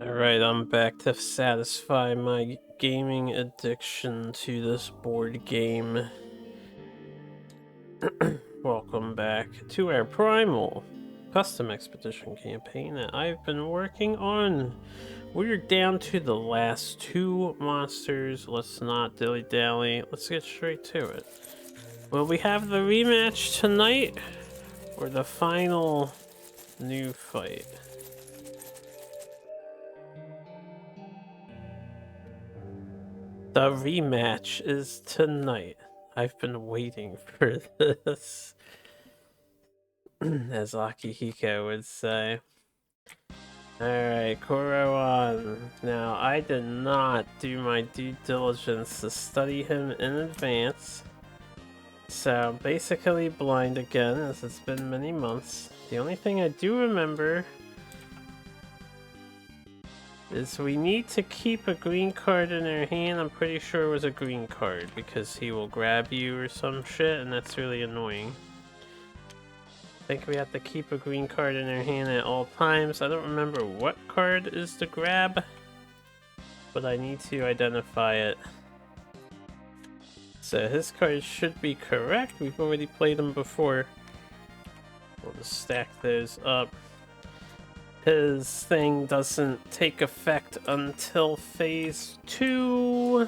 Alright, I'm back to satisfy my gaming addiction to this board game. Welcome back to our Primal custom expedition campaign that I've been working on. We're down to the last two monsters. Let's not dilly-dally. Let's get straight to it. Will we have the rematch tonight or the final new fight? The rematch is tonight. I've been waiting for this, as Akihiko would say. Alright, Korowon. Now, I did not do my due diligence to study him in advance. So, I'm basically blind again, as it's been many months. The only thing I do remember is we need to keep a green card in our hand. I'm pretty sure it was a green card because he will grab you or some shit, and that's really annoying. I think we have to keep a green card in our hand at all times. I don't remember what card is the grab, but I need to identify it. So his card should be correct. We've already played him before. We'll just stack those up. His thing doesn't take effect until phase 2,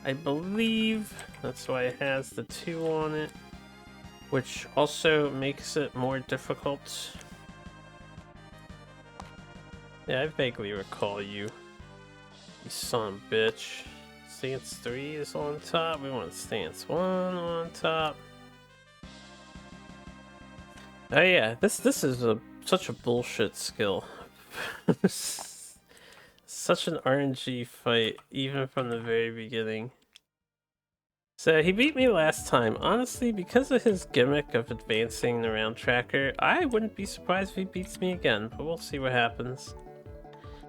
I believe. That's why it has the 2 on it, which also makes it more difficult. Yeah, I vaguely recall you son of a bitch. Stance 3 is on top. We want stance 1 on top. Oh yeah, this is such a bullshit skill. Such an RNG fight, even from the very beginning. So he beat me last time. Honestly, because of his gimmick of advancing the round tracker, I wouldn't be surprised if he beats me again, but we'll see what happens.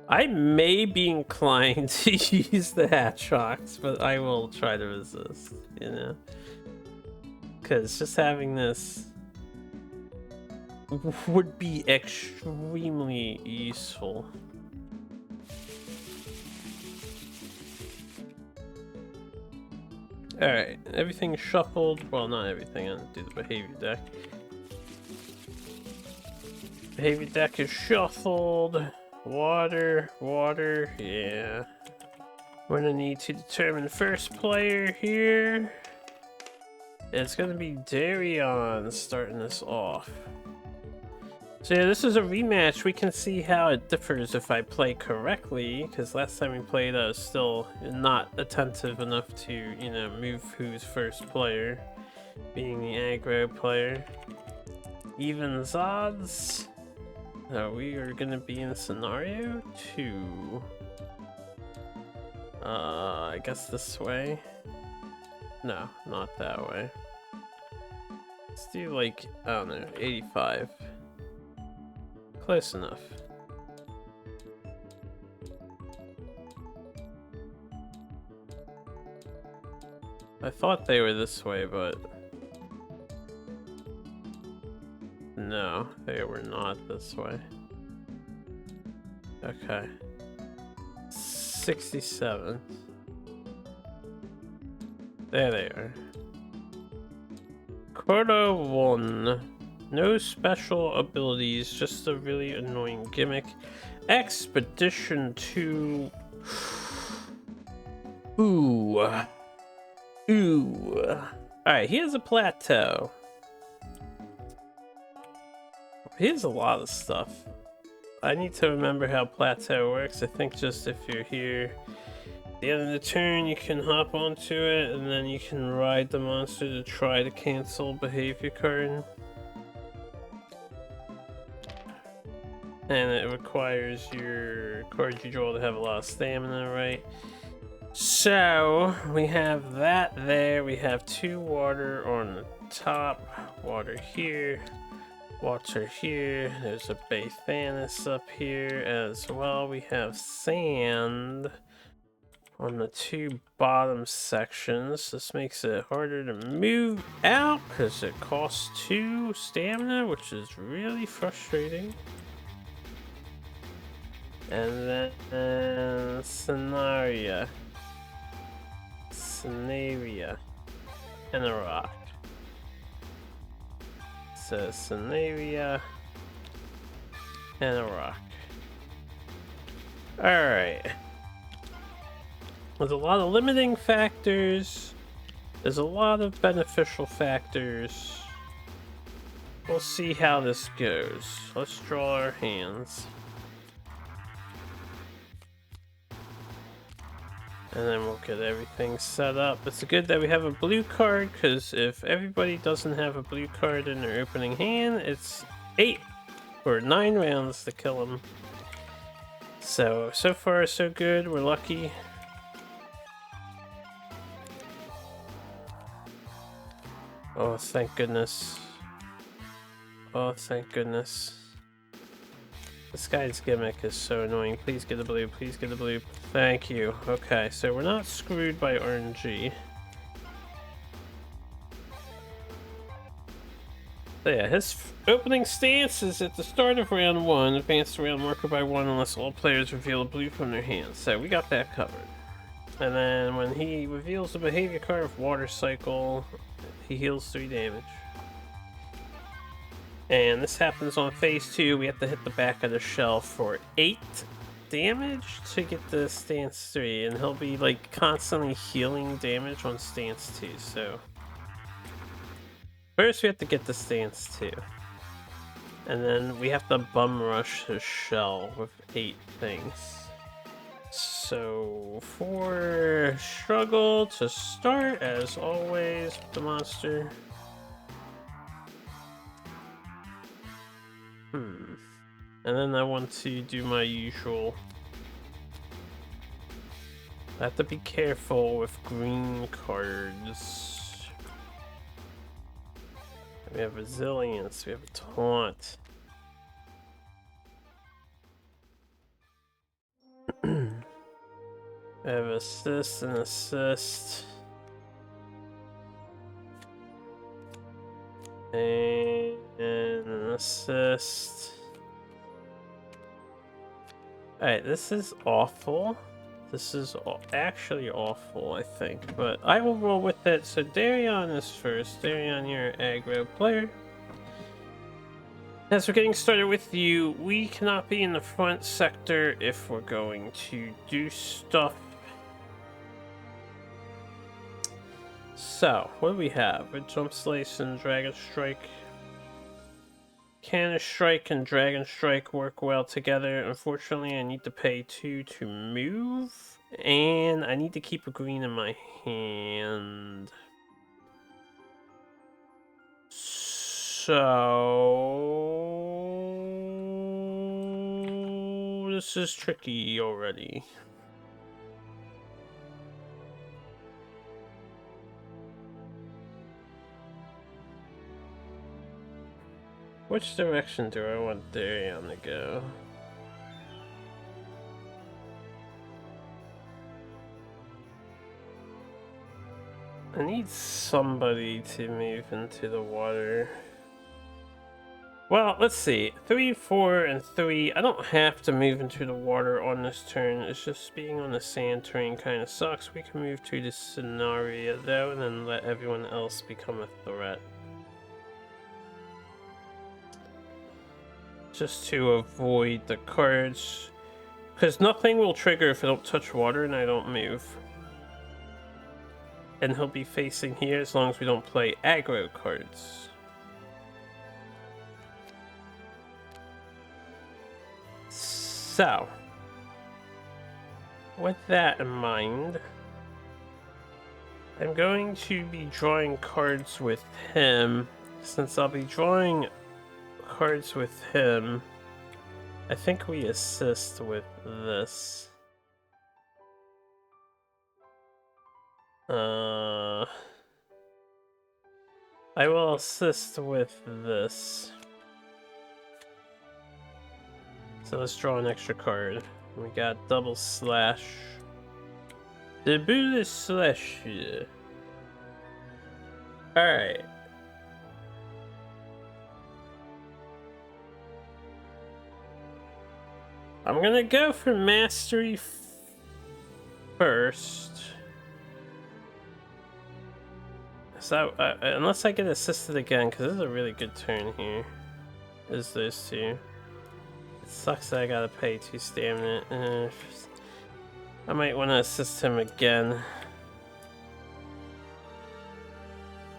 I may be inclined to use the Hatchocks, but I will try to resist, you know? Because just having this would be extremely useful. Alright, everything shuffled. Well, not everything. I didn't do the behavior deck. Behavior deck is shuffled. Water, yeah. We're gonna need to determine first player here. It's gonna be Darion starting this off. So yeah, this is a rematch. We can see how it differs if I play correctly, because last time we played I was still not attentive enough to, you know, move who's first player, being the aggro player. Evens odds. We are gonna be in scenario 2. I guess this way. No, not that way. Let's do like, I don't know, 85. Close enough. I thought they were this way, but no, they were not this way. Okay. 67. There they are. Korowon. No special abilities, just a really annoying gimmick. Expedition 2. Ooh. Alright, he has a plateau. He has a lot of stuff. I need to remember how plateau works. I think just if you're here, at the end of the turn, you can hop onto it, and then you can ride the monster to try to cancel behavior card. And it requires your card you draw to have a lot of stamina, right? So, we have that there. We have 2 water on the top. Water here. Water here. There's a Bathanus up here as well. We have sand on the 2 bottom sections. This makes it harder to move out because it costs 2 stamina, which is really frustrating. And then Scenaria. And a rock. So Scenaria and a rock. Alright. There's a lot of limiting factors. There's a lot of beneficial factors. We'll see how this goes. Let's draw our hands. And then we'll get everything set up. It's good that we have a blue card, because if everybody doesn't have a blue card in their opening hand, it's 8 or 9 rounds to kill them. So far so good. We're lucky. Oh, thank goodness. Oh, thank goodness. This guy's gimmick is so annoying. Please get a blue. Please get a blue. Thank you. Okay, so we're not screwed by RNG. So yeah, his opening stance is at the start of round 1. Advance the round marker by 1 unless all players reveal a blue from their hands. So we got that covered. And then when he reveals the behavior card of Water Cycle, he heals 3 damage. And this happens on phase 2. We have to hit the back of the shell for 8 damage to get the stance 3. And he'll be like constantly healing damage on stance 2. So first we have to get the stance 2. And then we have to bum rush his shell with 8 things. So for struggle to start, as always, with the monster. And then I want to do my usual. I have to be careful with green cards. We have resilience, we have a taunt. I have assist and assist. And an assist. Alright, this is awful. This is actually awful, I think. But I will roll with it. So Darion is first. Darion, you're an aggro player. As we're getting started with you, we cannot be in the front sector if we're going to do stuff. So, what do we have? A Jump Slice and Dragon Strike. Cannon Strike and Dragon Strike work well together. Unfortunately, I need to pay 2 to move. And I need to keep a green in my hand. So this is tricky already. Which direction do I want Darion to go? I need somebody to move into the water. Well, let's see. 3, 4, and 3. I don't have to move into the water on this turn. It's just being on the sand terrain kind of sucks. We can move to this scenario though, and then let everyone else become a threat. Just to avoid the cards. Because nothing will trigger if I don't touch water and I don't move. And he'll be facing here as long as we don't play aggro cards. So, with that in mind, I'm going to be drawing cards with him. Since I'll be drawing cards with him, I think we assist with this. I will assist with this. So let's draw an extra card. We got double slash. The bullet slash. Alright. I'm gonna go for mastery first. So, unless I get assisted again, because this is a really good turn here. Is those two. It sucks that I gotta pay 2 stamina. I might want to assist him again.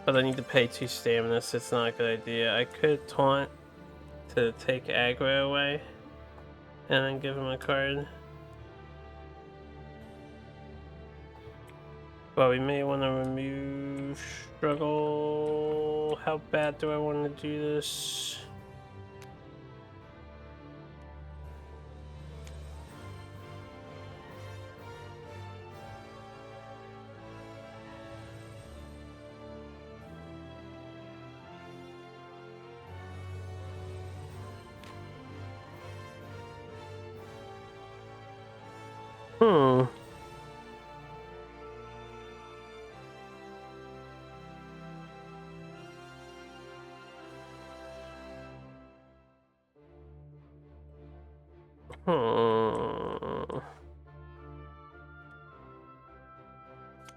But I need to pay 2 stamina, so it's not a good idea. I could taunt to take aggro away. And then give him a card. But we may want to remove struggle. How bad do I want to do this? Hmm.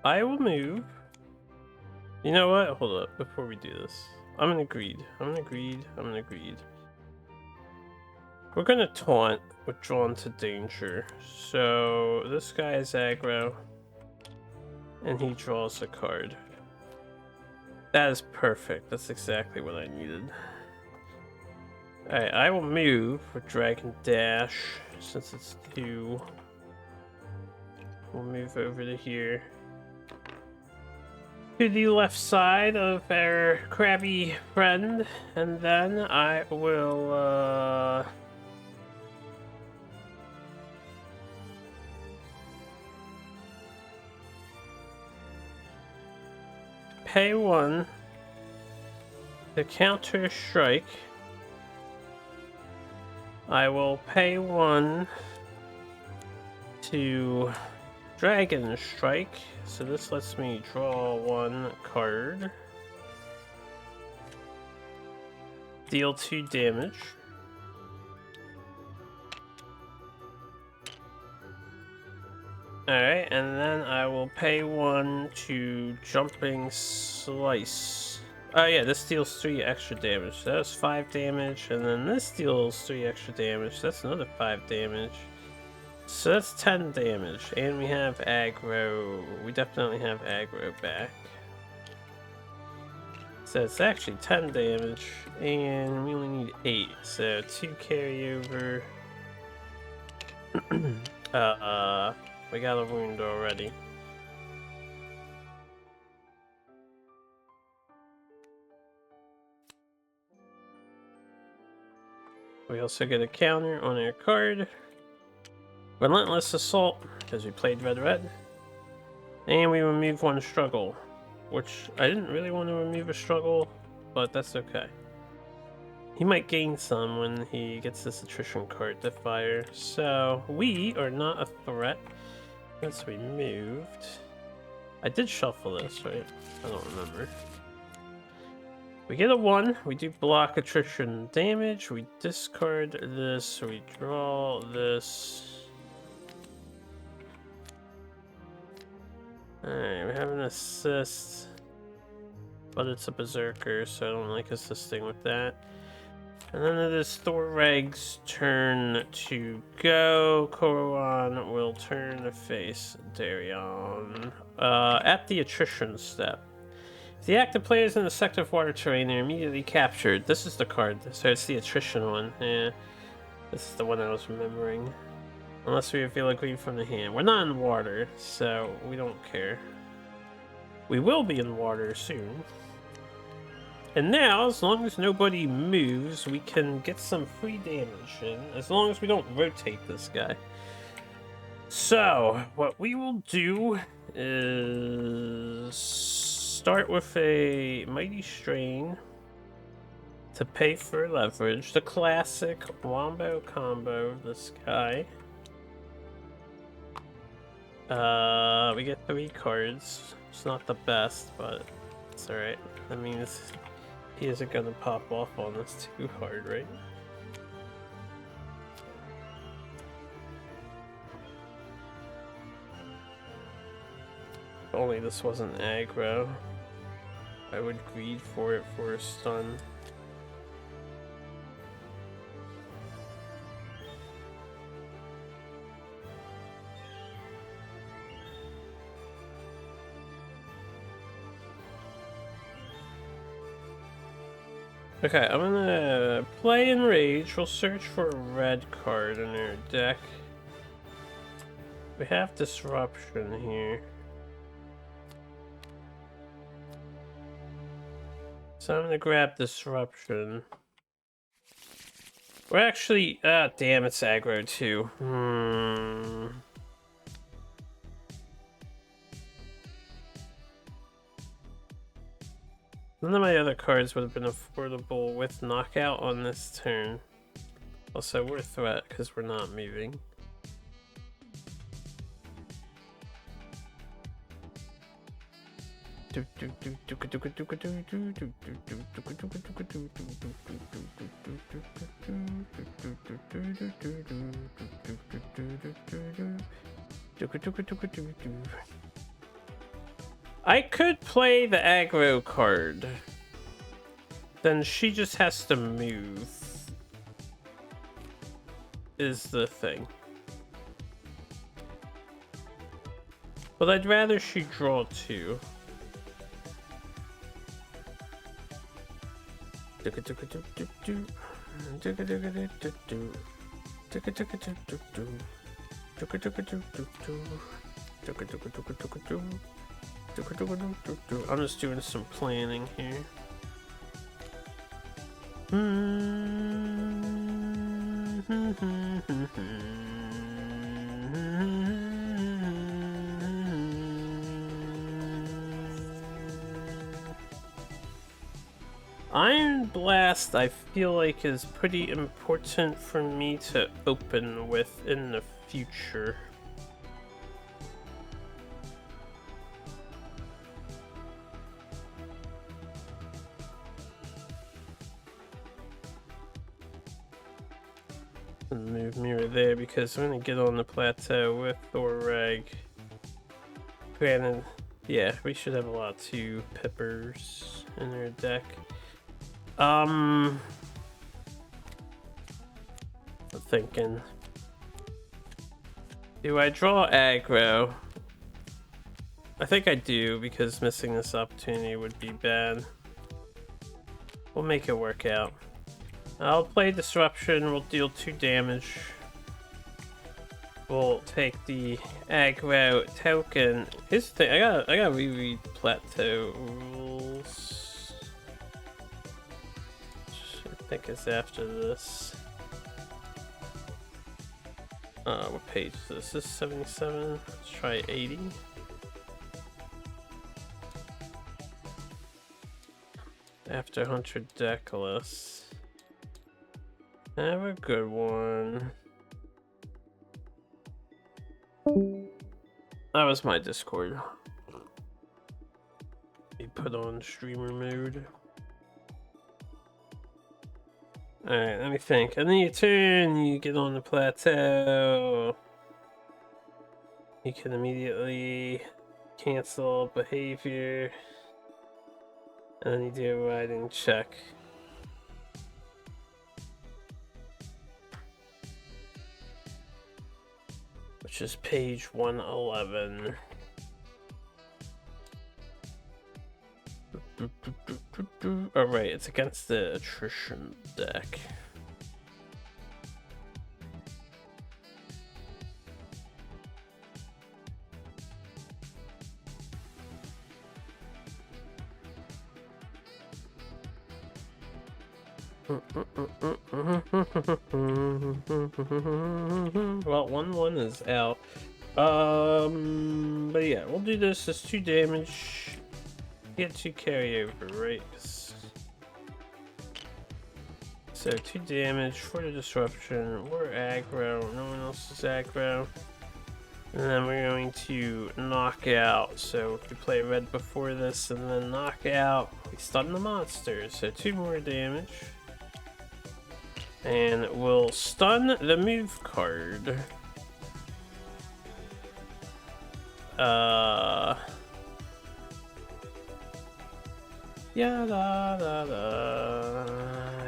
I will move. You know what? Hold up before we do this. I'm gonna greed. We're gonna taunt with drawn to danger. So this guy is aggro. And he draws a card. That is perfect. That's exactly what I needed. Alright, I will move with Dragon Dash since it's 2. We'll move over to here. To the left side of our crabby friend, and then I will pay 1 to counter strike. I will pay 1 to Dragon Strike, so this lets me draw 1 card. Deal 2 damage. Alright, and then I will pay 1 to Jumping Slice. Oh yeah, this deals 3 extra damage. So that's 5 damage, and then this deals 3 extra damage. That's another 5 damage. So that's 10 damage, and we have aggro. We definitely have aggro back. So it's actually 10 damage, and we only need 8. So 2 carryover. We got a wound already. We also get a counter on our card. Relentless Assault, because we played red. And we remove 1 struggle, which I didn't really want to remove a struggle, but that's okay. He might gain some when he gets this attrition card to fire, so we are not a threat since we moved. I did shuffle this, right? I don't remember. We get a 1, we do block attrition damage, we discard this, we draw this. Alright, we have an assist, but it's a berserker, so I don't like assisting with that. And then it is Thorreg's turn to go. Korowon will turn to face Darion. At the attrition step. If the active players in the sector of water terrain are immediately captured. This is the card, so it's the attrition one. Yeah, this is the one I was remembering. Unless we reveal a green from the hand. We're not in water, so we don't care. We will be in water soon. And now, as long as nobody moves, we can get some free damage in, as long as we don't rotate this guy. So, what we will do is start with a Mighty Strain to pay for leverage. The classic Wombo combo of this guy. We get 3 cards. It's not the best, but it's alright. That means he isn't gonna pop off on us too hard, right? only this wasn't aggro. I would greed for it for a stun. Okay, I'm gonna play Enrage. We'll search for a red card in our deck. We have Disruption here. So I'm gonna grab Disruption. We're actually... ah, damn, it's aggro too. None of my other cards would have been affordable with knockout on this turn. Also, we're a threat because we're not moving. I could play the aggro card. Then she just has to move. Is the thing. But I'd rather she draw two. I'm just doing some planning here. Iron Blast, I feel like, is pretty important for me to open with in the future. Move Mirror there because I'm gonna get on the plateau with Thorag. Granted, yeah, we should have a lot of Peppers in our deck. I'm thinking, do I draw aggro? I think I do, because missing this opportunity would be bad. We'll make it work out. I'll play Disruption, we'll deal 2 damage. We'll take the aggro token. Here's the thing, I gotta reread plateau rules. I think it's after this. What page is this? This is 77. Let's try 80. After Hunter Deckless. Have a good one. That was my Discord. Be put on streamer mode. Alright, let me think. And then you turn, you get on the plateau. You can immediately cancel behavior. And then you do a riding check. Which is page 111. Oh right, it's against the attrition deck. Well, 1-1 is out. But yeah, we'll do this as 2 damage. Get 2 carryover, right? So 2 damage for the disruption. We're aggro. No one else is aggro. And then we're going to knock out. So if we play red before this and then knock out, we stun the monster. So 2 more damage. And we'll stun the move card. Yada da da,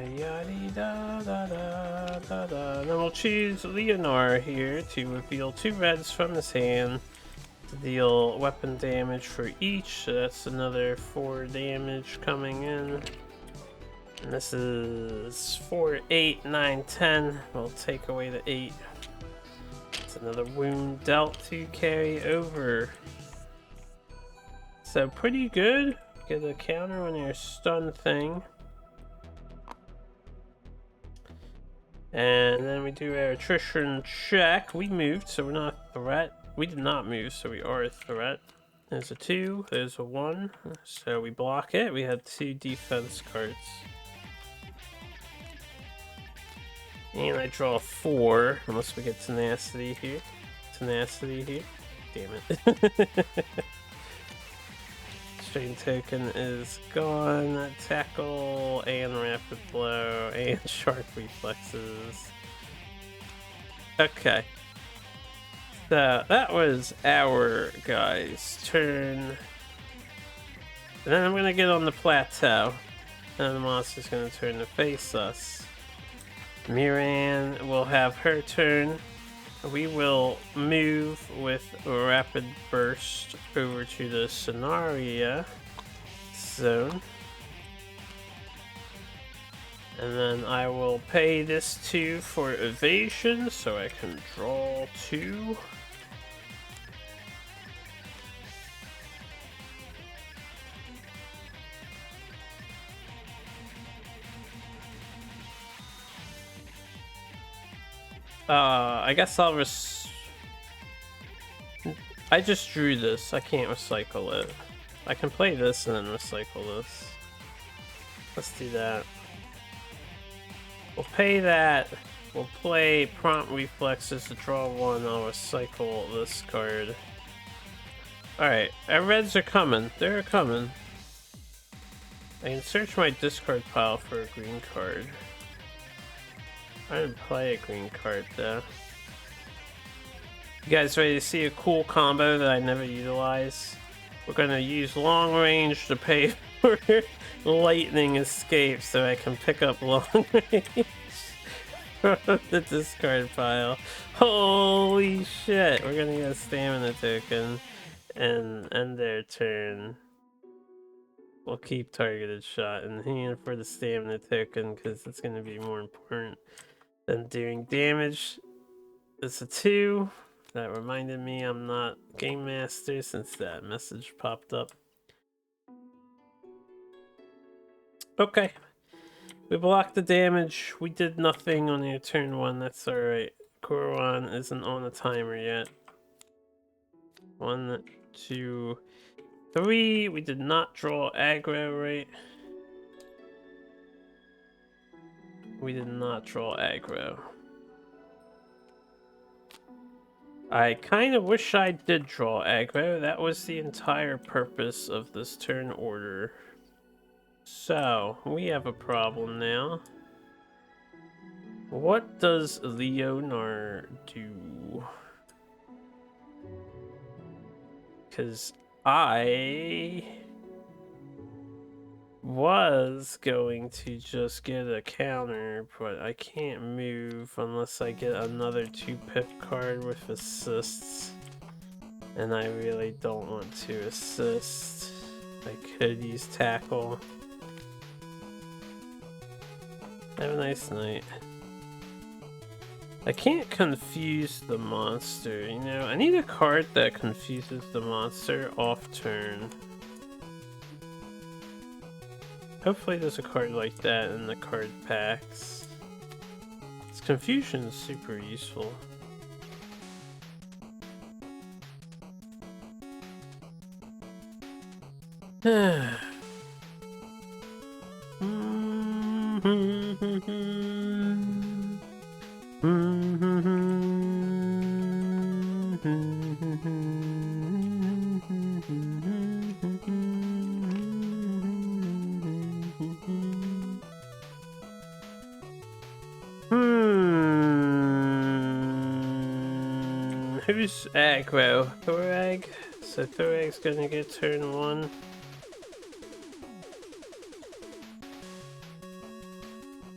yadi da da da da da. Then we'll choose Leonor here to reveal 2 reds from his hand to deal weapon damage for each. So that's another 4 damage coming in. And this is 4, 8, 9, 10. We'll take away the 8. It's another wound dealt to carry over. So pretty good. Get a counter on your stun thing. And then we do our attrition check. We moved, so we're not a threat. We did not move, so we are a threat. There's a 2, there's a 1. So we block it. We had 2 defense cards. And I draw 4, unless we get tenacity here. Tenacity here. Damn it. Strain token is gone. Tackle and rapid blow and sharp reflexes. Okay. So that was our guy's turn. And then I'm gonna get on the plateau. And the monster's gonna turn to face us. Miran will have her turn. We will move with a rapid burst over to the Scenaria zone. And then I will pay this 2 for evasion so I can draw 2. I guess I'll I just drew this. I can't recycle it. I can play this and then recycle this. Let's do that. We'll pay that. We'll play prompt reflexes to draw 1. I'll recycle this card. Alright, our reds are coming. They're coming. I can search my discard pile for a green card. I didn't play a green card though. You guys ready to see a cool combo that I never utilize? We're gonna use long range to pay for lightning escape so I can pick up long range from the discard pile. Holy shit! We're gonna get a stamina token and end their turn. We'll keep targeted shot in hand for the stamina token because it's gonna be more important than doing damage. It's a 2. That reminded me I'm not Game Master since that message popped up. Okay. We blocked the damage. We did nothing on your turn 1. That's alright. Korowon isn't on a timer yet. 1, 2, 3. We did not draw aggro, right? We did not draw aggro. I kind of wish I did draw aggro. That was the entire purpose of this turn order. So, we have a problem now. What does Leonor do? Because I was going to just get a counter, but I can't move unless I get another 2-pip card with assists. And I really don't want to assist. I could use tackle. Have a nice night. I can't confuse the monster, you know? I need a card that confuses the monster off turn. Hopefully there's a card like that in the card packs. This confusion is super useful. Who's aggro? Thorag? So Thorag's gonna get turn 1.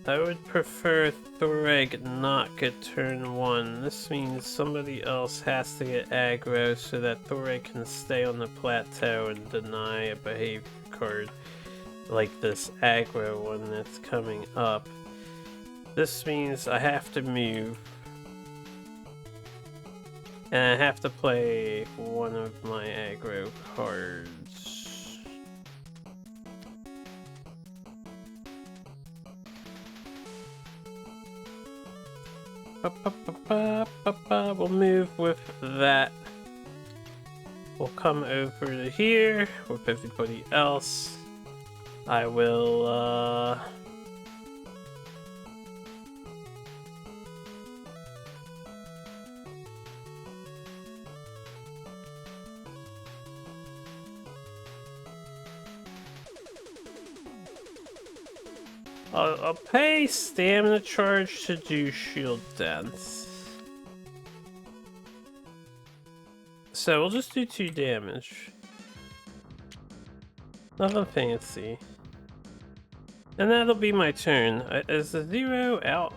I would prefer Thoreg not get turn 1. This means somebody else has to get aggro so that Thoreg can stay on the plateau and deny a behavior card like this aggro one that's coming up. This means I have to move. And I have to play one of my aggro cards. We'll move with that. We'll come over to here with everybody else. I will, I'll pay stamina charge to do shield dance. So we'll just do 2 damage. Nothing fancy. And that'll be my turn. Is the 0 out?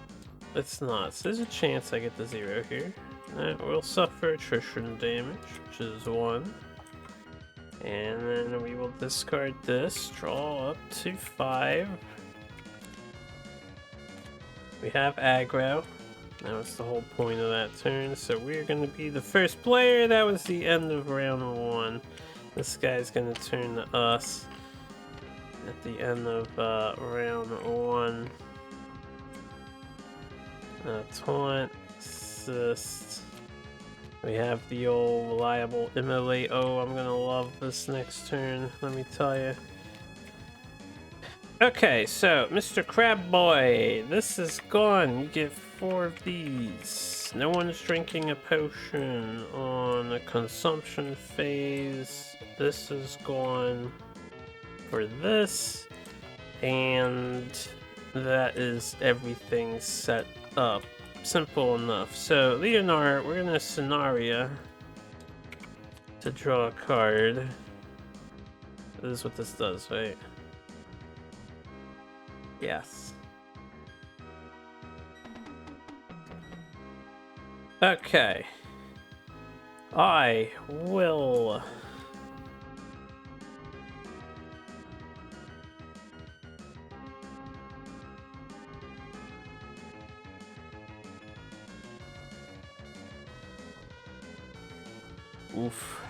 It's not. So there's a chance I get the 0 here. We'll suffer attrition damage, which is 1. And then we will discard this, draw up to 5. We have aggro. That was the whole point of that turn. So we're going to be the first player. That was the end of round 1. This guy's going to turn to us at the end of round 1. Taunt, assist. We have the old reliable immolate. Oh, I'm going to love this next turn, let me tell you. Okay, so Mr. Crab Boy, this is gone. You get 4 of these. No one's drinking a potion on a consumption phase. This is gone for this, and that is everything set up. Simple enough. So Leonard, we're gonna scenario to draw a card. This is what this does, right? Yes. Okay. I will oof.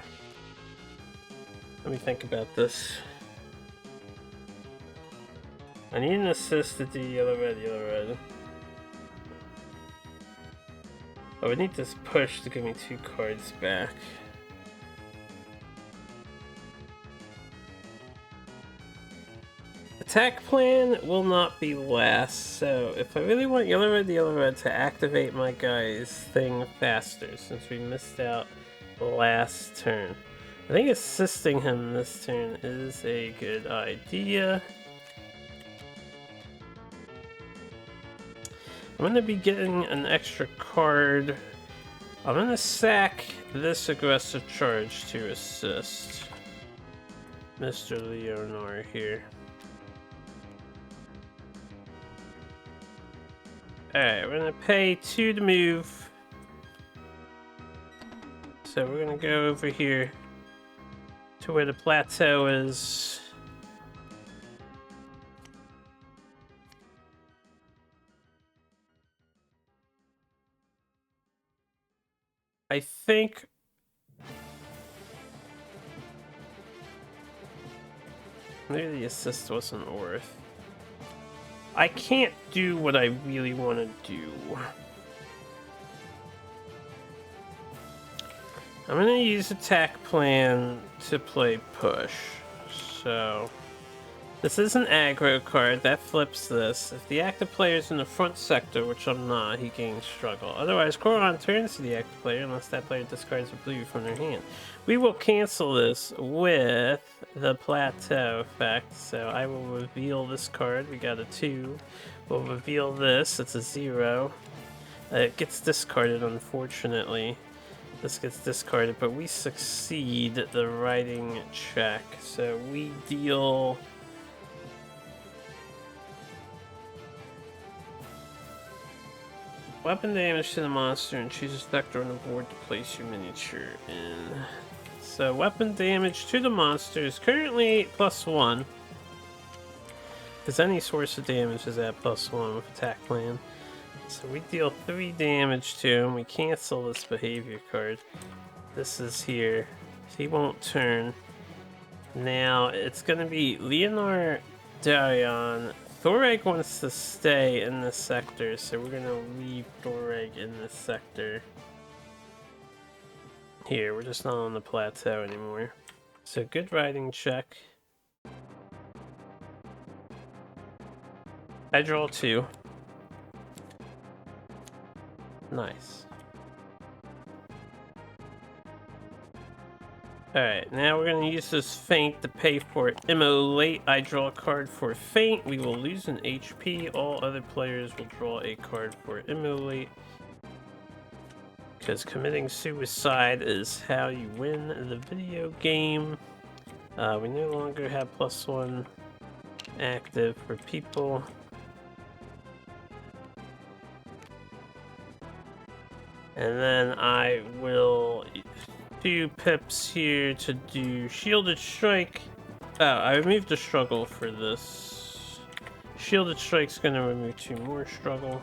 Let me think about this. I need an assist to do yellow red, yellow red. Oh, I need this push to give me 2 cards back. Attack plan will not be last, so if I really want yellow red to activate my guy's thing faster, since we missed out last turn, I think assisting him this turn is a good idea. I'm going to be getting an extra card. I'm going to sack this aggressive charge to assist Mr. Leonard here. Alright, we're going to pay 2 to move. So we're going to go over here to where the plateau is. I think maybe the assist wasn't worth. I can't do what I really want to do. I'm going to use attack plan to play push. So this is an aggro card that flips this. If the active player is in the front sector, which I'm not, he gains struggle. Otherwise, Korowon turns to the active player unless that player discards a blue from their hand. We will cancel this with the plateau effect. So I will reveal this card. We got a 2. We'll reveal this. It's a 0. It gets discarded, unfortunately. This gets discarded, but we succeed the writing check. So we deal weapon damage to the monster and choose a sector on the board to place your miniature in. So weapon damage to the monster is currently +1. Because any source of damage is at +1 with attack plan. So we deal 3 damage to him. We cancel this behavior card. This is here. He won't turn. Now it's going to be Leonard Darion. Thoreg wants to stay in this sector, so we're going to leave Thoreg in this sector. Here, we're just not on the plateau anymore. So good riding check. I draw 2. Nice. Alright, now we're going to use this feint to pay for immolate. I draw a card for feint. We will lose an HP. All other players will draw a card for immolate. Because committing suicide is how you win the video game. We no longer have +1 active for people. And then I will 2 pips here to do shielded strike. Oh, I removed the struggle for this. Shielded strike's gonna remove 2 more struggle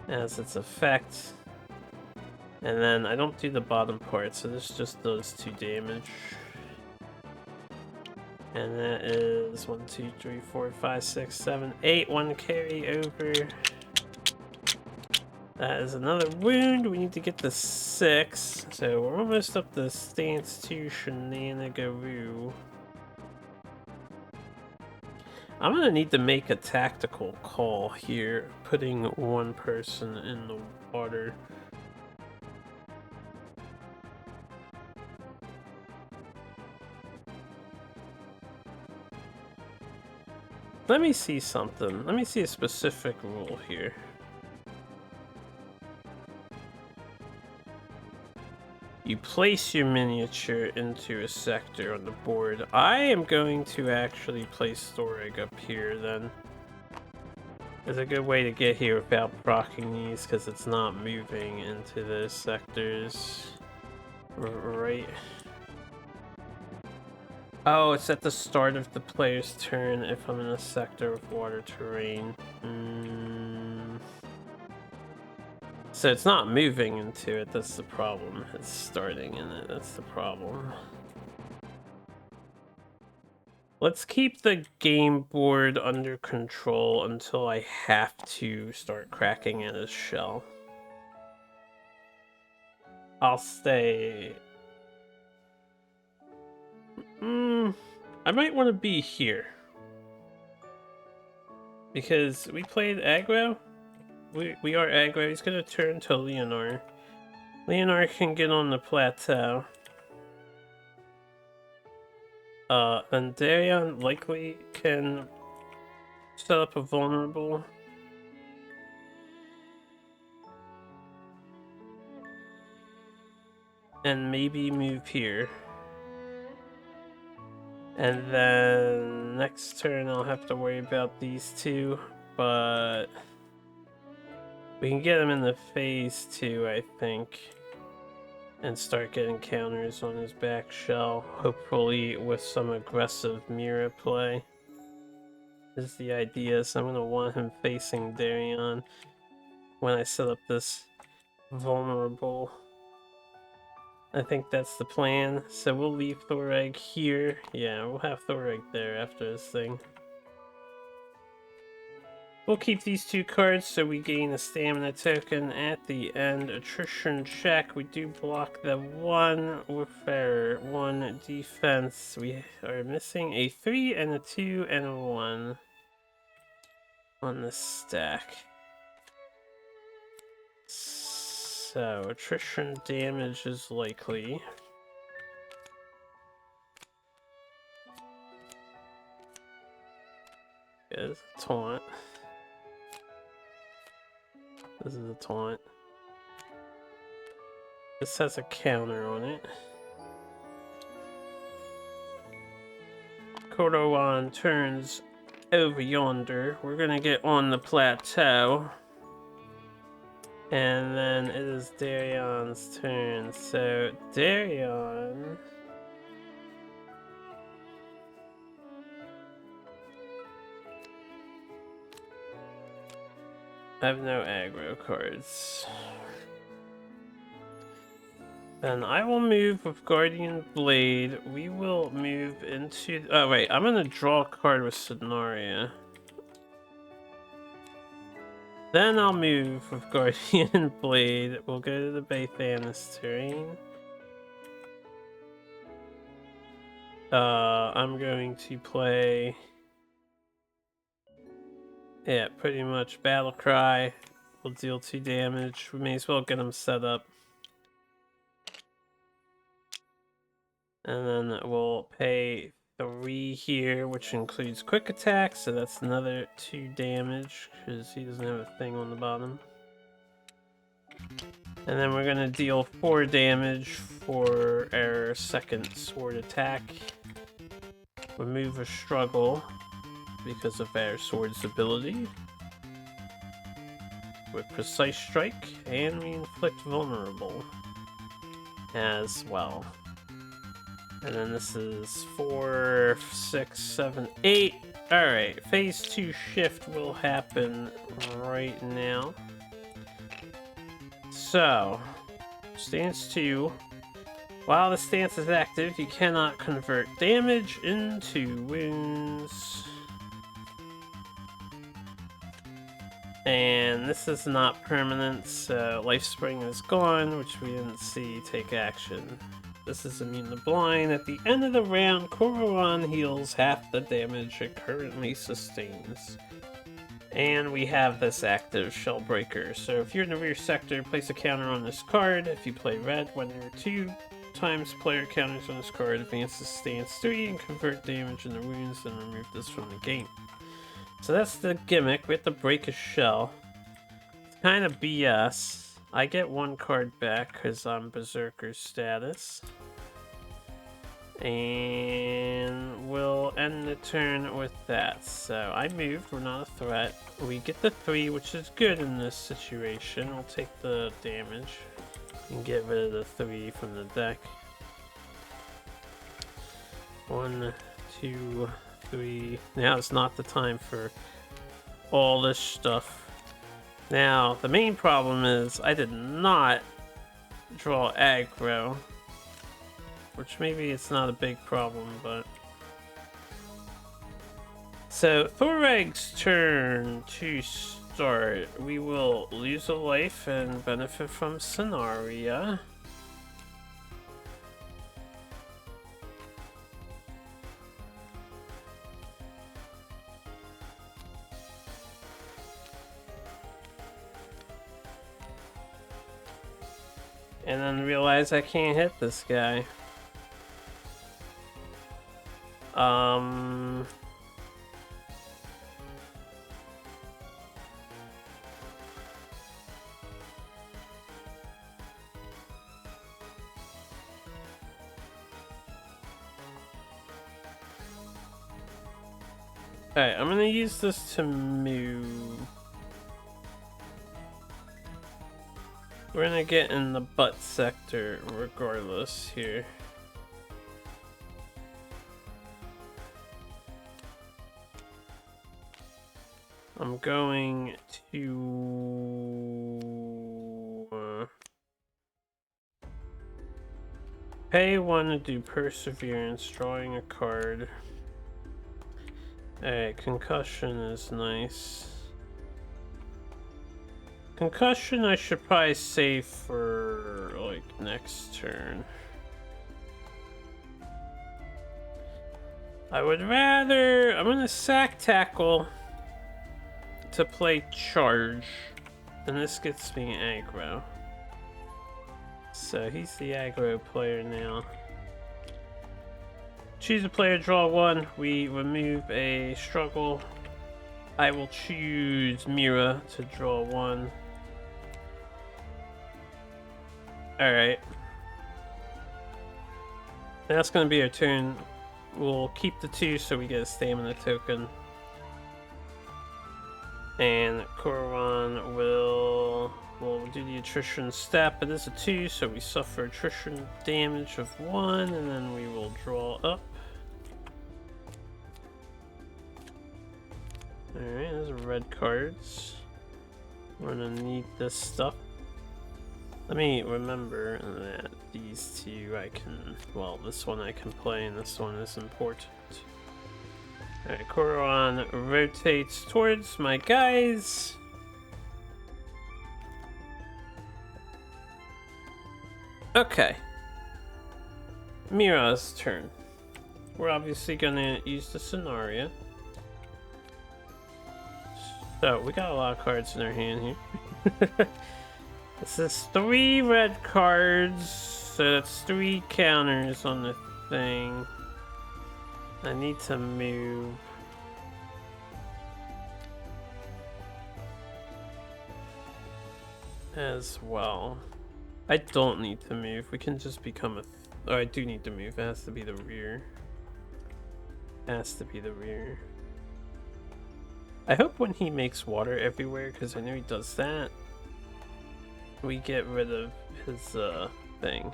as its effect. And then I don't do the bottom part, so this just does 2 damage. And that is 1, 2, 3, 4, 5, 6, 7, 8. 1 carry over. That is another wound. We need to get to 6. So we're almost up to stance 2 shenanigaroo. I'm gonna need to make a tactical call here, putting 1 person in the water. Let me see something. Let me see a specific rule here. You place your miniature into a sector on the board. I am going to actually place Thoreg up here then. There's a good way to get here without proccing these because it's not moving into those sectors. Right. Oh, it's at the start of the player's turn if I'm in a sector with water terrain. So it's not moving into it, that's the problem. It's starting in it, that's the problem. Let's keep the game board under control until I have to start cracking at his shell. I'll stay... I might want to be here. Because we played aggro. We are aggro. He's gonna turn to Leonard. Leonard can get on the plateau. And Darion likely can set up a vulnerable. And maybe move here. And then next turn I'll have to worry about these 2, but we can get him in the phase 2, I think, and start getting counters on his back shell, hopefully with some aggressive mirror play is the idea. So I'm going to want him facing Darion when I set up this vulnerable. I think that's the plan. So we'll leave Thoreg here. Yeah, we'll have Thoreg there after this thing. We'll keep these 2 cards so we gain a stamina token at the end. Attrition check. We do block the 1 with 1 defense. We are missing a 3 and a 2 and a 1 on the stack. So attrition damage is likely. Is a taunt. This is a taunt. This has a counter on it. Korowon turns over yonder. We're gonna get on the plateau. And then it is Darion's turn. So Darion. I have no aggro cards. Then I will move with Guardian Blade. We will move into... Oh wait, I'm gonna draw a card with Sonaria. Then I'll move with Guardian Blade. We'll go to the Baythanis terrain. I'm going to play... Yeah, pretty much Battle Cry. We'll deal 2 damage. We may as well get him set up. And then we'll pay 3 here, which includes quick attack, so that's another 2 damage, because he doesn't have a thing on the bottom. And then we're going to deal 4 damage for our second sword attack. Remove a struggle because of our sword's ability with precise strike, and we inflict vulnerable as well. And then this is 4, 6, 7, 8. Alright, phase 2 shift will happen right now. So, stance 2. While the stance is active, you cannot convert damage into wounds. And this is not permanent, so Life Spring is gone, which we didn't see take action. This is immune to blind. At the end of the round, Korowon heals half the damage it currently sustains. And we have this active Shellbreaker. So if you're in the rear sector, place a counter on this card. If you play red, 1 or 2 times player counters on this card, advances stance 3 and convert damage into wounds, then remove this from the game. So that's the gimmick. We have to break a shell. It's kind of BS. I get 1 card back because I'm Berserker status. And we'll end the turn with that. So I moved, we're not a threat. We get the 3, which is good in this situation. We'll take the damage and get rid of the 3 from the deck. 1, 2, 3. Now it's not the time for all this stuff. Now, the main problem is I did not draw aggro, which maybe it's not a big problem, but... So, Thorag's turn to start. We will lose a life and benefit from Sonaria. And then realize I can't hit this guy. Alright, I'm gonna use this to move. We're gonna get in the butt sector regardless here. I'm going to pay 1 to do Perseverance, drawing a card. Alright, Concussion is nice. Concussion I should probably save for, like, next turn. I would rather... I'm gonna sack Tackle to play Charge. And this gets me aggro. So he's the aggro player now. Choose a player, draw 1. We remove a struggle. I will choose Mira to draw 1. Alright. That's gonna be our turn. We'll keep the 2 so we get a stamina token. And Korowon will we'll do the attrition stat, but it's a 2, so we suffer attrition damage of 1, and then we will draw up. Alright, those are red cards. We're gonna need this stuff. Let me remember that these two I can, well, this one I can play and this one is important. Alright, Korowon rotates towards my guys. Okay. Mira's turn. We're obviously gonna use the scenario. So, we got a lot of cards in our hand here. This is 3 red cards, so that's 3 counters on the thing. I need to move. As well. I don't need to move. We can just become a... Oh, I do need to move. It has to be the rear. It has to be the rear. I hope when he makes water everywhere, because I know he does that, we get rid of his thing.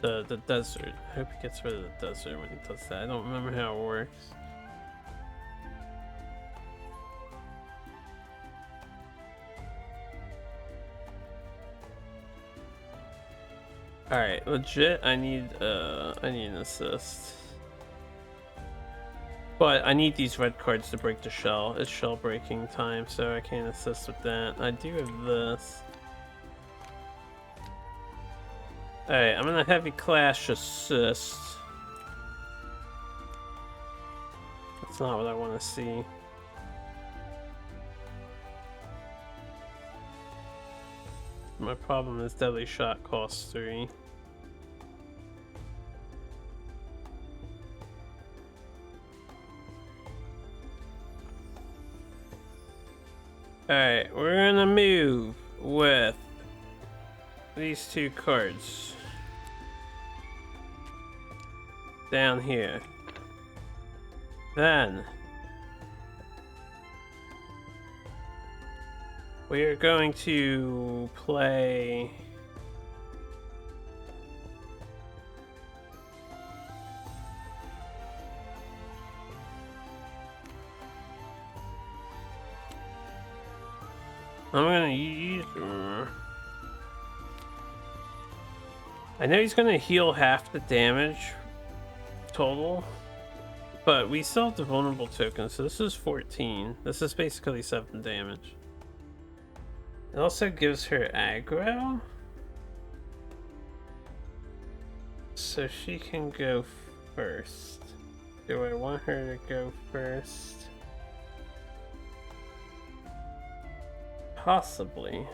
The desert. I hope he gets rid of the desert when he does that. I don't remember how it works. Alright, legit I need an assist. But I need these red cards to break the shell. It's shell breaking time, so I can't assist with that. I do have this. Alright, I'm gonna heavy clash assist. That's not what I want to see. My problem is deadly shot costs 3. Alright, we're gonna move with these 2 cards down here. Then we are going to play I'm gonna use... I know he's gonna heal half the damage total, but we still have the vulnerable token, so this is 14. This is basically 7 damage. It also gives her aggro, so she can go first. Do I want her to go first? Possibly.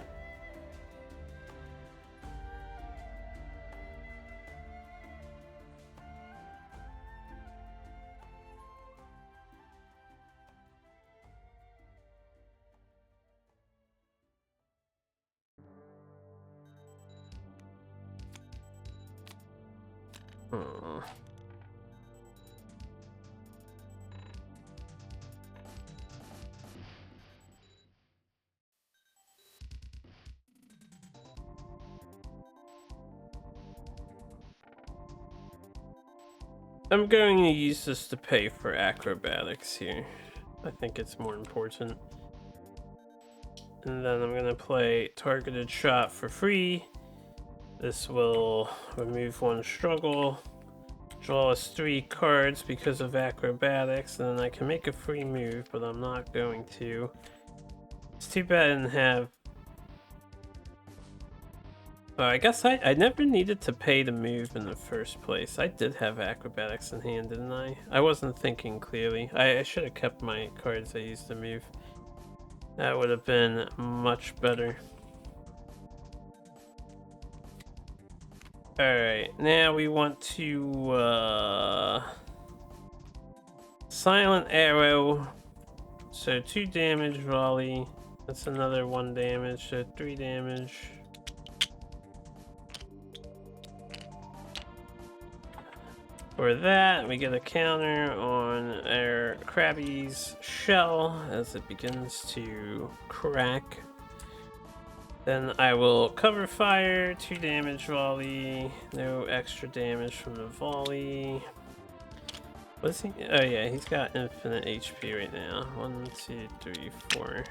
I'm going to use this to pay for acrobatics here. I think it's more important. And then I'm going to play targeted shot for free. This will remove 1 struggle. Draw us 3 cards because of acrobatics, and then I can make a free move, but I'm not going to. It's too bad I didn't have... I guess I never needed to pay to move in the first place. I did have acrobatics in hand, didn't I? I wasn't thinking clearly. I should have kept my cards I used to move. That would have been much better. Alright, now we want to silent arrow. So 2 damage volley. That's another 1 damage, so 3 damage. For that, we get a counter on our Krabby's shell as it begins to crack. Then I will cover fire, 2 damage volley, no extra damage from the volley. What's he? Oh yeah, he's got infinite HP right now. 1, 2, 3, 4.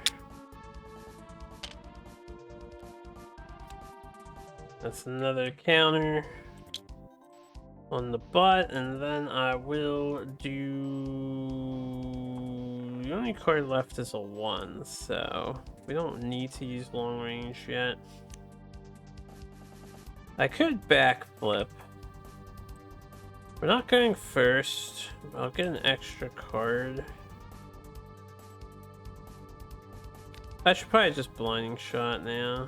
That's another counter on the butt, and then I will do... The only card left is a 1, so we don't need to use long range yet. I could backflip. We're not going first. I'll get an extra card. I should probably just blinding shot now.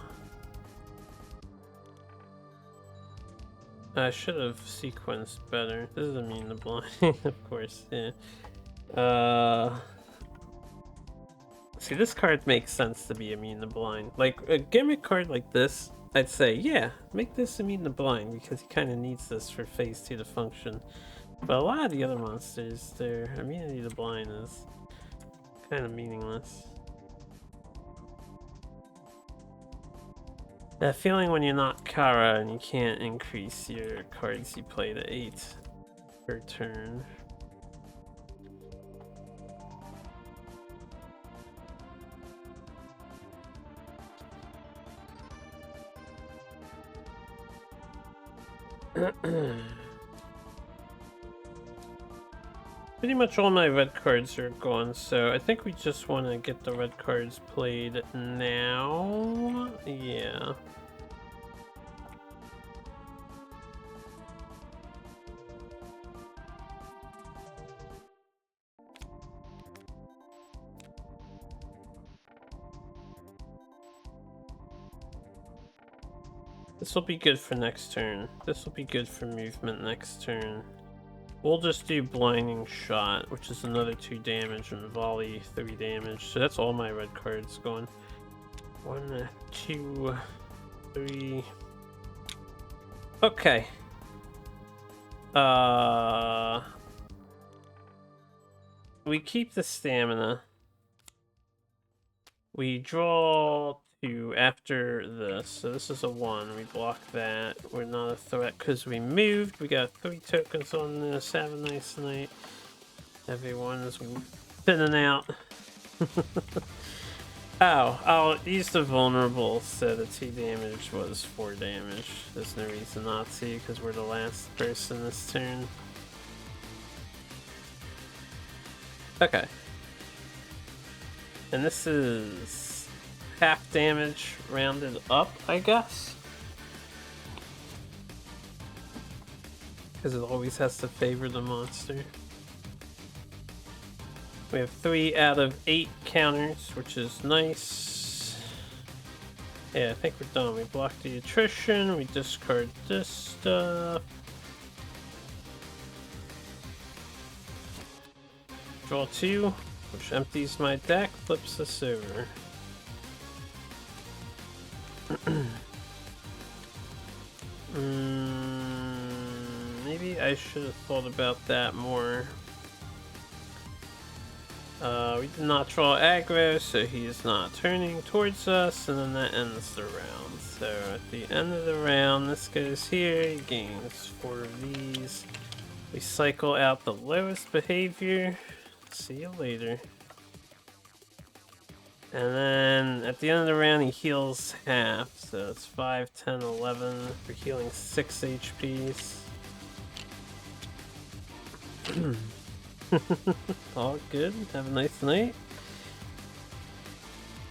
I should have sequenced better. This doesn't mean the blinding, of course. Yeah. See, this card makes sense to be immune to blind. Like a gimmick card like this, I'd say, yeah, make this immune to blind because he kind of needs this for phase 2 to function. But a lot of the other monsters, their immunity to blind is kind of meaningless. That feeling when you're not Kara and you can't increase your cards you play to 8 per turn. Pretty much all my red cards are gone, so I think we just want to get the red cards played now. Yeah. This will be good for next turn. This will be good for movement next turn. We'll just do blinding shot, which is another 2 damage, and volley 3 damage. So that's all my red cards going. 1, 2, 3. Okay. We keep the stamina. We draw 2 after this, so this is a 1. We block that. We're not a threat because we moved. We got 3 tokens on this. Have a nice night. Everyone's spinning out. Oh, I'll use the vulnerable, so the 2 damage was 4 damage. There's no reason not to because we're the last person this turn. Okay. And this is half damage rounded up, I guess. Because it always has to favor the monster. We have 3 out of 8 counters, which is nice. Yeah, I think we're done. We block the attrition, we discard this stuff. Draw 2, which empties my deck, flips us over. Maybe I should have thought about that more. We did not draw aggro, so he is not turning towards us, and then that ends the round. So at the end of the round, this goes here, he gains 4 of these. We cycle out the lowest behavior. See you later. And then at the end of the round, he heals half, so it's 5, 10, 11 for healing 6 HPs. All good. Have a nice night.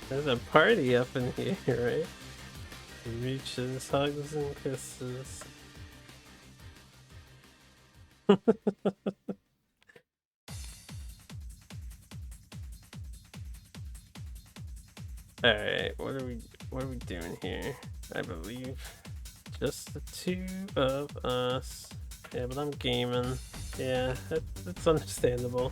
There's a party up in here, right? Reaches, hugs, and kisses. Alright, what are we doing here? I believe just the 2 of us. Yeah, but I'm gaming. Yeah, that's understandable.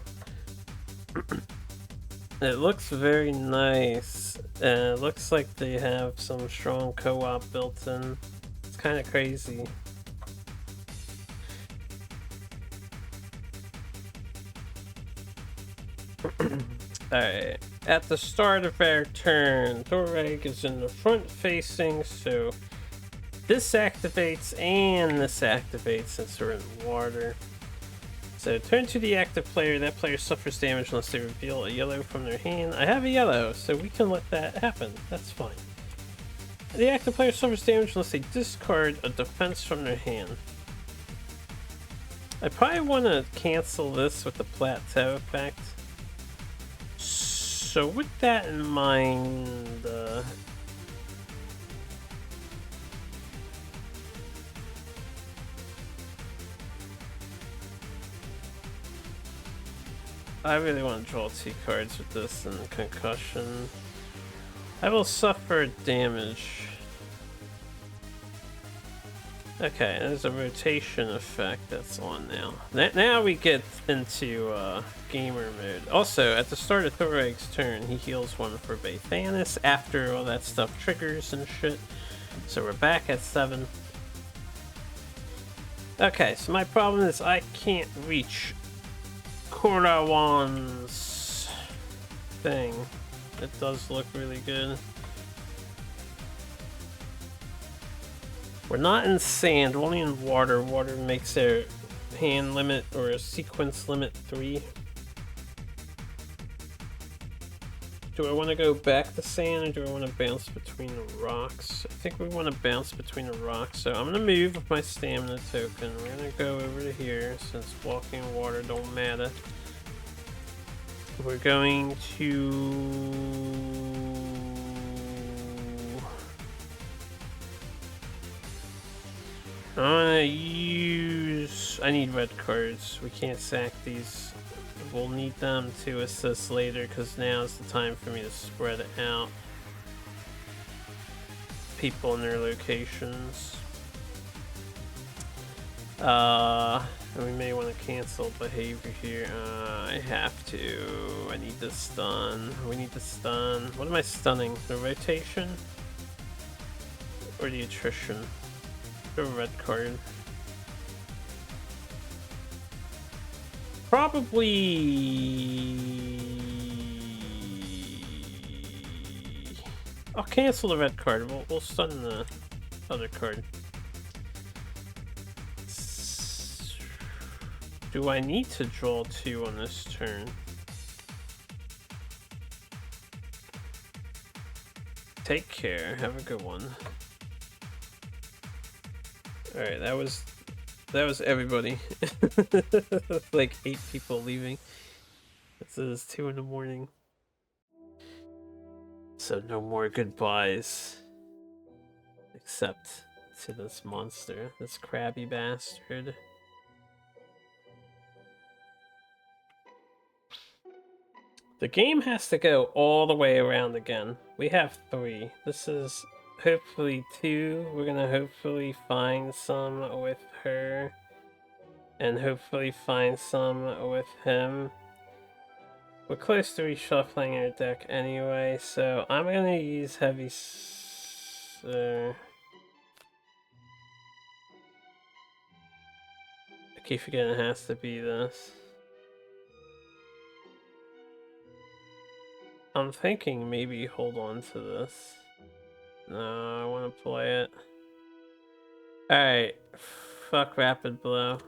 It looks very nice. It looks like they have some strong co-op built in. It's kind of crazy. Alright, at the start of our turn, Thoreg is in the front facing, so this activates and this activates since we're in water. So turn to the active player, that player suffers damage unless they reveal a yellow from their hand. I have a yellow, so we can let that happen, that's fine. The active player suffers damage unless they discard a defense from their hand. I probably want to cancel this with the plateau effect. So with that in mind, I really want to draw 2 cards with this and concussion. I will suffer damage. Okay, there's a rotation effect that's on now. Now we get into gamer mode. Also, at the start of Thoreg's turn, he heals 1 for Baythanis after all that stuff triggers and shit. So we're back at 7. Okay, so my problem is I can't reach Korowon's thing. It does look really good. We're not in sand, we're only in water. Water makes our hand limit or a sequence limit 3. Do I want to go back to sand or do I want to bounce between the rocks? I think we want to bounce between the rocks, so I'm going to move with my stamina token. We're going to go over to here since walking in water don't matter. We're going to... I'm gonna use... I need red cards. We can't sack these. We'll need them to assist later because now is the time for me to spread out people in their locations. And we may want to cancel behavior here. I have to. I need to stun. We need to stun. What am I stunning? The rotation? Or the attrition? A red card. Probably... I'll cancel the red card. We'll stun the other card. Do I need to draw 2 on this turn? Take care. Have a good one. Alright, that was everybody. Like 8 people leaving. This is 2 in the morning. So no more goodbyes. Except to this monster, this crabby bastard. The game has to go all the way around again. We have 3. This is hopefully 2. We're gonna hopefully find some with her. And hopefully find some with him. We're close to reshuffling our deck anyway, so I'm gonna use heavy... I keep forgetting it has to be this. I'm thinking maybe hold on to this. No, I want to play it. Alright, fuck Rapid Blow.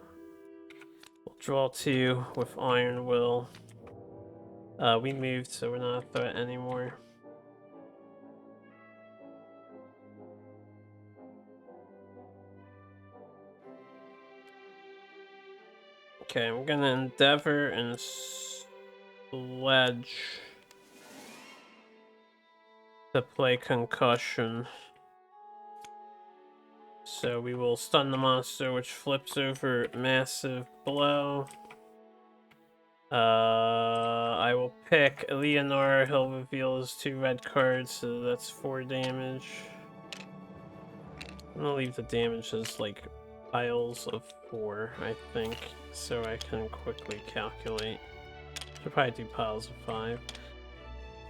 We'll draw 2 with Iron Will. We moved, so we're not a threat anymore. Okay, I'm gonna Endeavor and Sledge to play Concussion. So we will stun the monster, which flips over Massive Blow. I will pick Leonora. He'll reveal his 2 red cards, so that's 4 damage. I'm gonna leave the damage as like piles of 4, I think, so I can quickly calculate. Should probably do piles of 5.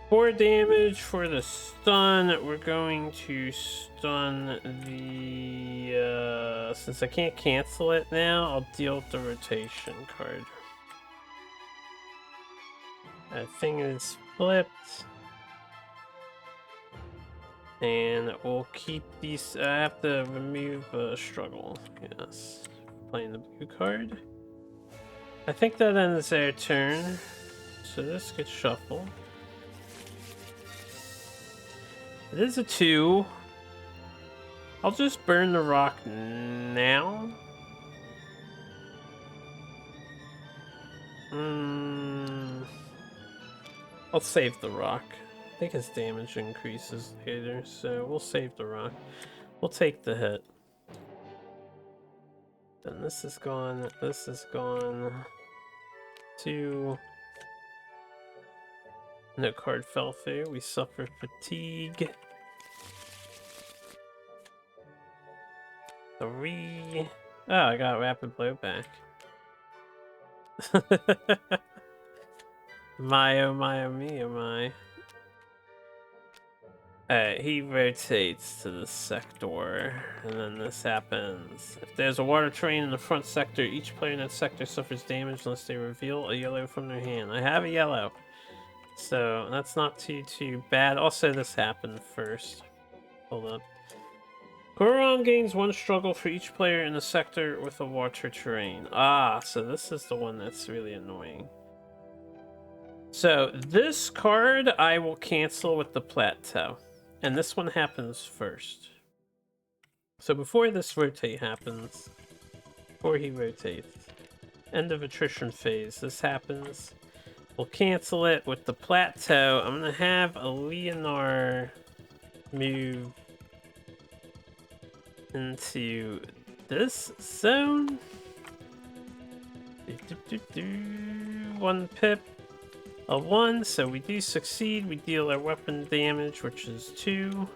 4 damage for the stun. We're going to stun the... since I can't cancel it now, I'll deal with the rotation card. That thing is flipped. And we'll keep these. I have to remove struggle. Yes. Playing the blue card. I think that ends their turn. So this gets shuffled. It is a 2. I'll just burn the rock now. I'll save the rock. I think his damage increases later, so we'll save the rock. We'll take the hit. Then this is gone. This is gone. 2. No card fell through. We suffer fatigue. 3. Oh, I got rapid blowback. My oh my oh me oh my. Alright, he rotates to the sector, and then this happens. If there's a water terrain in the front sector, each player in that sector suffers damage unless they reveal a yellow from their hand. I have a yellow, so that's not too bad. Also, this happened first. Hold up. Korowon gains 1 struggle for each player in the sector with a water terrain. Ah, so this is the one that's really annoying. So this card I will cancel with the plateau. And this one happens first. So before this rotate happens, before he rotates, end of attrition phase, this happens. We'll cancel it with the plateau. I'm gonna have a Leonard move into this zone. 1 pip. A 1, so we do succeed. We deal our weapon damage, which is 2.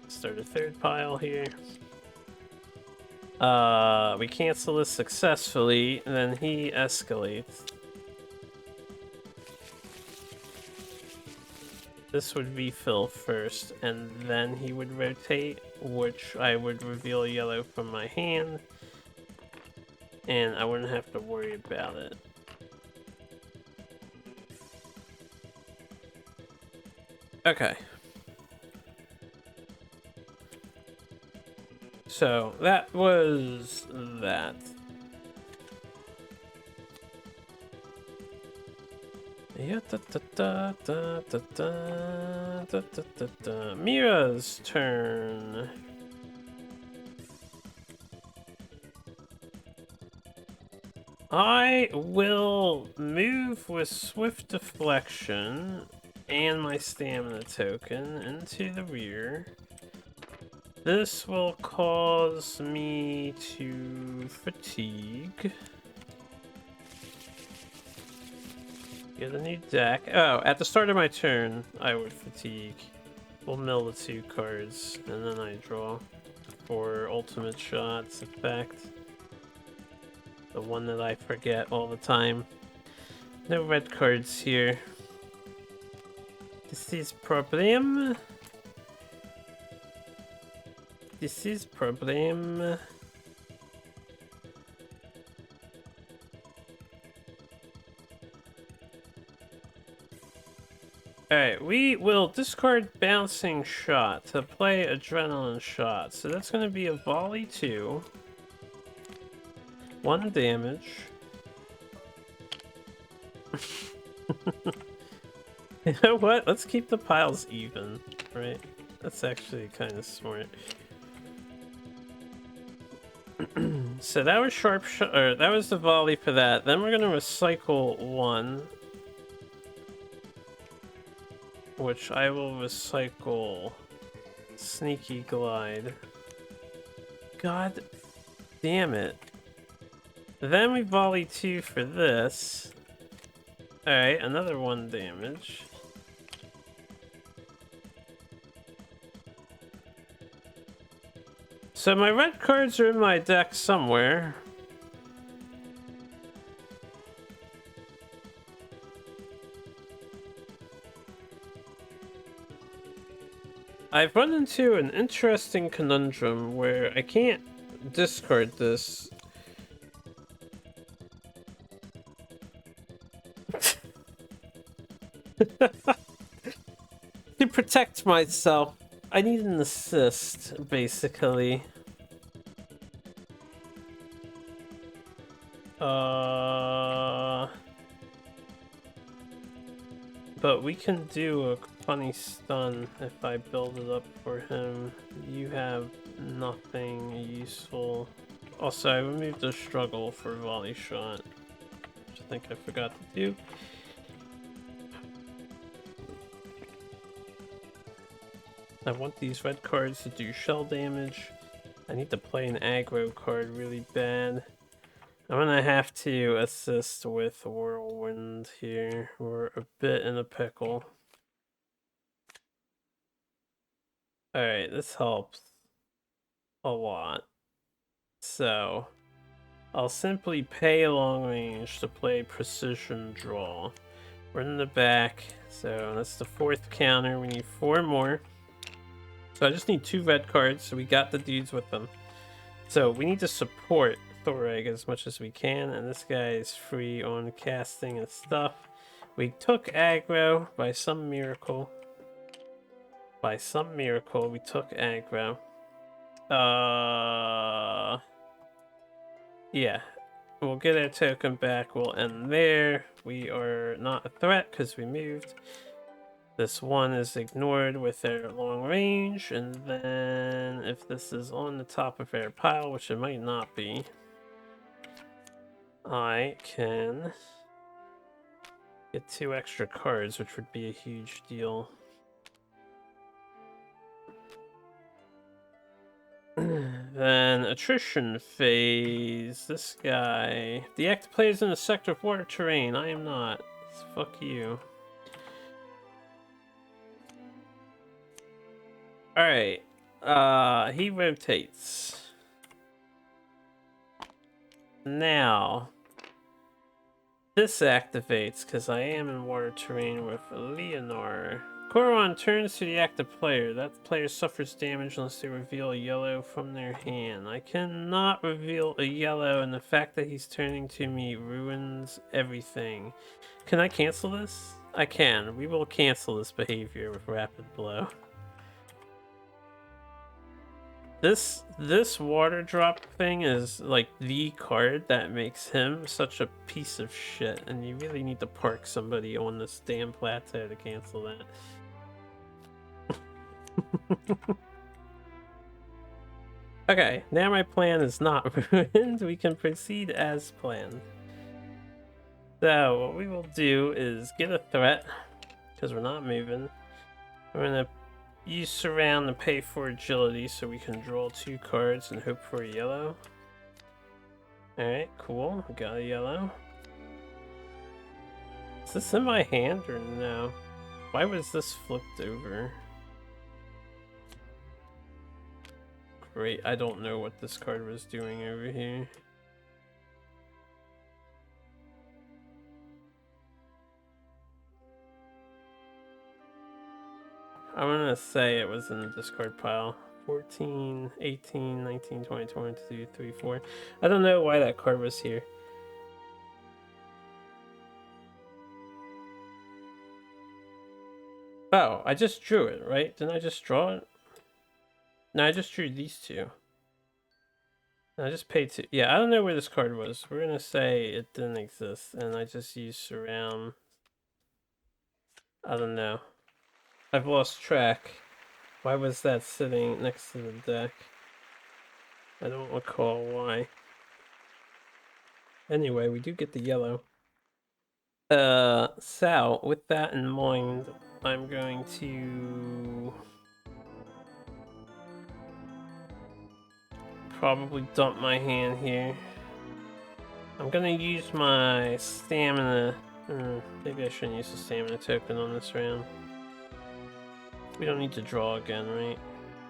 Start a 3rd pile here. We cancel this successfully, and then he escalates. This would refill first, and then he would rotate, which I would reveal yellow from my hand, and I wouldn't have to worry about it. Okay. So that was that. Yeah, Mira's turn. I will move with swift deflection and my stamina token into the rear. This will cause me to fatigue. Get a new deck. Oh, at the start of my turn, I would fatigue. We'll mill the 2 cards, and then I draw for ultimate shots effect. The one that I forget all the time. No red cards here. This is problem. This is problem. Alright, we will discard Bouncing Shot to play Adrenaline Shot. So that's going to be a volley 2. 1 damage. You know what? Let's keep the piles even, right? That's actually kind of smart. So that was sharp shot, or that was the volley for that. Then we're gonna recycle 1, which I will recycle Sneaky Glide. God damn it. Then we volley 2 for this. Alright, another 1 damage. So my red cards are in my deck somewhere. I've run into an interesting conundrum where I can't discard this. To protect myself, I need an assist, basically. But we can do a funny stun if I build it up for him. You have nothing useful. Also, I removed the struggle for volley shot, which I think I forgot to do. I want these red cards to do shell damage. I need to play an aggro card really bad. I'm gonna have to assist with Whirlwind here. We're a bit in a pickle. Alright, this helps a lot. So, I'll simply pay long range to play precision draw. We're in the back, so that's the 4th counter. We need 4 more. So I just need 2 red cards, so we got the dudes with them. So we need to support Thoreg as much as we can, and this guy is free on casting and stuff. We took aggro by some miracle. By some miracle, we took aggro. Yeah. We'll get our token back. We'll end there. We are not a threat because we moved. This one is ignored with their long range, and then if this is on the top of our pile, which it might not be, I can get 2 extra cards, which would be a huge deal. Then attrition phase. This guy. The active player is in a sector of water terrain. I am not. Fuck you. Alright. He rotates. Now, this activates because I am in water terrain with Leonor. Korowon turns to the active player. That player suffers damage unless they reveal a yellow from their hand. I cannot reveal a yellow, and the fact that he's turning to me ruins everything. Can I cancel this? I can. We will cancel this behavior with Rapid Blow. This water drop thing is like the card that makes him such a piece of shit, and you really need to park somebody on this damn plateau to cancel that. Okay, now my plan is not ruined. We can proceed as planned. So what we will do is get a threat, because we're not moving. We're gonna use surround to pay for agility so we can draw 2 cards and hope for a yellow. Alright, cool. We got a yellow. Is this in my hand or no? Why was this flipped over? Great, I don't know what this card was doing over here. I'm gonna say it was in the discard pile. 14, 18, 19, 20, 22, 3, 4. I don't know why that card was here. Oh, I just drew it, right? Didn't I just draw it? No, I just drew these 2. I just paid 2. Yeah, I don't know where this card was. We're gonna say it didn't exist, and I just used surround. I don't know. I've lost track. Why was that sitting next to the deck? I don't recall why. Anyway, we do get the yellow. So, with that in mind, I'm going to probably dump my hand here. I'm gonna use my stamina. Maybe I shouldn't use the stamina token on this round. We don't need to draw again, right?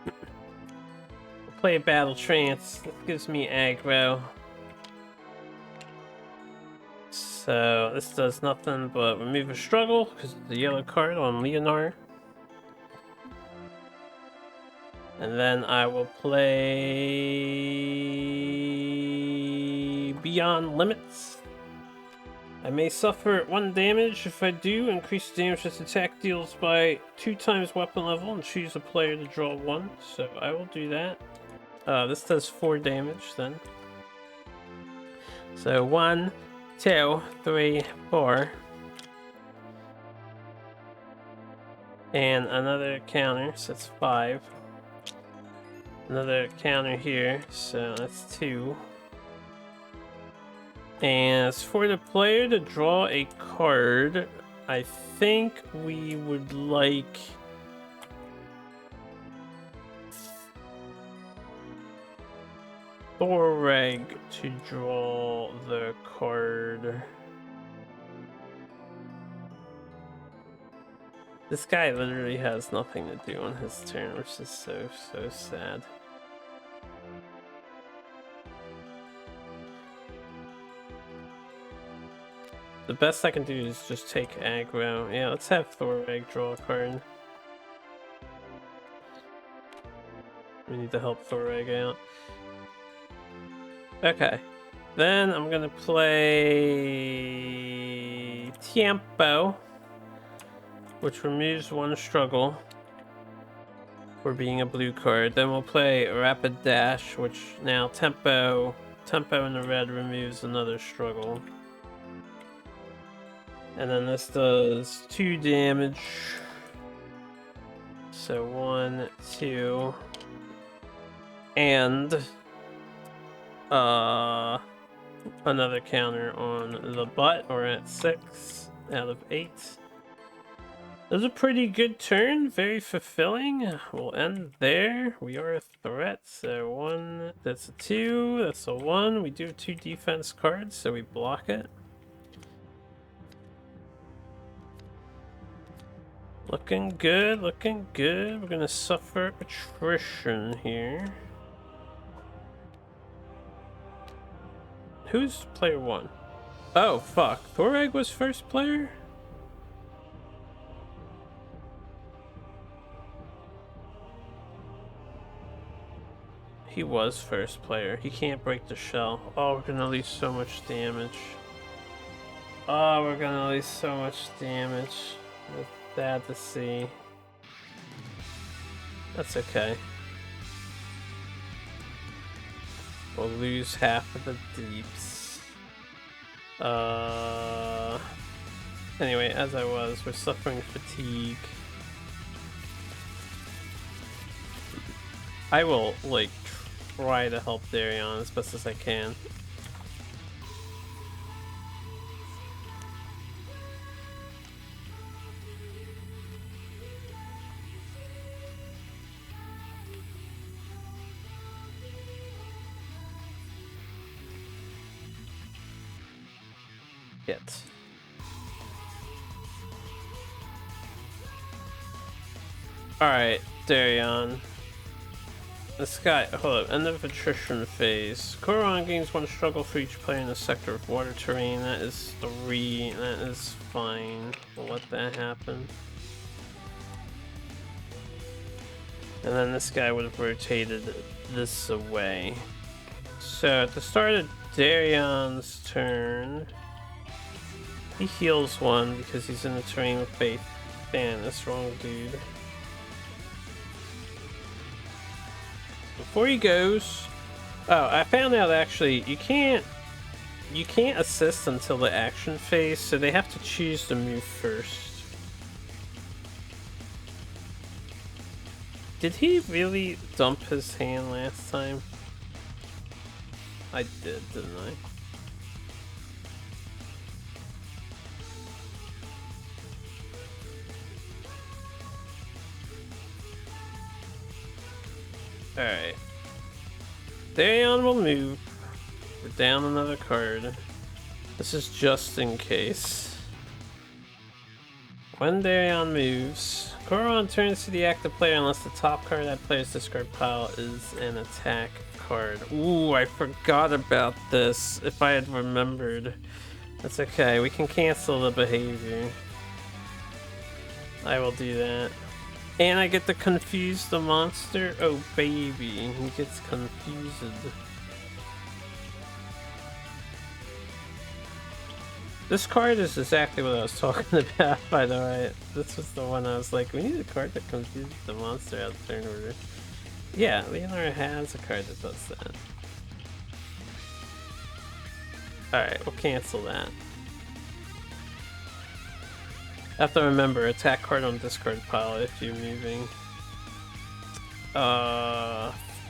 We'll play a battle trance. That gives me aggro. So this does nothing but remove a struggle because of the yellow card on Leonor. And then I will play Beyond Limits. I may suffer 1 damage. If I do, increase the damage this attack deals by 2 times weapon level and choose a player to draw 1. So I will do that. This does 4 damage then. So 1, 2, 3, 4. And another counter, so that's 5. Another counter here, so that's 2. And as for the player to draw a card, I think we would like Thoreg to draw the card. This guy literally has nothing to do on his turn, which is so sad. The best I can do is just take aggro. Yeah, let's have Thoreg draw a card. We need to help Thoreg out. Okay. Then I'm gonna play Tiempo, which removes 1 struggle for being a blue card. Then we'll play Rapid Dash, which now Tempo in the red removes another struggle. And then this does 2 damage. So 1, 2. And another counter on the butt. We're at 6 out of 8. That was a pretty good turn, very fulfilling. We'll end there. We are a threat, so 1, that's a 2, that's a 1. We do have 2 defense cards, so we block it. Looking good, looking good. We're gonna suffer attrition here. Who's player 1? Oh, fuck. Thoreg was first player? He was first player. He can't break the shell. Oh, we're gonna lose so much damage. Oh, we're gonna lose so much damage. That's sad to see. That's okay. We'll lose half of the deeps. Anyway, as I was, we're suffering fatigue. I will, like, try to help Darion as best as I can. Hit. Alright, Darion. This guy, hold up, end of attrition phase. Korowon gains 1 struggle for each player in the sector of water terrain. That is 3, that is fine. We'll let that happen. And then this guy would have rotated this away. So at the start of Darion's turn, he heals 1 because he's in the terrain with faith. Man, that's wrong, dude. Before he goes, oh, I found out actually you can't assist until the action phase, so they have to choose to move first. Did he really dump his hand last time? I did, didn't I? Alright. Darion will move. We're down another card. This is just in case. When Darion moves, Korowon turns to the active player unless the top card of that player's discard pile is an attack card. Ooh, I forgot about this. If I had remembered. That's okay, we can cancel the behavior. I will do that. And I get to confuse the monster? Oh baby, he gets confused. This card is exactly what I was talking about, by the way. This was the one I was like, we need a card that confuses the monster out of turn order. Yeah, Leonardo has a card that does that. Alright, we'll cancel that. I have to remember, attack card on discard pile if you're moving.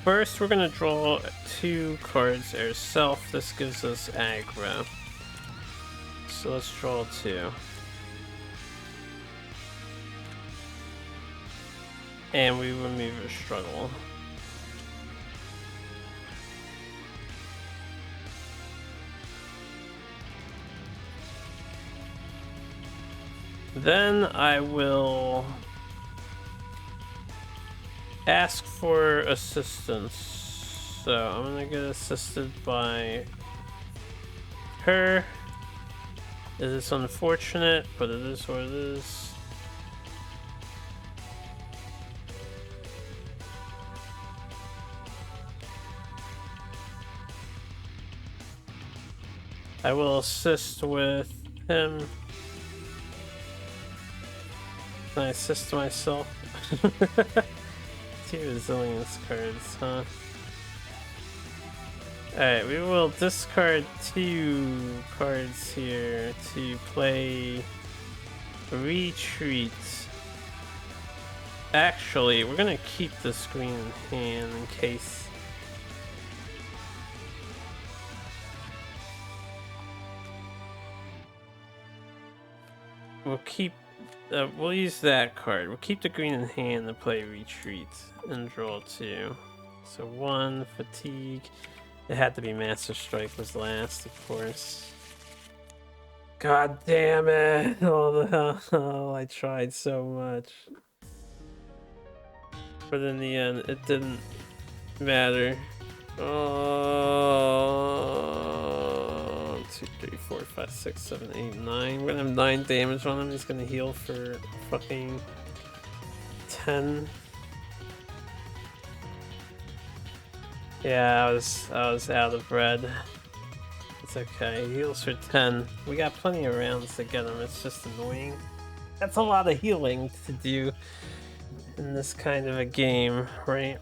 First we're gonna draw 2 cards ourselves. This gives us aggro. So let's draw 2. And we remove a struggle. Then I will ask for assistance. So I'm gonna get assisted by her. It is unfortunate, but it is what it is. I will assist with him. Can I assist myself? 2 resilience cards, huh? Alright, we will discard 2 cards here to play Retreat. Actually, we're gonna keep this green in hand in case. We'll keep. We'll use that card. We'll keep the green in hand to play Retreat and draw 2. So 1 fatigue. It had to be Master Strike was last, of course. God damn it! Oh the hell! I tried so much, but in the end, it didn't matter. Oh, 2, 3, 4, 5, 6, 7, 8, 9. We're gonna have 9 damage on him. He's gonna heal for fucking 10. Yeah, I was out of red. It's okay. He heals for 10. We got plenty of rounds to get him. It's just annoying. That's a lot of healing to do in this kind of a game, right?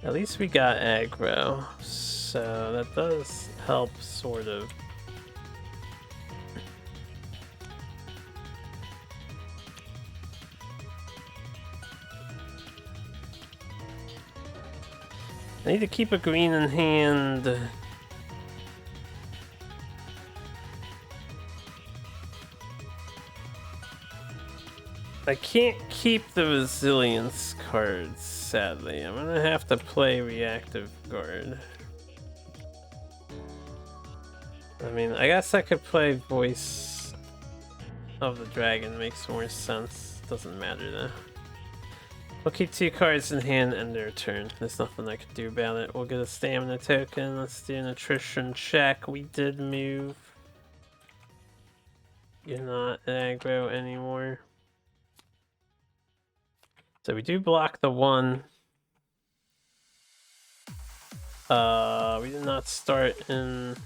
At least we got aggro, so that does help, sort of. I need to keep a green in hand. I can't keep the resilience cards, sadly. I'm gonna have to play reactive guard. I mean, I guess I could play Voice of the Dragon, makes more sense. Doesn't matter though. We'll keep 2 cards in hand and their turn. There's nothing I can do about it. We'll get a stamina token. Let's do an attrition check. We did move. You're not aggro anymore. So we do block the 1. We did not start in...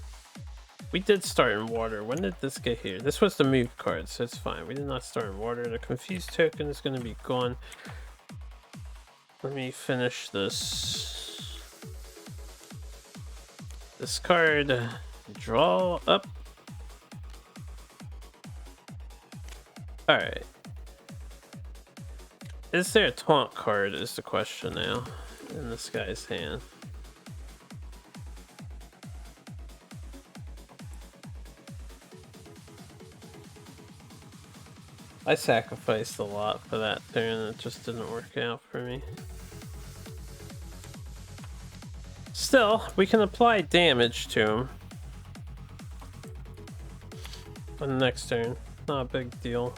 We did start in water. When did this get here? This was the move card, so it's fine. We did not start in water. The confused token is going to be gone. Let me finish this. Discard. Draw up. Alright. Is there a taunt card is the question now in this guy's hand. I sacrificed a lot for that turn, it just didn't work out for me. Still, we can apply damage to him on the next turn. Not a big deal.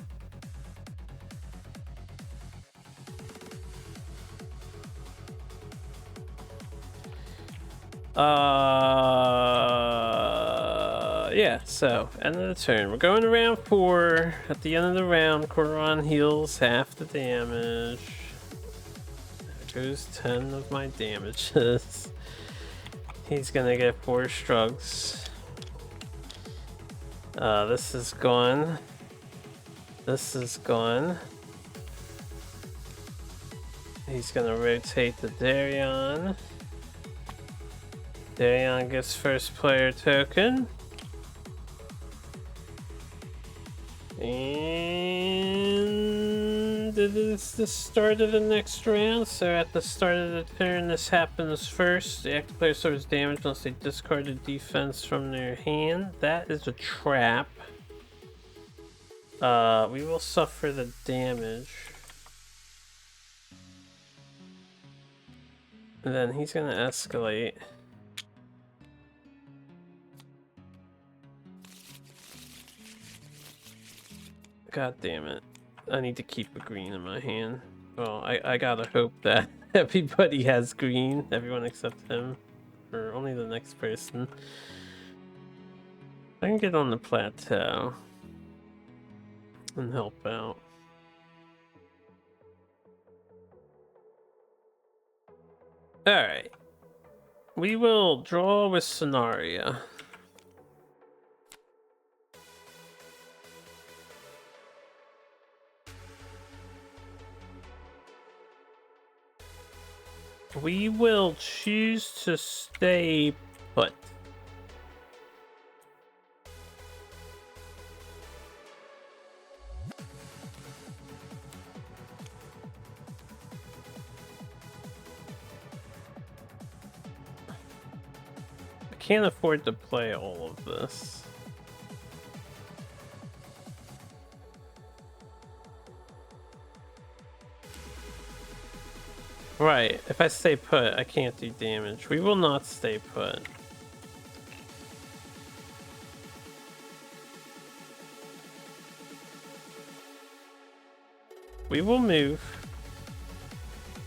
Yeah, so, end of the turn. We're going to round 4. At the end of the round, Korowon heals half the damage. There goes 10 of my damages. He's gonna get 4 strugs. This is gone. This is gone. He's gonna rotate the Daryon. Daryon gets first player token. And it is the start of the next round. So at the start of the turn, this happens first. The active player suffers damage unless they discard a defense from their hand. That is a trap. We will suffer the damage. And then he's gonna escalate. God damn it. I need to keep a green in my hand. Well, I gotta hope that everybody has green. Everyone except him. Or only the next person. I can get on the plateau and help out. Alright. We will draw with Scenario. We will choose to stay put. I can't afford to play all of this. Right, if I stay put, I can't do damage. We will not stay put. We will move.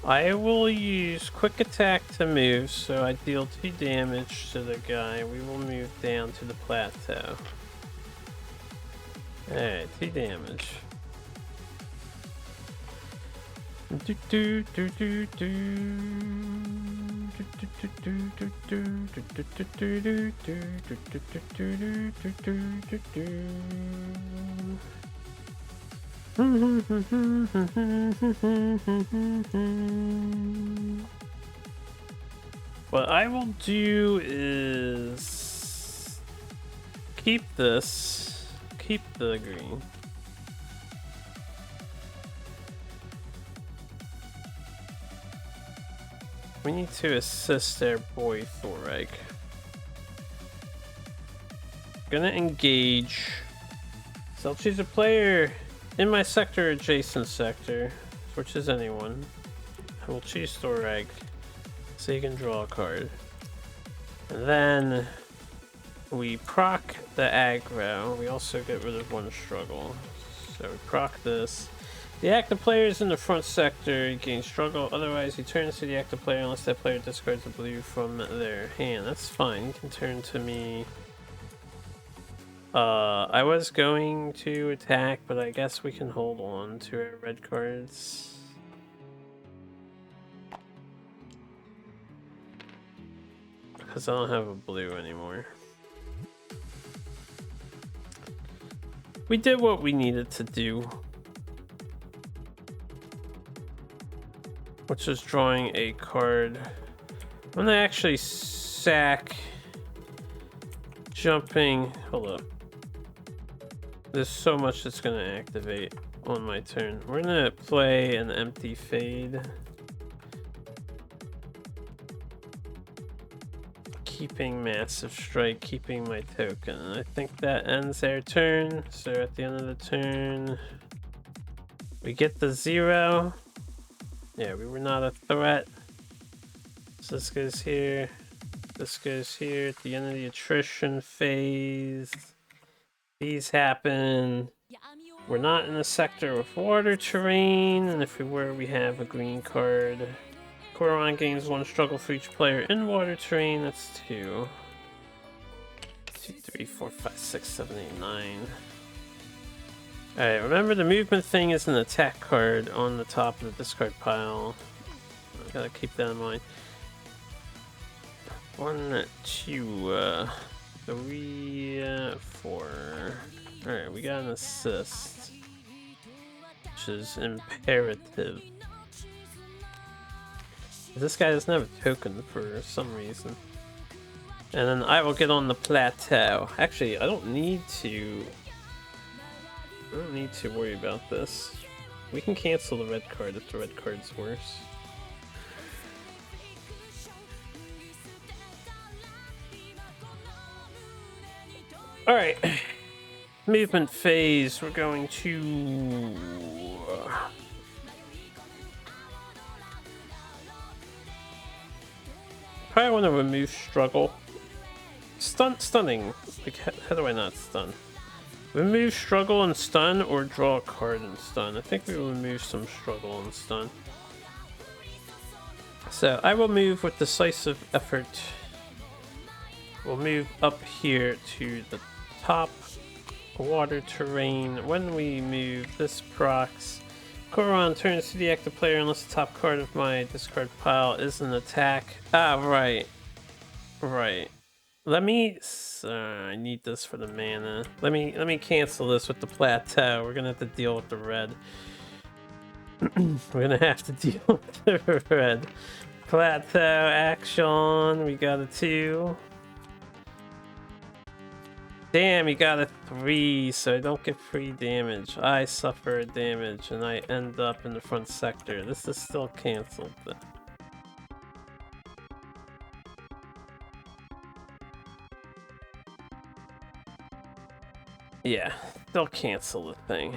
I will use quick attack to move, so I deal 2 damage to the guy. We will move down to the plateau. Alright, 2 damage. What I will do is keep this, keep the green. We need to assist our boy Thorek. Gonna engage. So I'll choose a player in my sector or adjacent sector, which is anyone. I will choose Thorek, so you can draw a card. And then we proc the aggro. We also get rid of 1 struggle. So we proc this. The active player is in the front sector, you gain struggle, otherwise he turns to the active player unless that player discards a blue from their hand. That's fine, you can turn to me. I was going to attack, but I guess we can hold on to our red cards. Because I don't have a blue anymore. We did what we needed to do. Which is drawing a card. I'm gonna actually sack jumping. Hold up. There's so much that's gonna activate on my turn. We're gonna play an empty fade. Keeping massive strike, keeping my token. And I think that ends our turn. So at the end of the turn, we get the 0. Yeah, we were not a threat. So this goes here. This goes here at the end of the attrition phase. These happen. We're not in a sector with water terrain, and if we were, we have a green card. Korowon gains 1 struggle for each player in water terrain. That's 2. 2, 3, 4, 5, 6, 7, 8, 9. Alright, remember the movement thing is an attack card on the top of the discard pile. I gotta keep that in mind. 1, 2, 3, 4. Alright, we got an assist, which is imperative. This guy doesn't have a token for some reason. And then I will get on the plateau. Actually, I don't need to worry about this. We can cancel the red card if the red card's worse. Alright. Movement phase. We're going to... probably want to remove struggle. Stunning. Like, how do I not stun? Remove struggle and stun, or draw a card and stun. I think we will remove some struggle and stun. So I will move with decisive effort. We'll move up here to the top water terrain. When we move, this procs. Korowon turns to the active player unless the top card of my discard pile is an attack. Ah, right. Right. Let me... I need this for the mana. Let me cancel this with the plateau. We're gonna have to deal with the red. We're gonna have to deal with the red. Plateau action. We got a 2. Damn, you got a 3, so I don't get free damage. I suffer damage, and I end up in the front sector. This is still canceled. Yeah, they'll cancel the thing.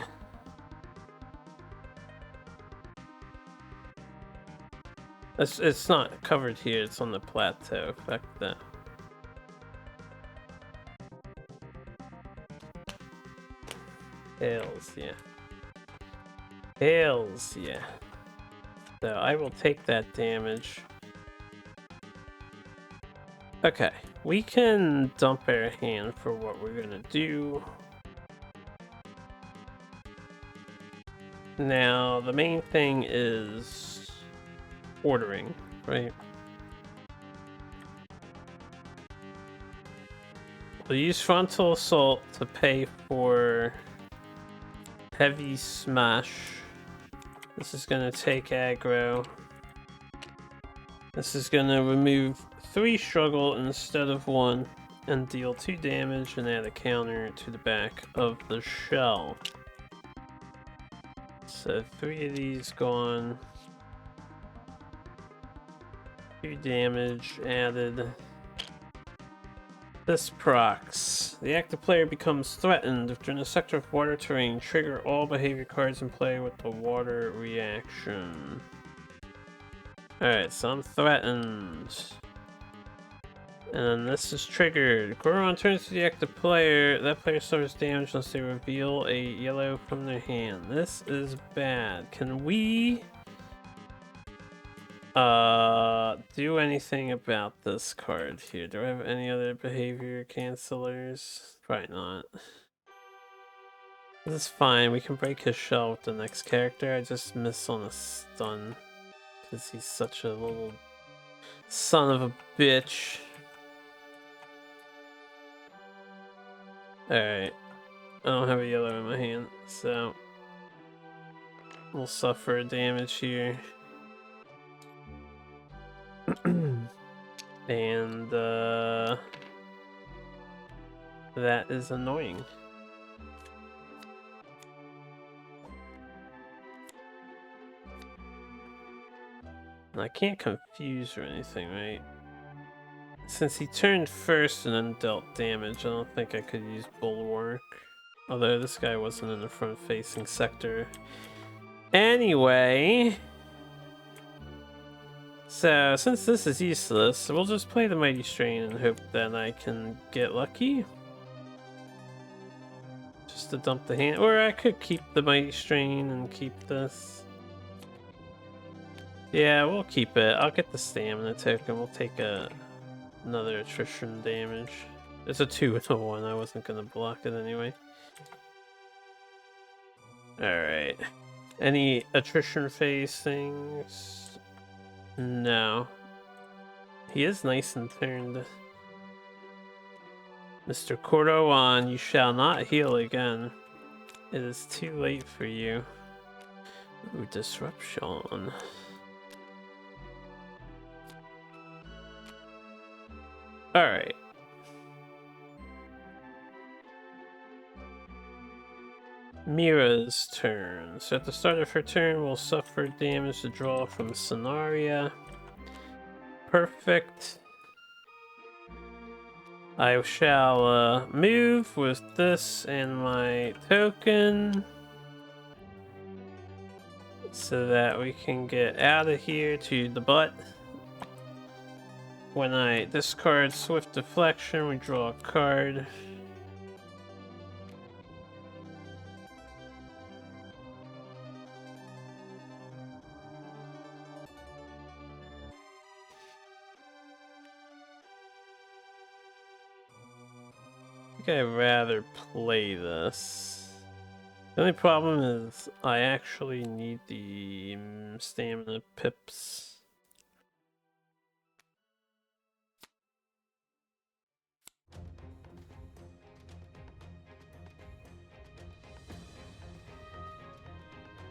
It's not covered here, it's on the plateau. Fuck that. Hells yeah. Hells yeah. So I will take that damage. Okay, we can dump our hand for what we're gonna do. Now, the main thing is ordering, right? We'll use Frontal Assault to pay for Heavy Smash. This is gonna take aggro. This is gonna remove 3 struggle instead of 1 and deal 2 damage and add a counter to the back of the shell. So 3 of these gone. 2 damage added. This procs. The active player becomes threatened. If during a sector of water terrain, trigger all behavior cards in play with the water reaction. Alright, so I'm threatened. And then this is triggered. Korowon turns to the active player. That player suffers damage unless they reveal a yellow from their hand. This is bad. Can we do anything about this card here? Do I have any other behavior cancelers? Probably not. This is fine. We can break his shell with the next character. I just miss on a stun because he's such a little son of a bitch. Alright, I don't have a yellow in my hand, so we'll suffer damage here. And that is annoying. And I can't confuse or anything, right? Since he turned first and then dealt damage, I don't think I could use Bulwark. Although this guy wasn't in the front-facing sector. Anyway... So, since this is useless, we'll just play the Mighty Strain and hope that I can get lucky. Just to dump the hand. Or I could keep the Mighty Strain and keep this. Yeah, we'll keep it. I'll get the stamina token. We'll take another attrition damage. It's a 2 and a 1. I wasn't going to block it anyway. Alright. Any attrition phase things? No. He is nice and turned. Mr. Korowon, you shall not heal again. It is too late for you. Ooh, disruption. Alright. Mira's turn. So at the start of her turn, will suffer damage to draw from Scenaria. Perfect. I shall move with this and my token so that we can get out of here to the butt. When I discard Swift Deflection, we draw a card. I think I'd rather play this. The only problem is I actually need the stamina pips.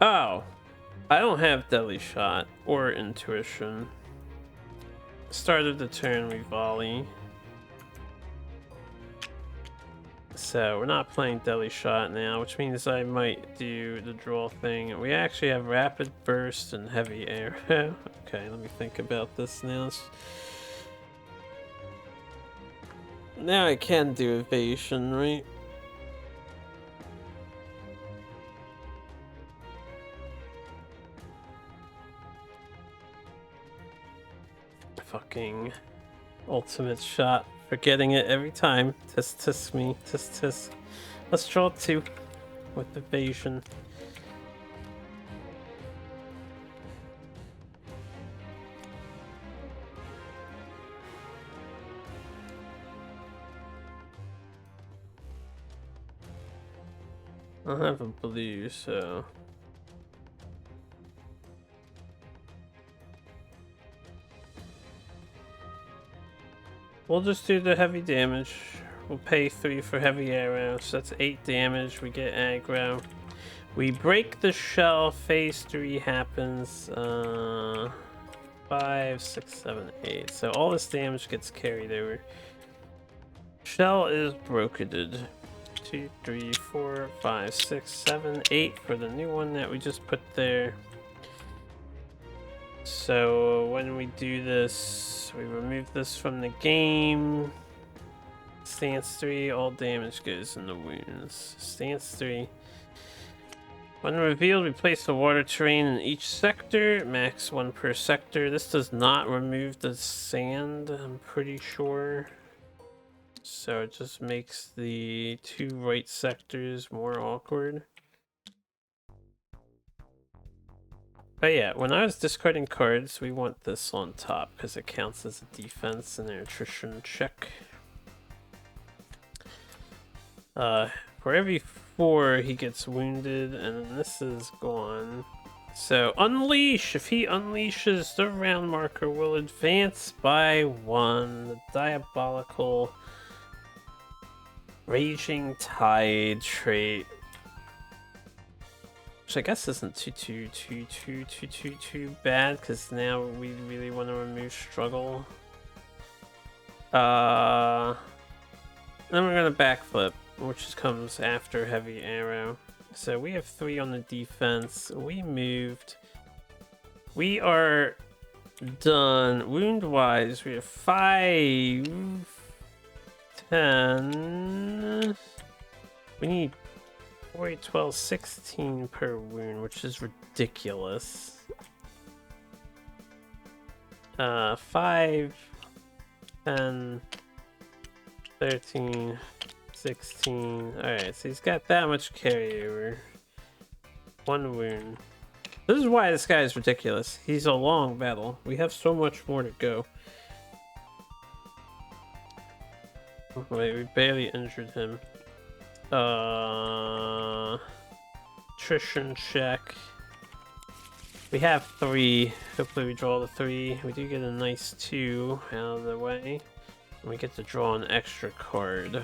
Oh, I don't have Deadly Shot or Intuition. Start of the turn, we volley. So we're not playing Deadly Shot now, which means I might do the draw thing. We actually have Rapid Burst and Heavy Arrow. Okay, let me think about this now. Now I can do Evasion, right? Fucking ultimate shot. Forgetting it every time. Tisk me. Tisk. Let's draw 2 with Evasion. I have a blue, so we'll just do the heavy damage. We'll pay 3 for heavy arrow, so that's 8 damage. We get aggro. We break the shell. Phase 3 happens. 5, 6, 7, 8. So all this damage gets carried over. Shell is broketed. 2, 3, 4, 5, 6, 7, 8 for the new one that we just put there. So when we do this, we remove this from the game. Stance 3, all damage goes in the wounds. Stance 3. When revealed, we place the water terrain in each sector, max 1 per sector. This does not remove the sand, I'm pretty sure. So it just makes the 2 right sectors more awkward. But yeah, when I was discarding cards, we want this on top because it counts as a defense and an attrition check. For every 4 he gets wounded, and this is gone. So unleash! If he unleashes, the round marker will advance by 1. The diabolical Raging Tide trait. Which I guess isn't too bad, because now we really want to remove struggle. Then we're gonna backflip, which comes after heavy arrow. So we have 3 on the defense. We moved. We are done. Wound wise, we have 5, 10. We need 4, 12, 16 per wound, which is ridiculous. 5, 10, 13, 16. Alright, so he's got that much carryover. 1 wound. This is why this guy is ridiculous. He's a long battle. We have so much more to go. Wait, we barely injured him. Attrition check. We have 3. Hopefully we draw the 3. We do get a nice 2 out of the way. We get to draw an extra card.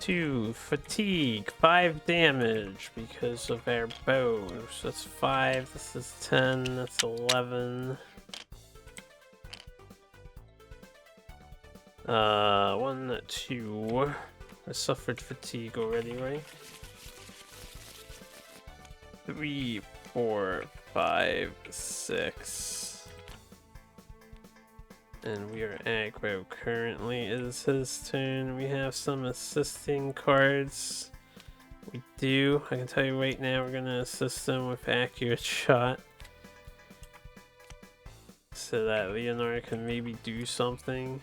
2 fatigue, 5 damage because of our bows. That's 5, this is 10, that's 11. 1, 2. I suffered fatigue already, right? 3, 4, 5, 6. And we are aggro currently. It is his turn. We have some assisting cards. We do. I can tell you right now, we're gonna assist him with accurate shot. So that Leonardo can maybe do something.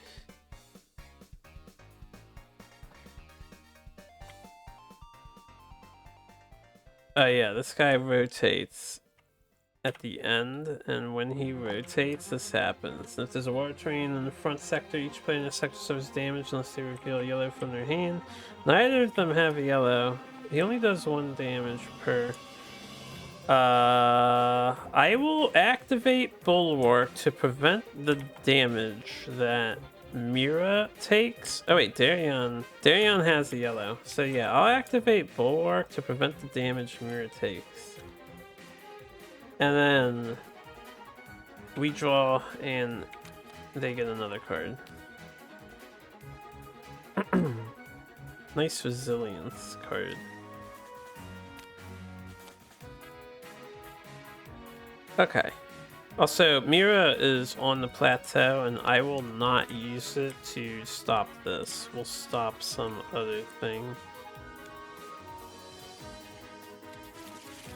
Oh yeah, this guy rotates at the end, and when he rotates, this happens. If there's a water terrain in the front sector, each player in the sector suffers damage unless they reveal yellow from their hand. Neither of them have a yellow. He only does 1 damage per. I will activate Bulwark to prevent the damage that Mira takes. Oh wait, Darion has a yellow. So yeah, I'll activate Bulwark to prevent the damage Mira takes. And then we draw and they get another card. Nice resilience card. Okay. Also, Mira is on the plateau and I will not use it to stop this. We'll stop some other thing.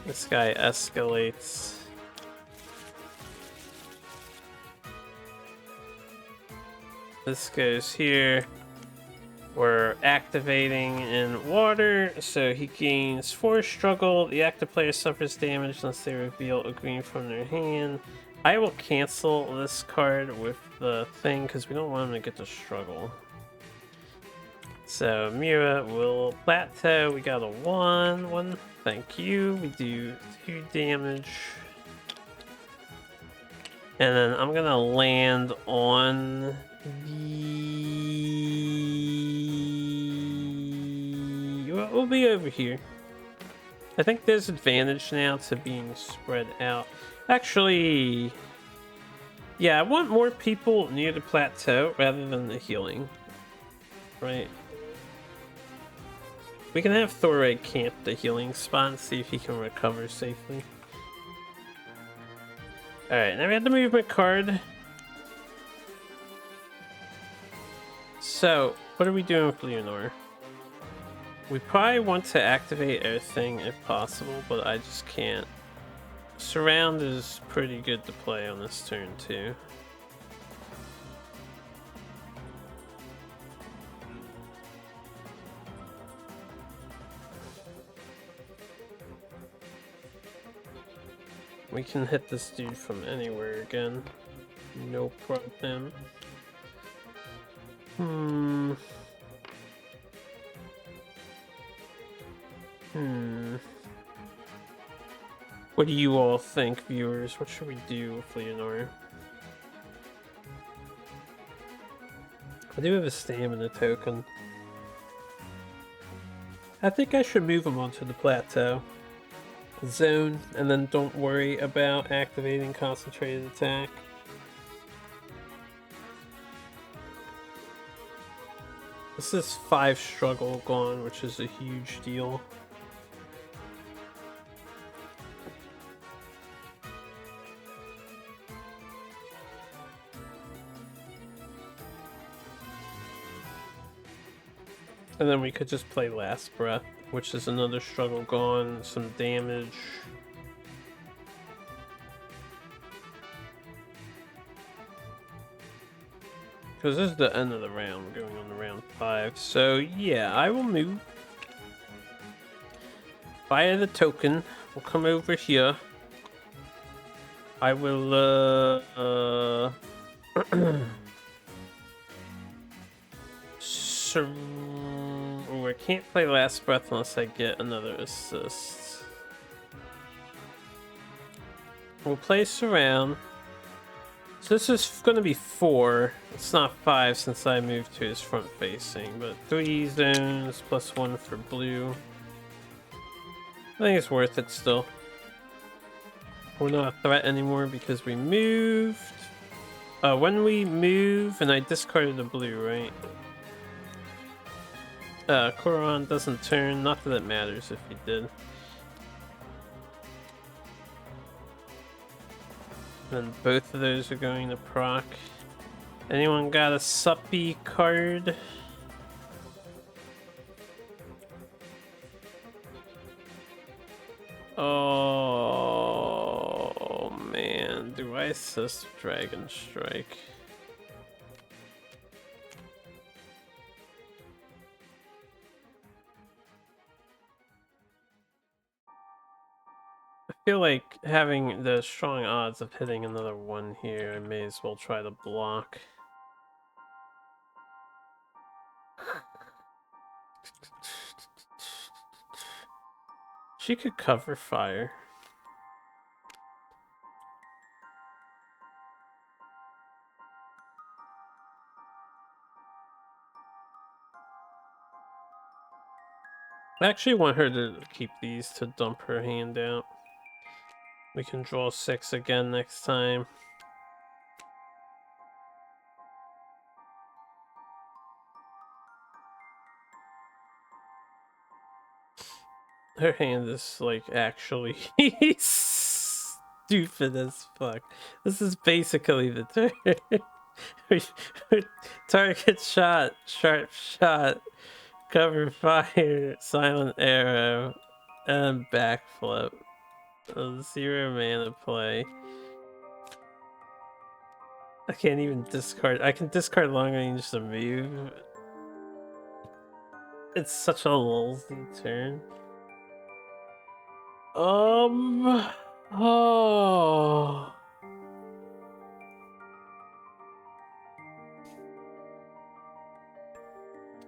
This guy escalates. This goes here. We're activating in water, so he gains 4 struggle. The active player suffers damage unless they reveal a green from their hand. I will cancel this card with the thing because we don't want him to get the struggle. So Mira will plateau. We got a 1. Thank you. We do 2 damage. And then I'm gonna land on we'll be over here. I think there's advantage now to being spread out. Actually, yeah, I want more people near the plateau rather than the healing. Right? We can have Thorite camp the healing spot and see if he can recover safely. Alright, now we have the movement card. So, what are we doing with Leonor? We probably want to activate our thing if possible, but I just can't. Surround is pretty good to play on this turn too. We can hit this dude from anywhere again. No problem. What do you all think, viewers? What should we do with Leonor? I do have a stamina token. I think I should move him onto the plateau zone, and then don't worry about activating concentrated attack. This is 5 struggle gone, which is a huge deal. And then we could just play Last Breath, which is another struggle gone, some damage. Because this is the end of the round, we're going on to round 5. So yeah, I will move. Via the token, we'll come over here. I will, I can't play Last Breath unless I get another assist. We'll play Surround. this is gonna be 4. It's not 5 since I moved to his front facing, but 3 zones plus 1 for blue. I think it's worth it still. We're not a threat anymore because we moved. When we move, and I discarded the blue, right? Korowon doesn't turn, not that it matters if he did. Then both of those are going to proc. Anyone got a suppy card? Oh man, do I assist Dragon Strike? I feel like having the strong odds of hitting another one here, I may as well try to block. She could cover fire. I actually want her to keep these to dump her hand out. We can draw 6 again next time. Her hand is like actually stupid as fuck. This is basically the turn. Target shot, sharp shot, cover fire, silent arrow, and backflip. 0 mana play. I can't even discard. I can discard long range to move. It's such a lousy turn. Oh.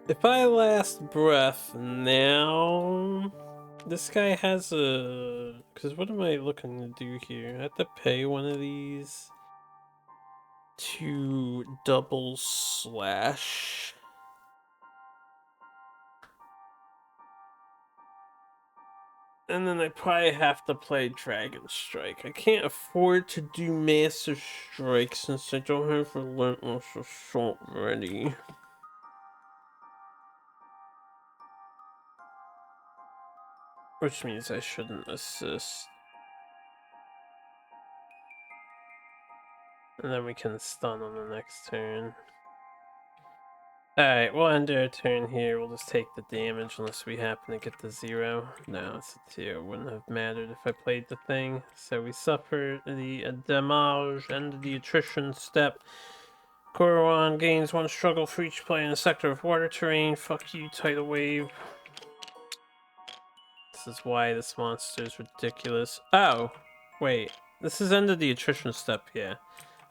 If I last breath now, this guy has a. Because what am I looking to do here? I have to pay one of these to double slash. And then I probably have to play Dragon Strike. I can't afford to do Master Strike since I don't have Relentless Assault ready. Which means I shouldn't assist. And then we can stun on the next turn. Alright, we'll end our turn here. We'll just take the damage unless we happen to get the 0. No, it's a 2. It wouldn't have mattered if I played the thing. So we suffer the damage and the attrition step. Korowon gains 1 struggle for each player in a sector of water terrain. Fuck you, tidal wave. This is why this monster is ridiculous. Oh, wait. This is end of the attrition step, yeah.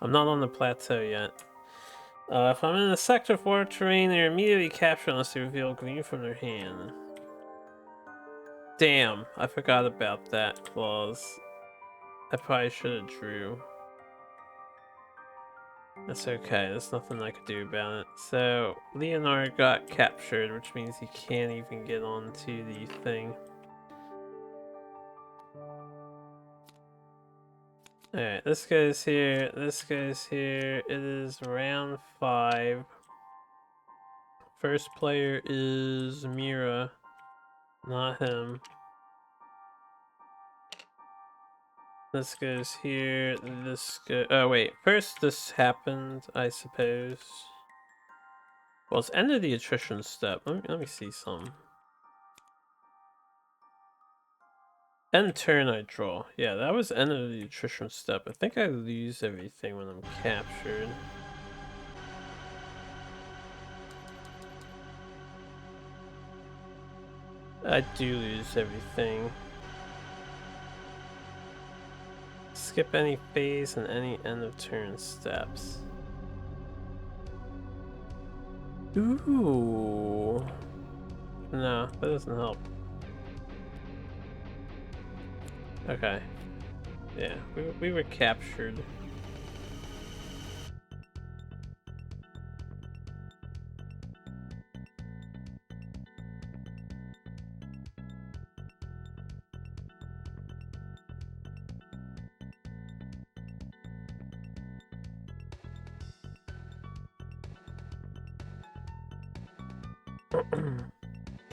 I'm not on the plateau yet. If I'm in a sector of water terrain, they're immediately captured unless they reveal green from their hand. Damn, I forgot about that clause. I probably should have drew. That's okay, there's nothing I could do about it. So, Leonard got captured, which means he can't even get onto the thing. Alright, this goes here, this goes here. It is round 5. First player is Mira, not him. This goes here, this goes... Oh wait, first this happened, I suppose. Well, it's end of the attrition step. Let me see some. End turn I draw. Yeah, that was end of the attrition step. I think I lose everything when I'm captured. I do lose everything. Skip any phase and any end of turn steps. Ooh. No, that doesn't help. Okay. Yeah, we were captured.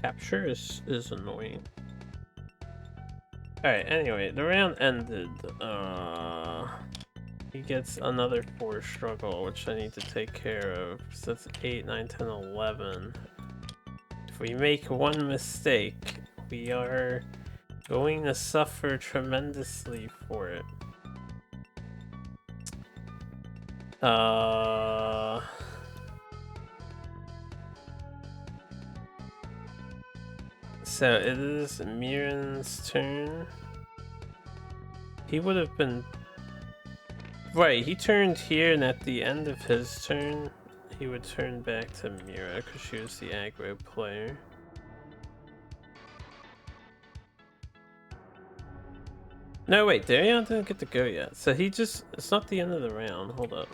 Capture is annoying. Alright, anyway, the round ended. He gets another 4 struggle, which I need to take care of. So that's 8, 9, 10, 11. If we make one mistake, we are going to suffer tremendously for it. So it is Miran's turn. He would have been... Right, he turned here, and at the end of his turn, he would turn back to Mira, because she was the aggro player. No, wait, Darion didn't get to go yet. So he just... It's not the end of the round. Hold up.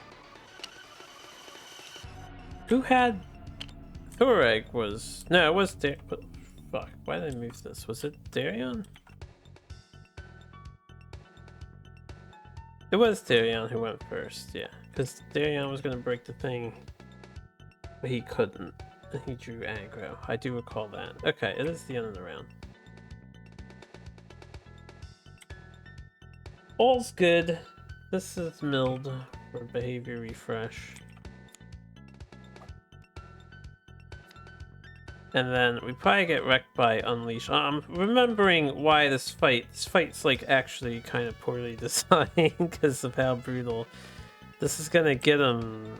Who had... Thoreg was... No, it was Fuck, why did I move this? Was it Darion? It was Darion who went first, yeah. Because Darion was going to break the thing, but he couldn't. And he drew aggro. I do recall that. Okay, it is the end of the round. All's good. This is milled for behavior refresh. And then we probably get wrecked by Unleash. I'm remembering why this fight's like actually kind of poorly designed because of how brutal. This is gonna get him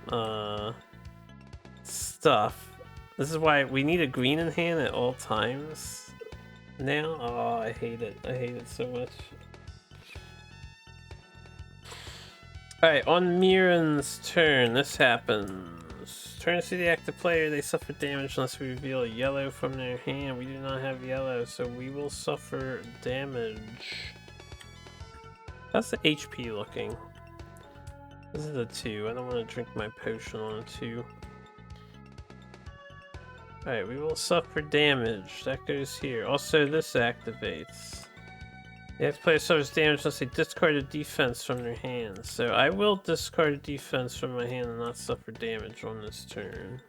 stuff. This is why we need a green in hand at all times now. Oh, I hate it. I hate it so much. Alright, on Miran's turn, this happens. Turn to the active player, they suffer damage unless we reveal a yellow from their hand. We do not have yellow, so we will suffer damage. How's the HP looking? This is a 2. I don't want to drink my potion on a 2. Alright, we will suffer damage. That goes here. Also, this activates. The active player suffers damage unless they discard a defense from their hand. So I will discard a defense from my hand and not suffer damage on this turn.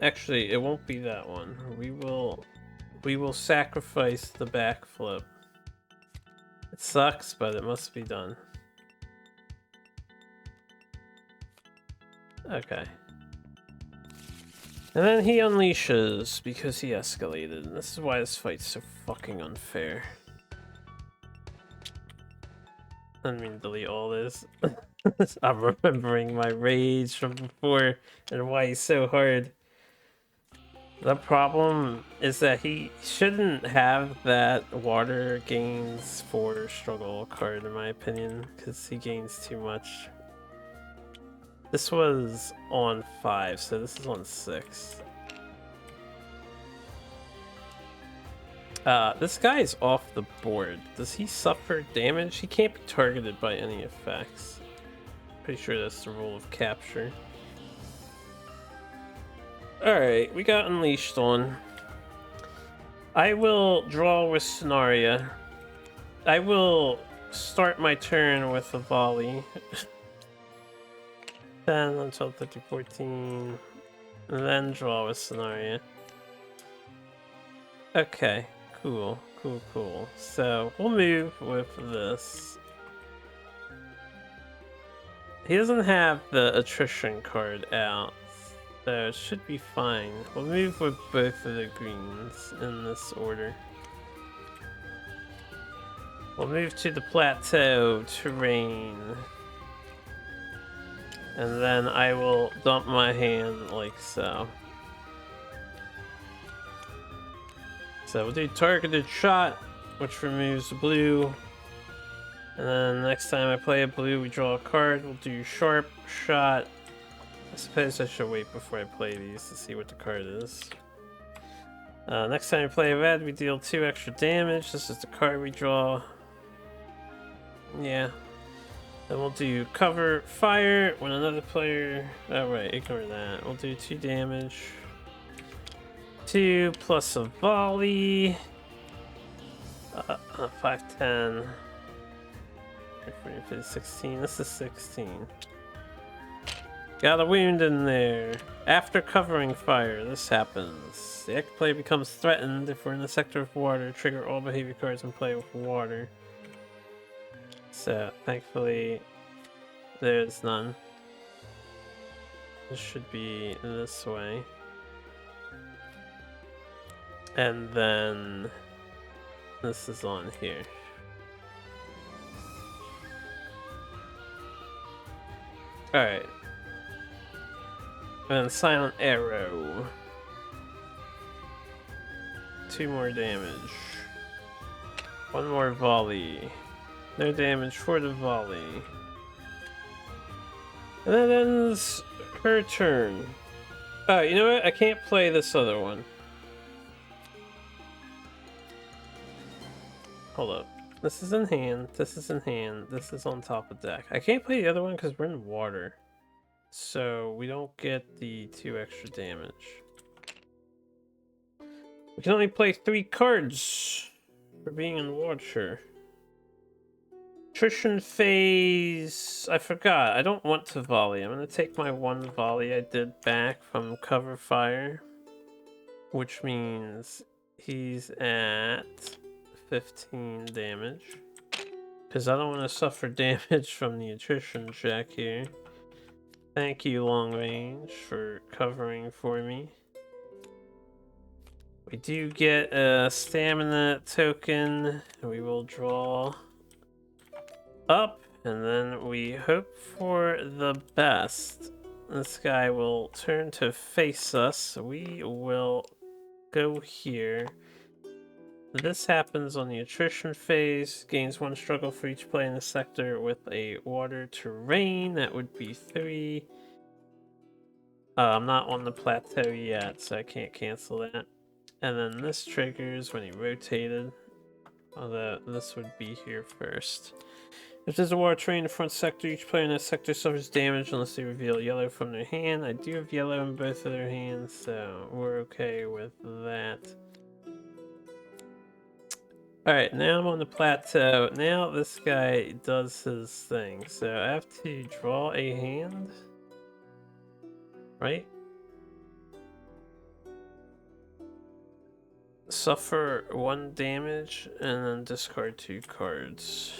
Actually, it won't be that one. We will sacrifice the backflip. It sucks, but it must be done. Okay. And then he unleashes because he escalated. And this is why this fight's so fucking unfair. I didn't mean to delete all this. I'm remembering my rage from before and why he's so hard. The problem is that he shouldn't have that water gains 4 struggle card in my opinion, because he gains too much. This was on 5, so this is on 6. This guy is off the board. Does he suffer damage? He can't be targeted by any effects. Pretty sure that's the rule of capture. Alright, we got Unleashed on. I will draw with Scenaria. I will start my turn with a volley. 10 until 30, 14, and then draw with Scenario. Okay, cool. So we'll move with this. He doesn't have the attrition card out, so it should be fine. We'll move with both of the greens in this order. We'll move to the plateau terrain. And then I will dump my hand like so. So we'll do targeted shot, which removes the blue. And then next time I play a blue, we draw a card. We'll do sharp shot. I suppose I should wait before I play these to see what the card is. Next time we play a red, we deal 2 extra damage. This is the card we draw. Yeah. Then we'll do cover fire when another player... Oh right, ignore that. We'll do 2 damage. 2 plus a volley. 5, 10. 14, 15, 16. This is 16. Got a wound in there. After covering fire, this happens. The active player becomes threatened if we're in the sector of water. Trigger all behavior cards in play with water. So, thankfully, there's none. This should be this way. And then this is on here. Alright. And then Silent Arrow. 2 more damage. 1 more volley. No damage for the volley. And that ends her turn. Oh, you know what? I can't play this other one. Hold up. This is in hand, this is in hand, this is on top of deck. I can't play the other one because we're in water. So we don't get the 2 extra damage. We can only play 3 cards for being in water. Attrition phase. I forgot. I don't want to volley. I'm going to take my 1 volley I did back from cover fire. Which means he's at 15 damage. Because I don't want to suffer damage from the attrition check here. Thank you, long range, for covering for me. We do get a stamina token. We will draw up, and then we hope for the best. This guy will turn to face us. We will go here. This happens on the attrition phase. Gains 1 struggle for each player in the sector with a water terrain. That would be 3. I'm not on the plateau yet, so I can't cancel that. And then this triggers when he rotated. Although this would be here first. If there's a water terrain in the front sector, each player in that sector suffers damage unless they reveal yellow from their hand. I do have yellow in both of their hands, so we're okay with that. Alright, now I'm on the plateau. Now this guy does his thing. So I have to draw a hand. Right? Suffer 1 damage and then discard 2 cards.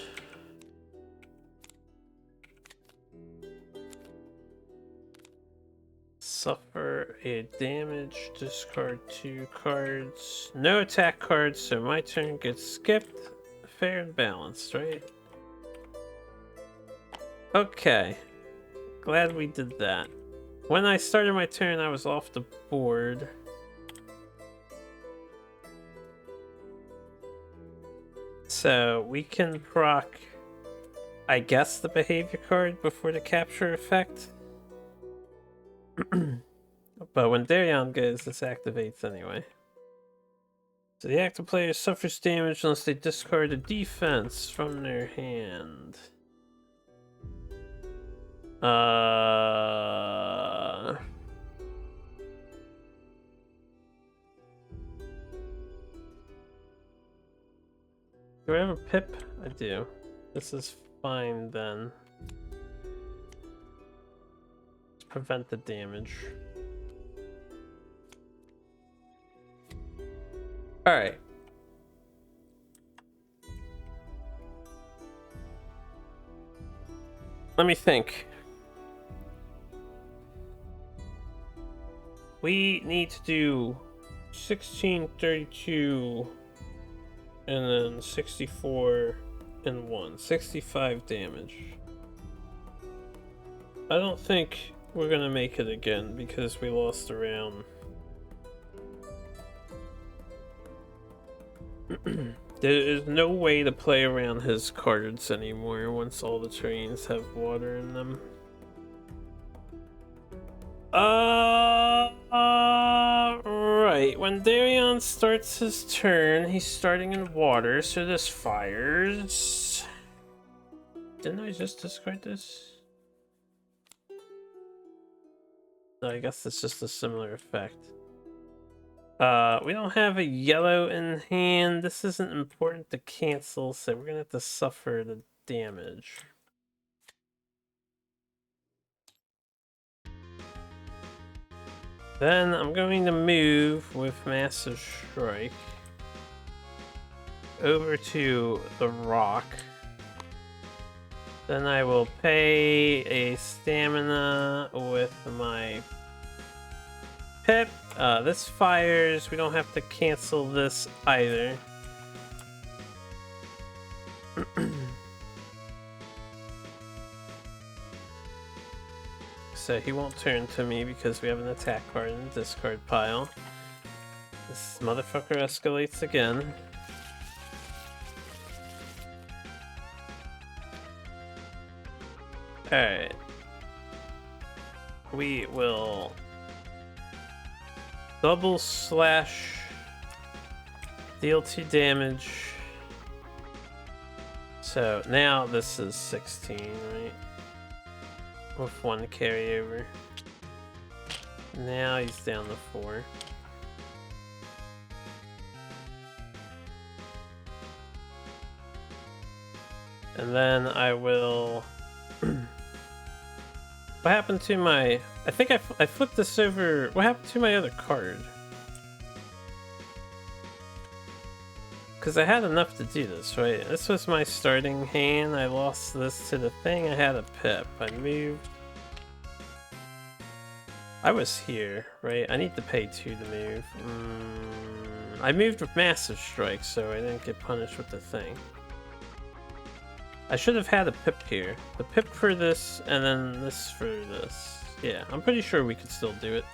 Suffer a damage, discard 2 cards. No attack cards, so my turn gets skipped. Fair and balanced, right? Okay. Glad we did that. When I started my turn, I was off the board. So we can proc, I guess, the behavior card before the capture effect. But when Daryon goes, this activates anyway. So the active player suffers damage unless they discard a defense from their hand. Do I have a pip? I do. This is fine then. Let's prevent the damage. Alright. Let me think. We need to do 16, 32, and then 64 and 1. 65 damage. I don't think we're gonna make it again because we lost a round. There is no way to play around his cards anymore once all the terrains have water in them. Right. When Daryon starts his turn, he's starting in water, so this fires. Didn't I just discard this? No, I guess it's just a similar effect. We don't have a yellow in hand. This isn't important to cancel, so we're gonna have to suffer the damage. Then I'm going to move with Massive Strike over to the rock. Then I will pay a stamina with my pip. This fires. We don't have to cancel this either. So he won't turn to me because we have an attack card in the discard pile. This motherfucker escalates again. Alright. We will double slash, deal 2 damage. So now this is 16, right? With 1 carryover. Now he's down to 4. And then I will... What happened to my... I think I flipped this over... What happened to my other card? Because I had enough to do this, right? This was my starting hand. I lost this to the thing. I had a pip. I moved. I was here, right? I need to pay 2 to move. I moved with Massive Strike, so I didn't get punished with the thing. I should have had a pip here. The pip for this, and then this for this. Yeah, I'm pretty sure we could still do it.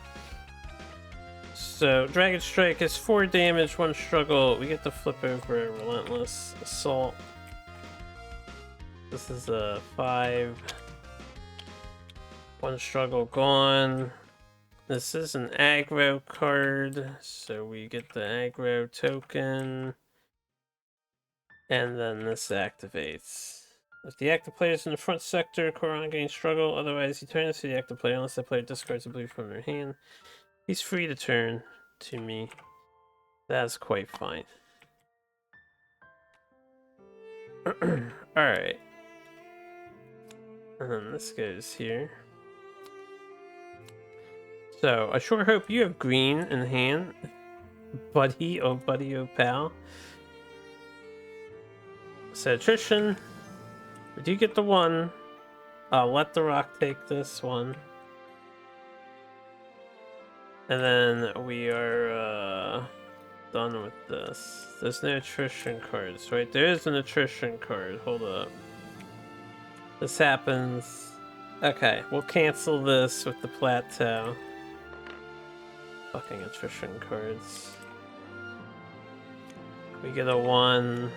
So, Dragon Strike is 4 damage, 1 struggle. We get to flip over a Relentless Assault. This is a 5. 1 struggle gone. This is an aggro card, so we get the aggro token. And then this activates. If the active player is in the front sector, Korowon gains struggle. Otherwise, he turns to the active player unless that player discards a blue from their hand. He's free to turn to me. That's quite fine. Alright. And then this goes here. So, I sure hope you have green in hand. Buddy, oh pal. So, attrition. We do get the 1. I'll let the rock take this one. And then we are done with this. There's no attrition cards, right? There is an attrition card. Hold up. This happens. Okay, we'll cancel this with the plateau. Fucking attrition cards. We get a 1.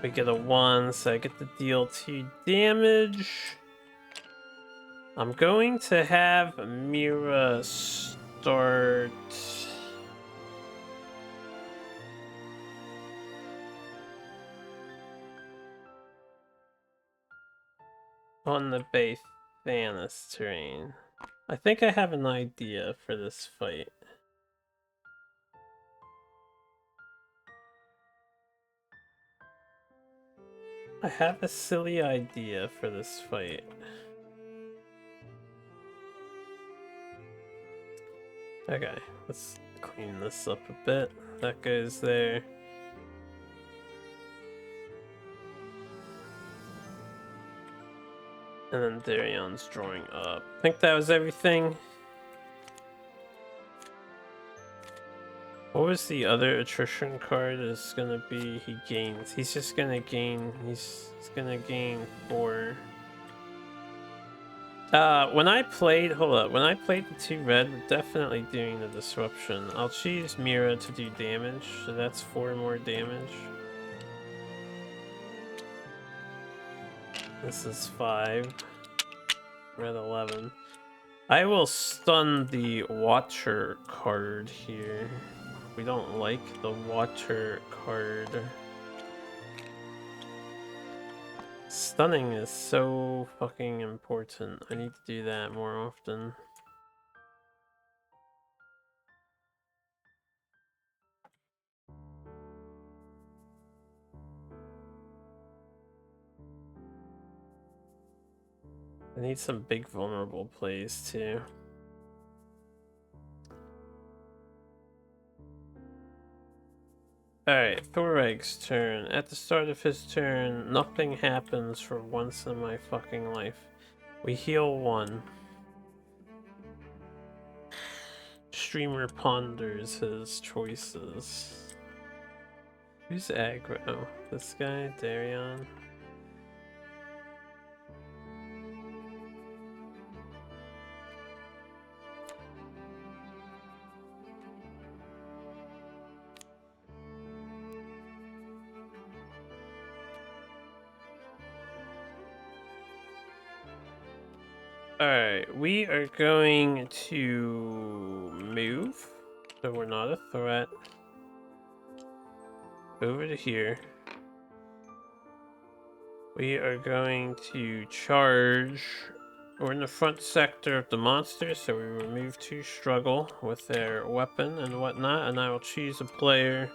We get a 1, so I get to deal 2 damage. I'm going to have Mira start... on the base Thanos terrain. I think I have an idea for this fight. I have a silly idea for this fight. Okay, let's clean this up a bit. That goes there. And then Darion's drawing up. I think that was everything. What was the other attrition card is gonna be? He gains. He's just gonna gain. He's gonna gain 4. When I played, hold up. When I played the 2 red, we're definitely doing the disruption. I'll choose Mira to do damage, so that's 4 more damage. This is 5. Red 11. I will stun the Watcher card here. We don't like the Watcher card. Stunning is so fucking important. I need to do that more often. I need some big vulnerable plays too. Alright, Thorreg's turn. At the start of his turn, nothing happens for once in my fucking life. We heal 1. Streamer ponders his choices. Who's aggro? Oh, this guy, Darion. Alright, we are going to move, so we're not a threat. Over to here. We are going to charge. We're in the front sector of the monster, so we remove 2 struggle with their weapon and whatnot, and I will choose a player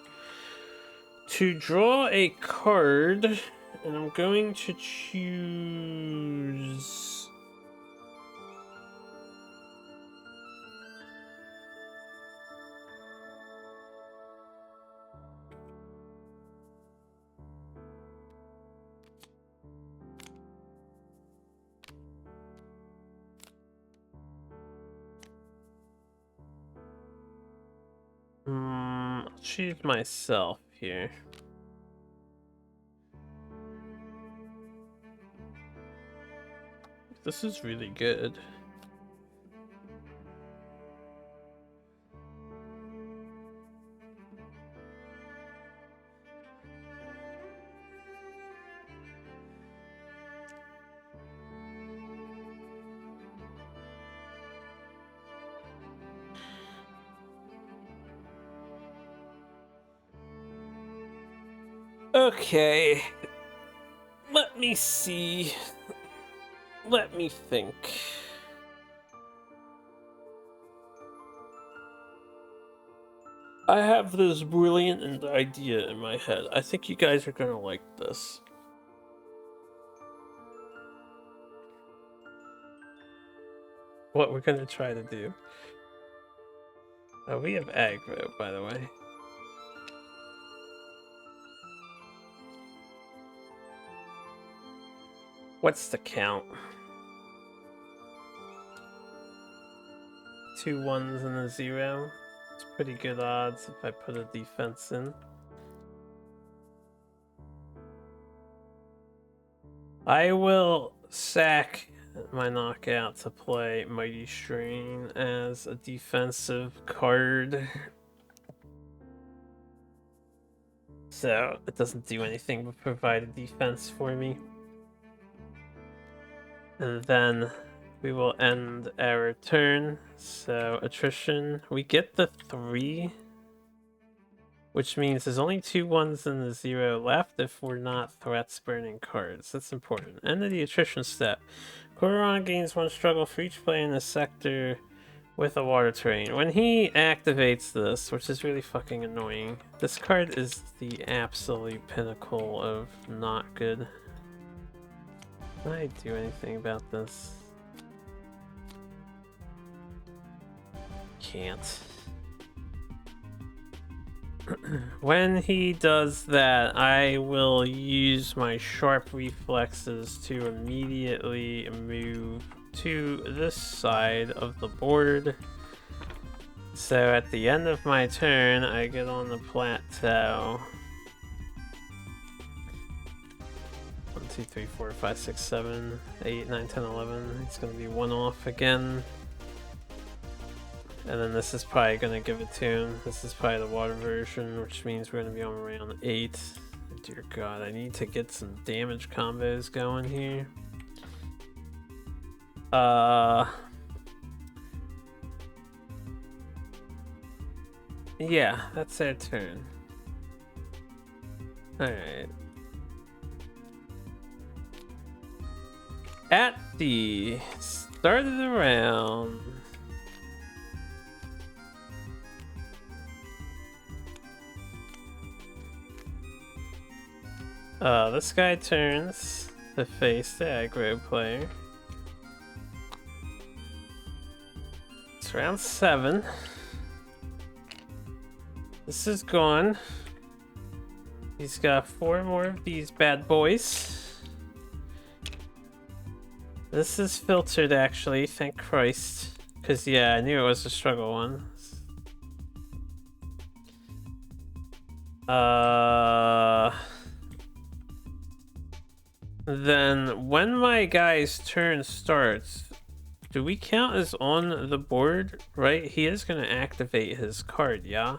to draw a card, and I'm going to choose... I'll choose myself here. This is really good. Okay. Let me see. Let me think. I have this brilliant idea in my head. I think you guys are gonna like this. What we're gonna try to do. Oh, we have aggro, by the way. What's the count? 2 1s and a 0. It's pretty good odds if I put a defense in. I will sack my knockout to play Mighty Strain as a defensive card. So it doesn't do anything but provide a defense for me. And then we will end our turn. So attrition, we get the 3, which means there's only 2 1s and a 0 left if we're not threats burning cards. That's important. End of the attrition step. Korowon gains 1 struggle for each player in the sector with a water terrain. When he activates this, which is really fucking annoying, this card is the absolute pinnacle of not good. Can I do anything about this? Can't. When he does that, I will use my sharp reflexes to immediately move to this side of the board. So at the end of my turn, I get on the plateau. 1, 2, 3, 4, 5, 6, 7, 8, 9, 10, 11. It's going to be 1 off again. And then this is probably going to give it to him. This is probably the water version, which means we're going to be on round 8. Dear God, I need to get some damage combos going here. Yeah, that's their turn. Alright. At the start of the round, this guy turns to face the aggro player. Round 7. This is gone. He's got 4 more of these bad boys. This is filtered actually, thank Christ. Because yeah, I knew it was a struggle one. Then when my guy's turn starts, do we count as on the board? Right? He is going to activate his card, yeah?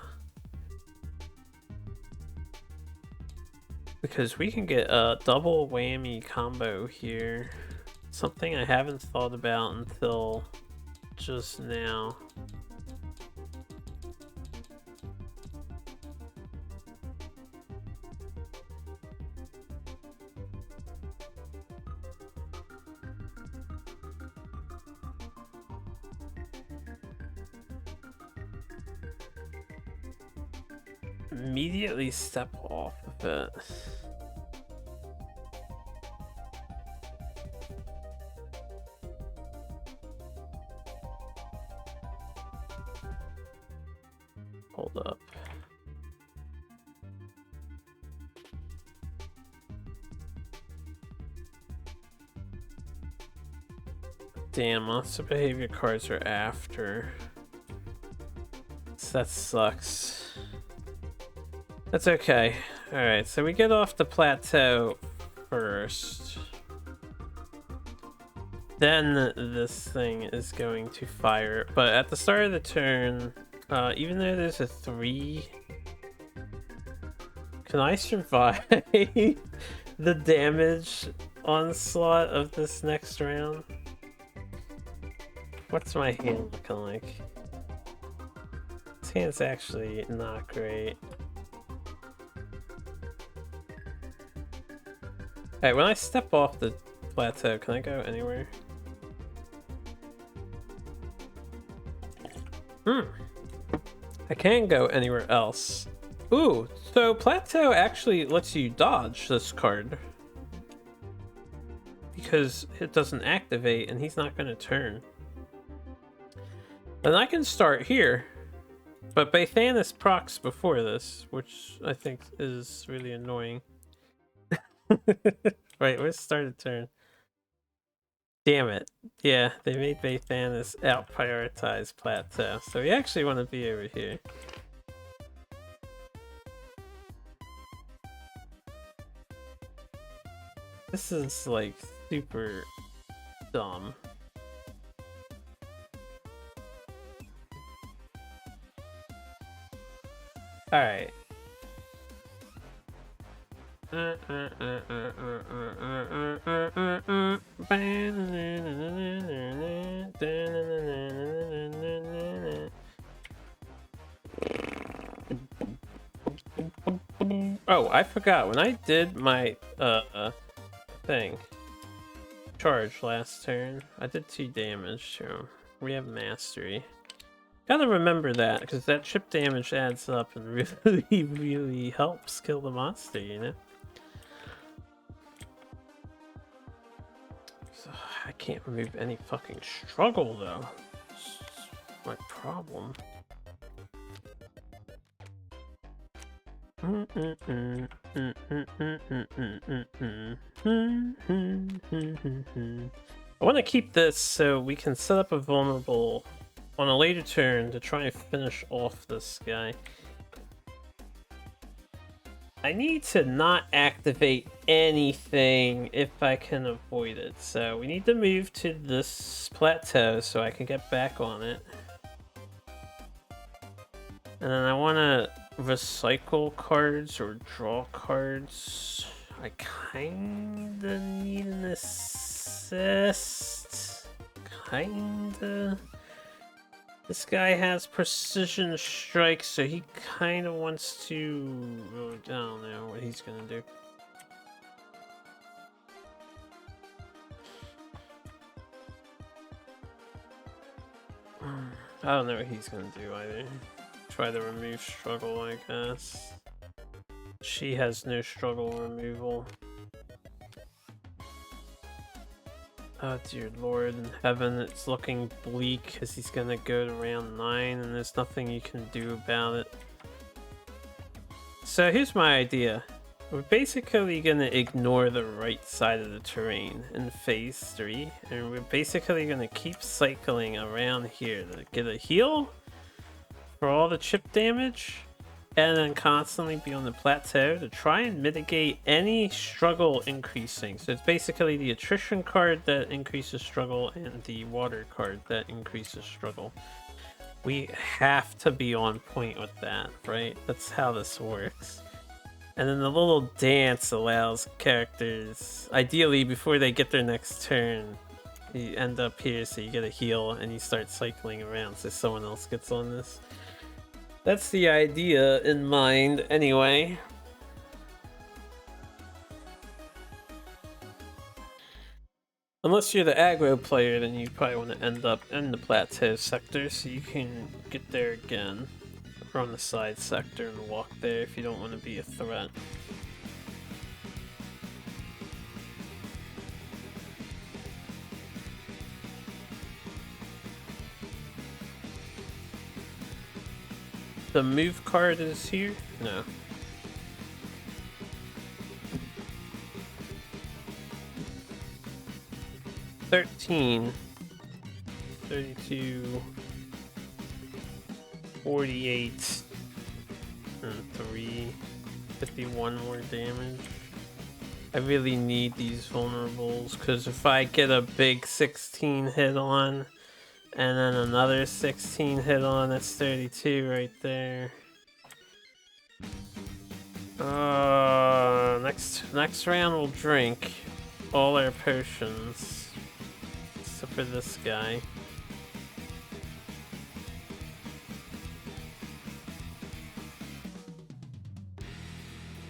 Because we can get a double whammy combo here. Something I haven't thought about until just now. Immediately step off of it. Hold up. Damn, monster behavior cards are after. So that sucks. That's okay. Alright, so we get off the plateau first. Then this thing is going to fire. But at the start of the turn, even though there's a 3, can I survive the damage onslaught of this next round? What's my hand looking like? This hand's actually not great. Alright, when I step off the plateau, can I go anywhere? I can go anywhere else. Ooh, so plateau actually lets you dodge this card. Because it doesn't activate and he's not going to turn. Then I can start here. But Baythanis procs before this, which I think is really annoying. Right, where's started turn? Damn it. Yeah, they made Baythanis out prioritize plateau. So we actually want to be over here. This is like super dumb. Alright. Oh, I forgot. When I did my thing charge last turn, I did 2 damage to him. We have mastery. Gotta remember that, because that chip damage adds up and really, really helps kill the monster, you know? So, I can't remove any fucking struggle, though. It's my problem. I want to keep this so we can set up a vulnerable on a later turn to try and finish off this guy. I need to not activate anything if I can avoid it. So we need to move to this plateau so I can get back on it. And then I want to recycle cards or draw cards. I kinda need an assist. Kinda. This guy has precision strike, so he kind of wants to... I don't know what he's gonna do. I don't know what he's gonna do either. Try to remove struggle, I guess. She has no struggle removal. Oh dear Lord in heaven, it's looking bleak because he's gonna go to round 9 and there's nothing you can do about it. So here's my idea. We're basically gonna ignore the right side of the terrain in phase 3, and we're basically gonna keep cycling around here to get a heal for all the chip damage, and then constantly be on the plateau to try and mitigate any struggle increasing. So it's basically the attrition card that increases struggle and the water card that increases struggle. We have to be on point with that, right? That's how this works. And then the little dance allows characters, ideally before they get their next turn, you end up here so you get a heal and you start cycling around so someone else gets on this. That's the idea in mind anyway. Unless you're the aggro player, then you probably want to end up in the plateau sector so you can get there again. Or on the side sector and walk there if you don't want to be a threat. The move card is here? No. $13, 32, 48, and 3, 51 more damage. I really need these vulnerables because if I get a big 16 hit on and then another 16 hit on, that's 32 right there. Next round we'll drink all our potions except for this guy.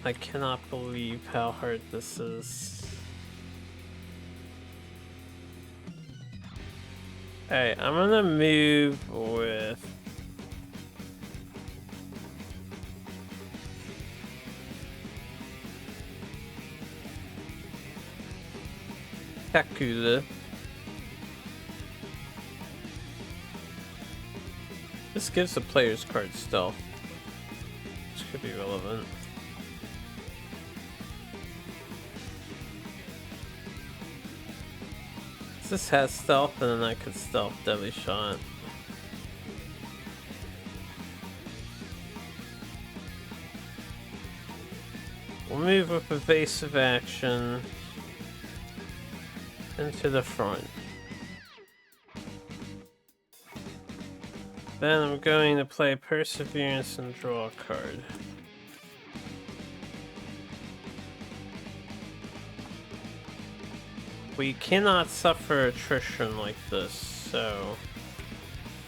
I cannot believe how hard this is. Alright, I'm gonna move with Kakuza. This gives the player's card stealth, which could be relevant. This has stealth, and then I could stealth Deadly Shot. We'll move with evasive action into the front. Then I'm going to play Perseverance and draw a card. We cannot suffer attrition like this, so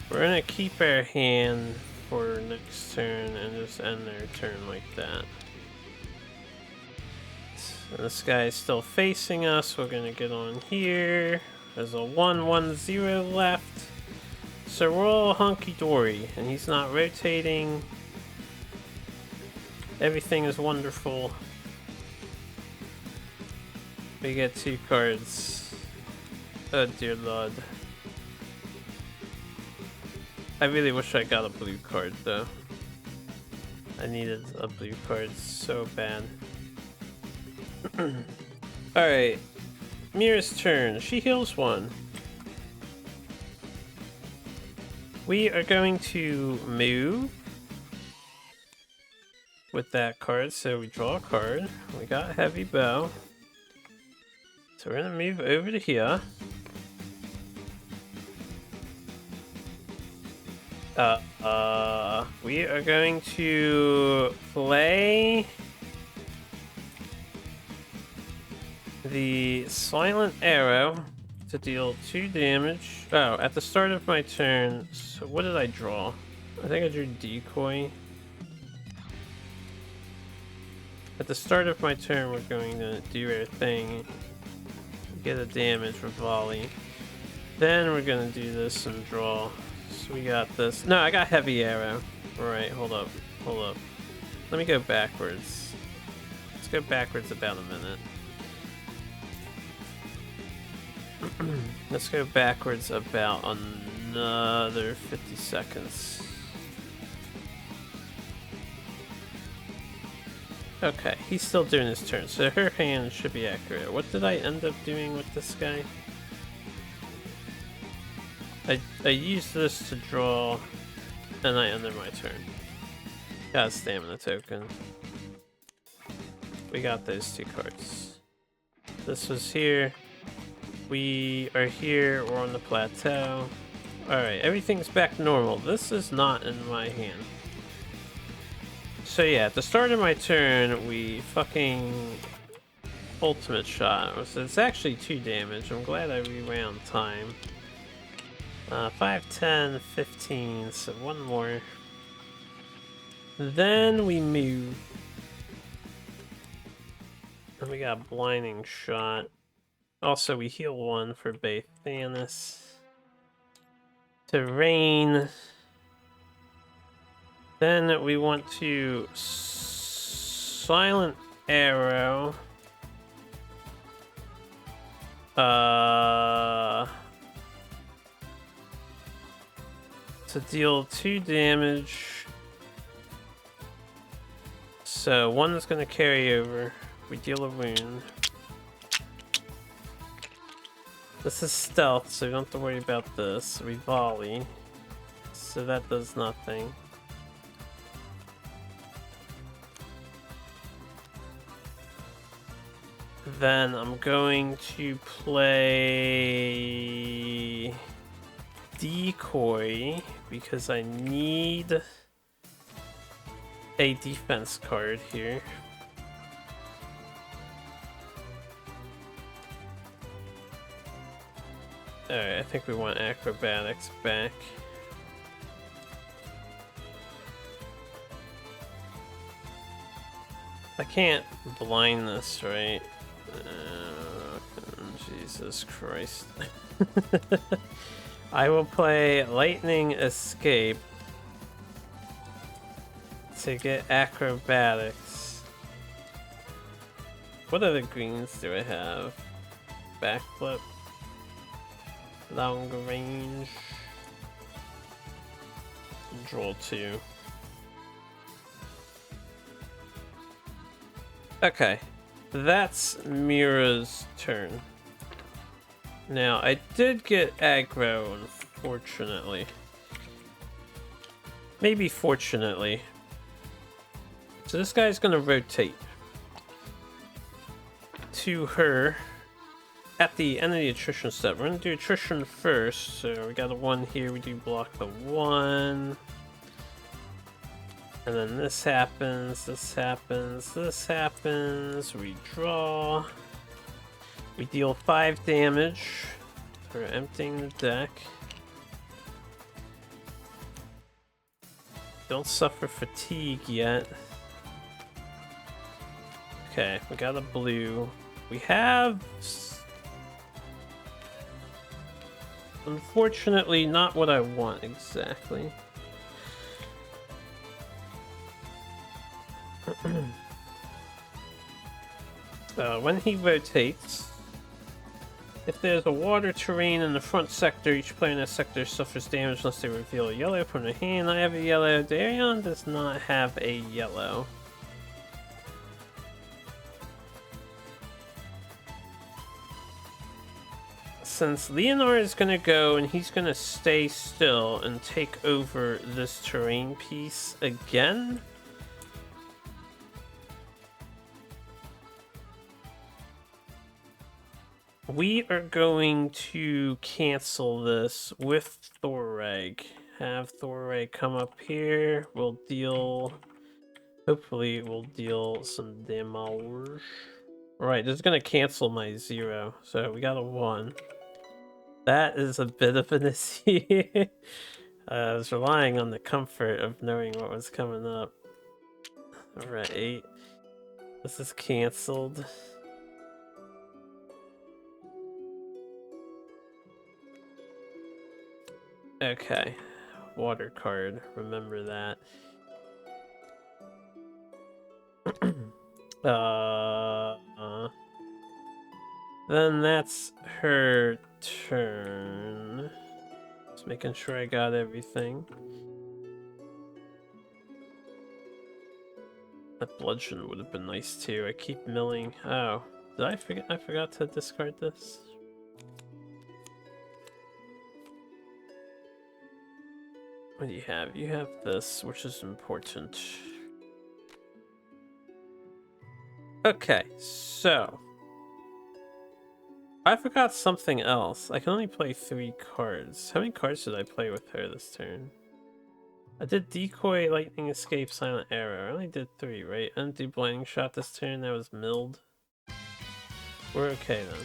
we're gonna keep our hand for next turn and just end their turn like that. And this guy is still facing us. We're gonna get on here. There's a 1-1-0 left, so we're all hunky-dory, and he's not rotating. Everything is wonderful. We get 2 cards. Oh dear Lord. I really wish I got a blue card though. I needed a blue card so bad. Alright. Mira's turn. She heals 1. We are going to move with that card, so we draw a card. We got Heavy Bow. So we're gonna move over to here. We are going to play the Silent Arrow to deal 2 damage. Oh, at the start of my turn, so what did I draw? I think I drew Decoy. At the start of my turn, we're going to do our thing. Get a damage with volley. Then we're gonna do this and draw. So we got this. No, I got Heavy Arrow. Alright, hold up. Let me go backwards. 'Let's go backwards about a minute. Let's go backwards about another 50 seconds. Okay, he's still doing his turn, so her hand should be accurate. What did I end up doing with this guy? I used this to draw, and I ended my turn. Got a stamina token. We got those 2 cards. This was here. We are here, we're on the plateau. Alright, everything's back normal. This is not in my hand. So yeah, at the start of my turn, we fucking ultimate shot. It's actually 2 damage. I'm glad I rewound time. 5, 10, 15, so 1 more. Then we move. And we got blinding shot. Also, we heal 1 for Bathanis. To rain. Then we want to silent arrow. To deal 2 damage. So 1 is going to carry over. We deal a wound. This is stealth, so we don't have to worry about this. We volley. So that does nothing. Then I'm going to play Decoy because I need a defense card here. Alright, I think we want acrobatics back. I can't blind this, right? Jesus Christ. I will play Lightning Escape to get acrobatics. What other greens do I have? Backflip. Long range. Draw 2. Okay. That's Mira's turn. Now, I did get aggro, unfortunately. Maybe fortunately. So this guy's gonna rotate to her at the end of the attrition step. We're gonna do attrition first. So we got a 1 here, we do block the 1. And then this happens, this happens, this happens. We draw. We deal 5 damage for emptying the deck. Don't suffer fatigue yet. Okay, we got a blue. We have... Unfortunately, not what I want exactly. When he rotates, if there's a water terrain in the front sector, each player in that sector suffers damage unless they reveal a yellow from their hand. I have a yellow. Darion does not have a yellow. Since Leonard is going to go and he's going to stay still and take over this terrain piece again, we are going to cancel this with Thorag. Have Thorag come up here. We'll deal... Hopefully we'll deal some damage. Right, this is going to cancel my 0. So we got a 1. That is a bit of an issue. I was relying on the comfort of knowing what was coming up. Alright. This is cancelled. Okay. Water card. Remember that. Then that's her turn. Just making sure I got everything. That bludgeon would have been nice too. I keep milling. Oh, did I forget? I forgot to discard this. What do you have? You have this, which is important. Okay, so I forgot something else. I can only play 3 cards. How many cards did I play with her this turn? I did Decoy, Lightning Escape, Silent Arrow. I only did 3, right? I didn't do Blinding Shot this turn. That was milled. We're okay then.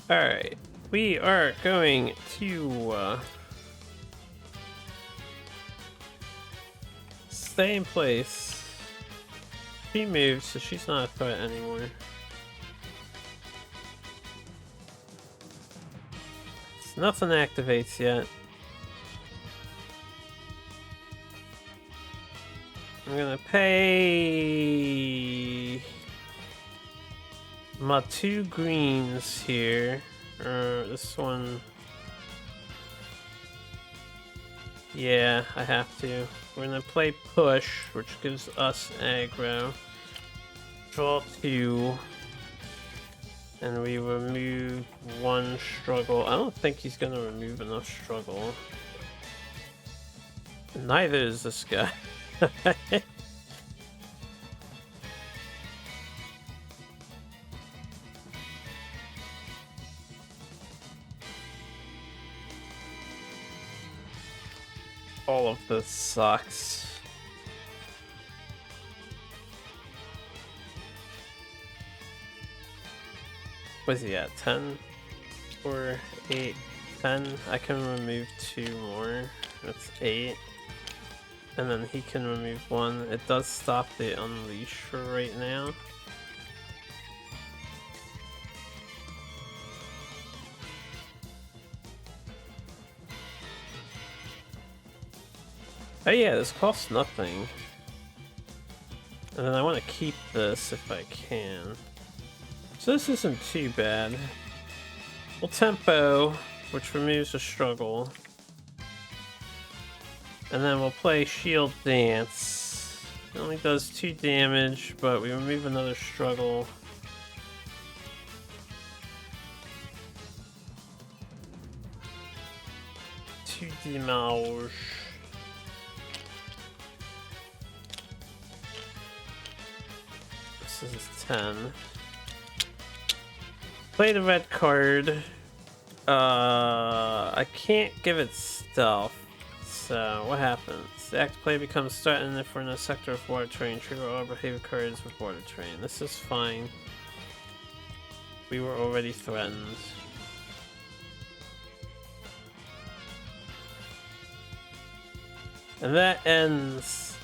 Alright, we are going to stay in place. She moves, so she's not a threat anymore. So nothing activates yet. I'm gonna pay my 2 greens here. This one. Yeah, I have to. We're gonna play push, which gives us aggro. Draw 2. And we remove 1 struggle. I don't think he's gonna remove enough struggle. Neither is this guy. All of this sucks. What's he at? 10? Or 8? 10? I can remove 2 more. That's 8. And then he can remove 1. It does stop the unleash for right now. Oh yeah, this costs nothing. And then I want to keep this if I can. So this isn't too bad. We'll tempo, which removes a struggle. And then we'll play Shield Dance. It only does 2 damage, but we remove another struggle. Two damage. This is 10. Play the red card. I can't give it stealth. So what happens? The active play becomes threatened if we're in a sector of water terrain. Trigger all behavior cards with water terrain. This is fine. We were already threatened. And that ends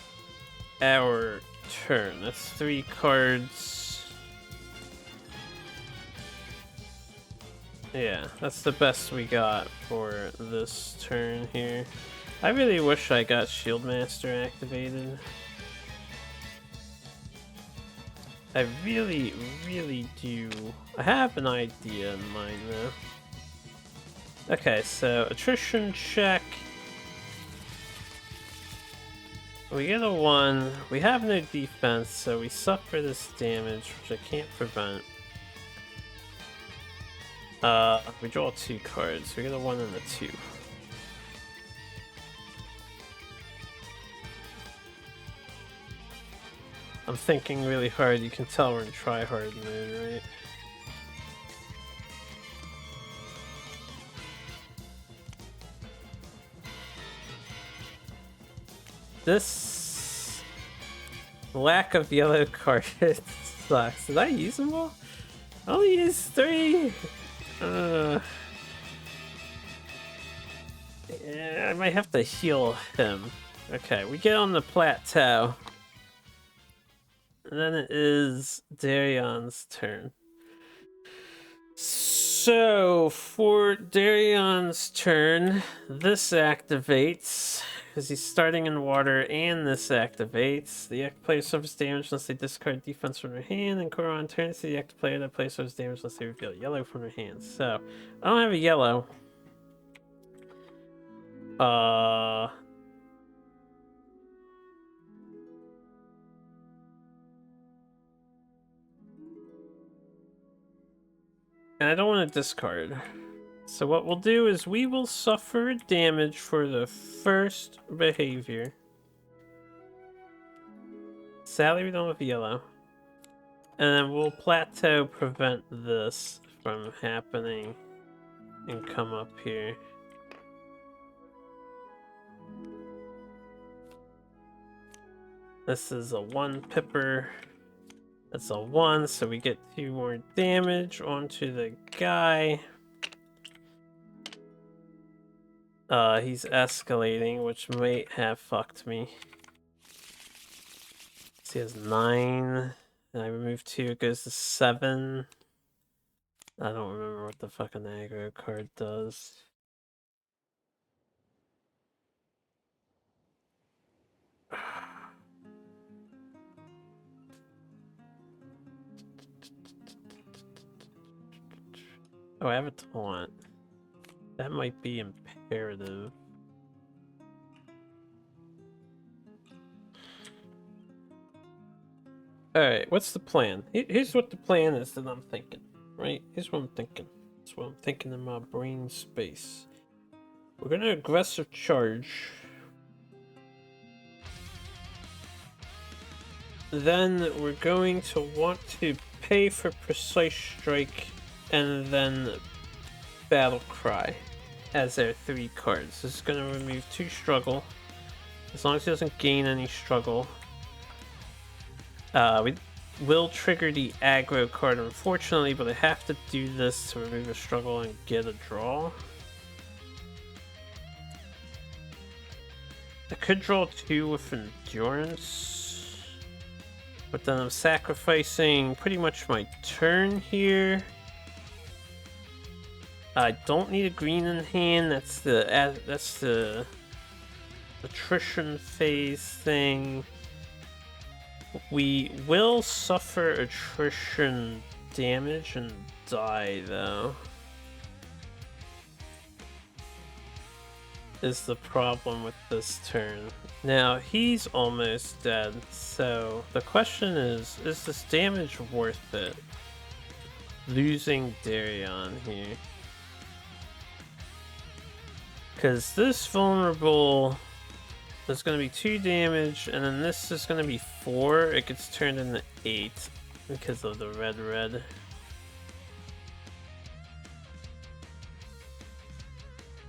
our turn. That's 3 cards. Yeah, that's the best we got for this turn here. I really wish I got Shield Master activated. I really, really do. I have an idea in mind though. Okay, so attrition check. We get a 1. We have no defense, so we suffer this damage, which I can't prevent. We draw 2 cards. We get a 1 and a 2. I'm thinking really hard. You can tell we're in try-hard mode, right? This lack of yellow cards sucks. Did I use them all? I only used 3. Yeah, I might have to heal him. Okay, we get on the plateau. And then it is Darion's turn. So, for Darion's turn, this activates, because he's starting in water, and this activates. The active player suffers damage unless they discard defense from their hand, and Korowon turns to the active player that player suffers damage unless they reveal yellow from their hands. So, I don't have a yellow. And I don't want to discard. So what we'll do is we will suffer damage for the first behavior. Sadly, we don't have yellow. And then we'll plateau prevent this from happening and come up here. This is a 1 pipper. That's a 1, so we get 2 more damage onto the guy. He's escalating, which might have fucked me. So he has 9, and I remove 2, it goes to 7. I don't remember what the fucking aggro card does. Oh, I have a taunt. That might be imperative. Alright, what's the plan? Here's what the plan is that I'm thinking, right? Here's what I'm thinking. That's what I'm thinking in my brain space. We're gonna aggressive charge. Then we're going to want to pay for Precise Strike and then Battle Cry as our 3 cards. This is going to remove 2 struggle. As long as he doesn't gain any struggle. We will trigger the aggro card, unfortunately, but I have to do this to remove a struggle and get a draw. I could draw 2 with Endurance, but then I'm sacrificing pretty much my turn here. I don't need a green in hand. That's the attrition phase thing. We will suffer attrition damage and die, though. Is the problem with this turn. Now, he's almost dead, so the question is this damage worth it? Losing Darion here. Because this vulnerable is going to be 2 damage, and then this is going to be 4. It gets turned into 8 because of the red.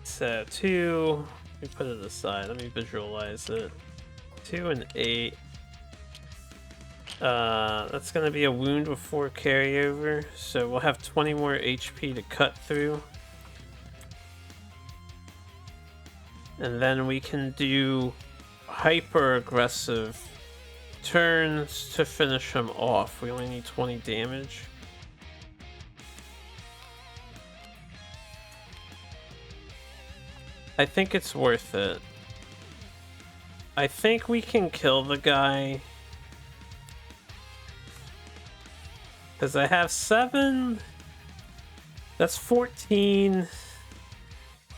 So 2, let me put it aside, let me visualize it. 2 and 8. That's going to be a wound with 4 carryover, so we'll have 20 more HP to cut through. And then we can do hyper aggressive turns to finish him off. We only need 20 damage. I think it's worth it. I think we can kill the guy. Because I have 7. That's 14.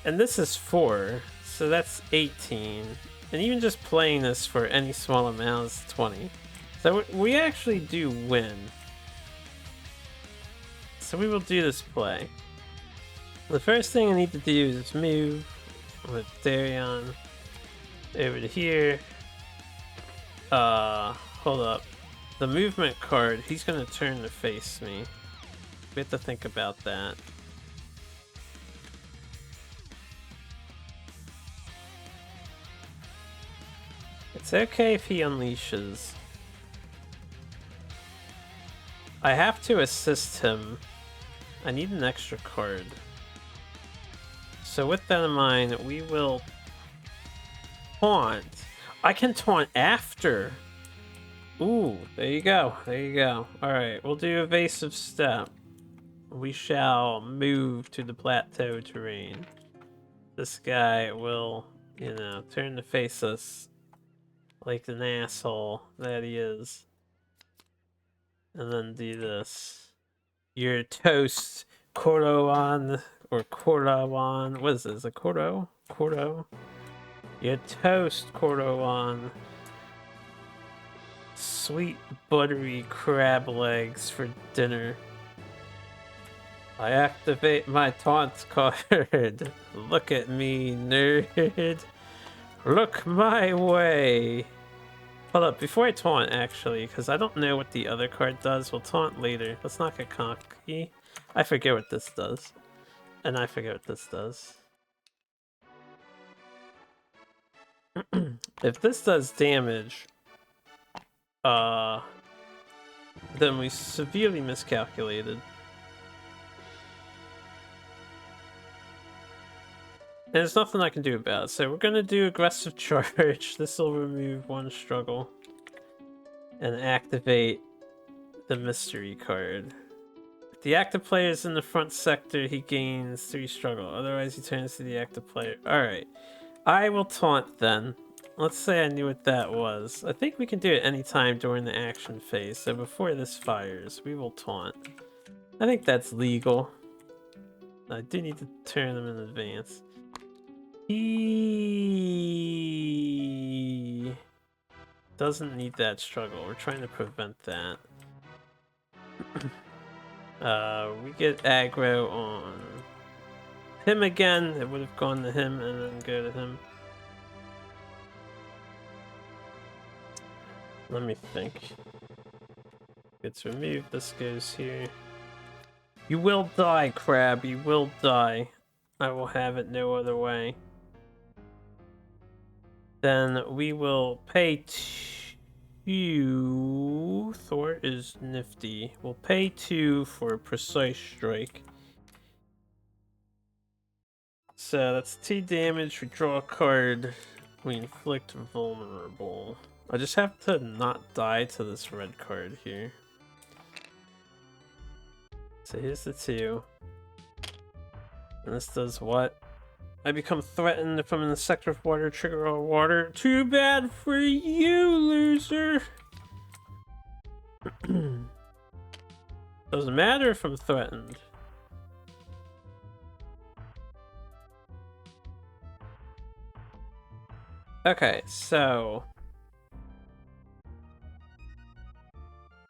And this is 4. So that's 18. And even just playing this for any small amount is 20. So we actually do win. So we will do this play. The first thing I need to do is move with Darion over to here. Hold up. The movement card, he's gonna turn to face me. We have to think about that. It's okay if he unleashes. I have to assist him. I need an extra card. So with that in mind, we will taunt. I can taunt after. Ooh, there you go. There you go. Alright, we'll do evasive step. we shall move to the plateau terrain. This guy will, you know, turn to face us like an asshole that he is. And then do this. You're toast, Korowon, or Korowon. What is this, a Koro? Koro? You're toast, Korowon. Sweet buttery crab legs for dinner. I activate my taunt card. Look at me, nerd. Look my way. Hold up, before I taunt, actually, because I don't know what the other card does. We'll taunt later. Let's not get cocky. I forget what this does. And I forget what this does. If this does damage, then we severely miscalculated. And there's nothing I can do about it, so we're gonna do aggressive charge. This will remove 1 struggle. And activate the mystery card. If the active player is in the front sector, he gains 3 struggle. Otherwise, he turns to the active player. Alright. I will taunt then. Let's say I knew what that was. I think we can do it anytime during the action phase, so before this fires, we will taunt. I think that's legal. I do need to turn them in advance. He doesn't need that struggle. We're trying to prevent that. We get aggro on him again. It would have gone to him and then go to him. Let me think. Gets removed. This goes here. You will die, Crab. You will die. I will have it no other way. Then we will pay 2. Thor is nifty. We'll pay 2 for precise strike. So that's 2 damage. We draw a card. We inflict vulnerable. I just have to not die to this red card here. So here's the 2. And this does what? I become threatened if I'm in the sector of water, trigger all water. Too bad for you, loser! Doesn't matter if I'm threatened. Okay, so...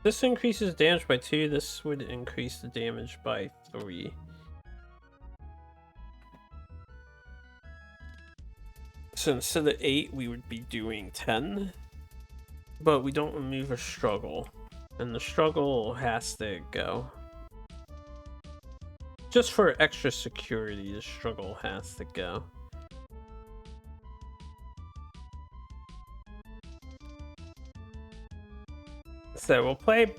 this increases damage by 2, this would increase the damage by 3. So instead of 8, we would be doing 10. But we don't remove a struggle. And the struggle has to go. Just for extra security, the struggle has to go. So we'll play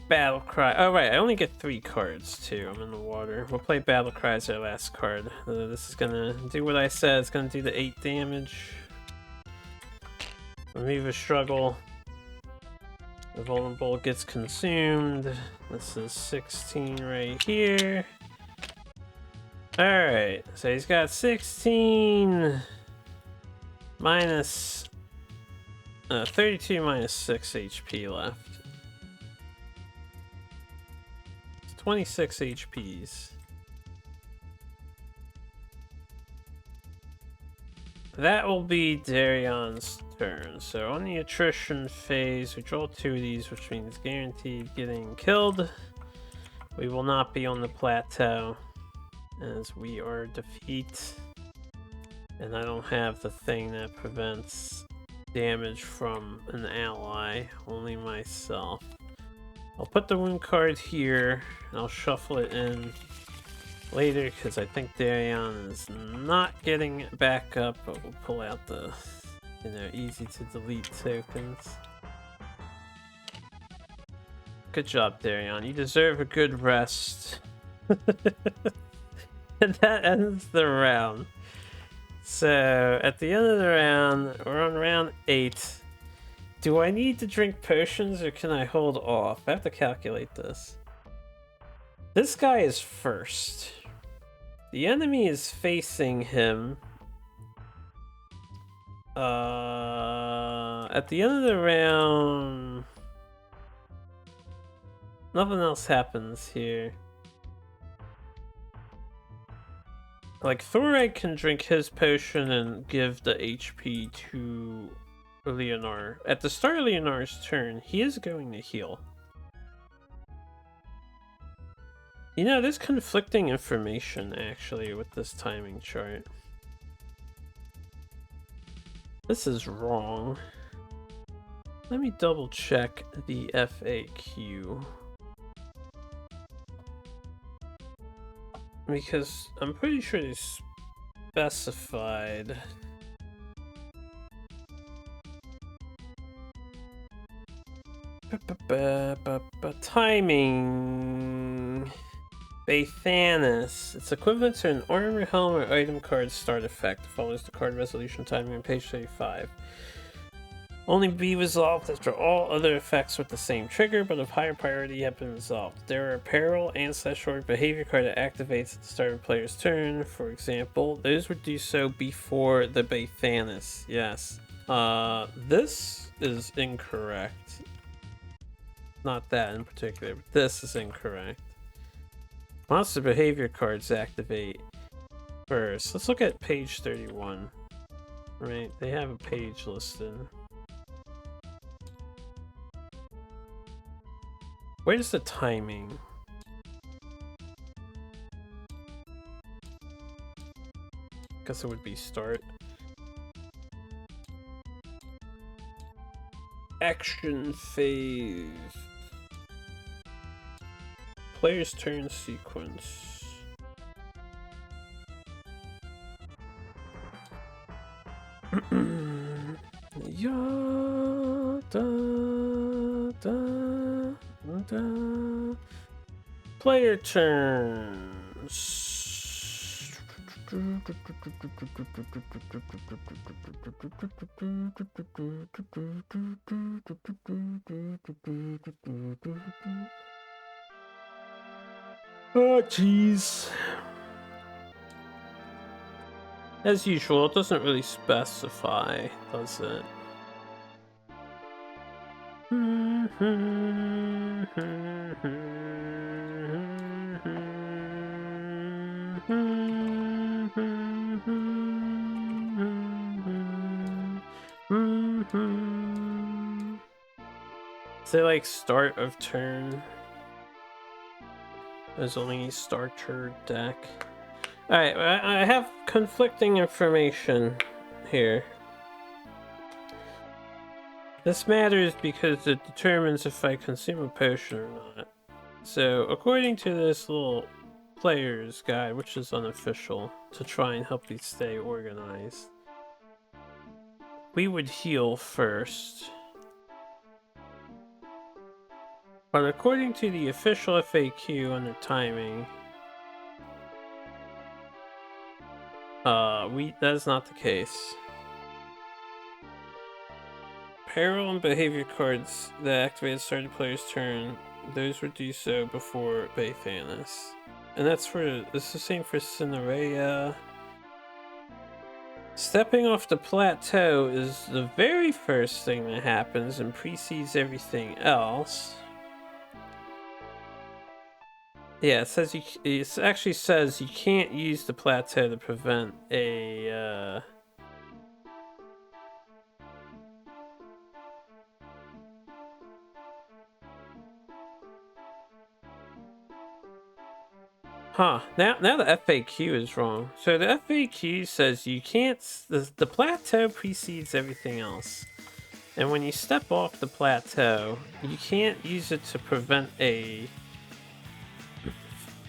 Battle Cry. Oh right, I only get 3 cards too. I'm in the water. We'll play Battle Cry as our last card. This is gonna do what I said. It's gonna do the 8 damage. Remove a struggle. The vulnerable gets consumed. This is 16 right here. Alright, so he's got 16 minus 32 minus 6 HP left. 26 HPs. That will be Darion's turn. So on the attrition phase, we draw 2 of these, which means guaranteed getting killed. We will not be on the plateau, as we are defeat. And I don't have the thing that prevents damage from an ally, only myself. I'll put the wound card here, and I'll shuffle it in later, because I think Darion is not getting back up, but we'll pull out the, you know, easy to delete tokens. Good job, Darion. You deserve a good rest. And that ends the round. So, at the end of the round, we're on round 8. Do I need to drink potions or can I hold off? I have to calculate this. This guy is first. The enemy is facing him. At the end of the round, nothing else happens here. Like, Thorite can drink his potion and give the HP to Leonor. At the start of Leonor's turn, he is going to heal. You know, there's conflicting information, actually, with this timing chart. This is wrong. Let me double check the FAQ. Because I'm pretty sure they specified. Timing. Bathanis. It's equivalent to an armor, helm, or item card start effect. Follows the card resolution timing on page 35. Only be resolved after all other effects with the same trigger, but of higher priority have been resolved. There are peril and / or behavior card that activates at the start of a player's turn. For example, those would do so before the Bathanis. Yes. This is incorrect. Not that in particular, but this is incorrect. Monster behavior cards activate first. Let's look at page 31. Right, they have a page listed. Where's the timing? Guess it would be start. Action phase. Player's turn sequence. Ya da da da. Player turns. Oh, jeez. As usual, it doesn't really specify, does it? Say like start of turn. There's only a starter deck. Alright, I have conflicting information here. This matters because it determines if I consume a potion or not. So, according to this little player's guide, which is unofficial, to try and help you stay organized, we would heal first. But according to the official FAQ under timing, that is not the case. Peril and behavior cards that activate at the start of the player's turn, those would do so before Bathanis. And that's for, it's the same for Cinderea. Stepping off the plateau is the very first thing that happens and precedes everything else. Yeah, it says it actually says you can't use the plateau to prevent a Huh, now the FAQ is wrong. So the FAQ says you can't, the plateau precedes everything else. And when you step off the plateau, you can't use it to prevent a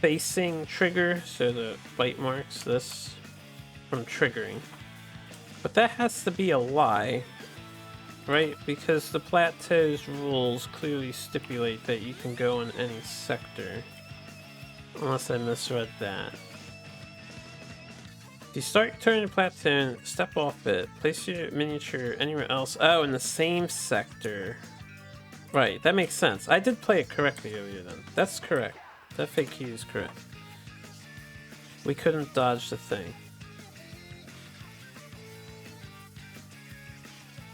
facing trigger, so the bite marks this, from triggering. But that has to be a lie, right? Because the plateau's rules clearly stipulate that you can go in any sector. Unless I misread that. If you start turning the plateau, step off it, place your miniature anywhere else. Oh, in the same sector. Right, that makes sense. I did play it correctly earlier then. That's correct. FAQ is correct. We couldn't dodge the thing.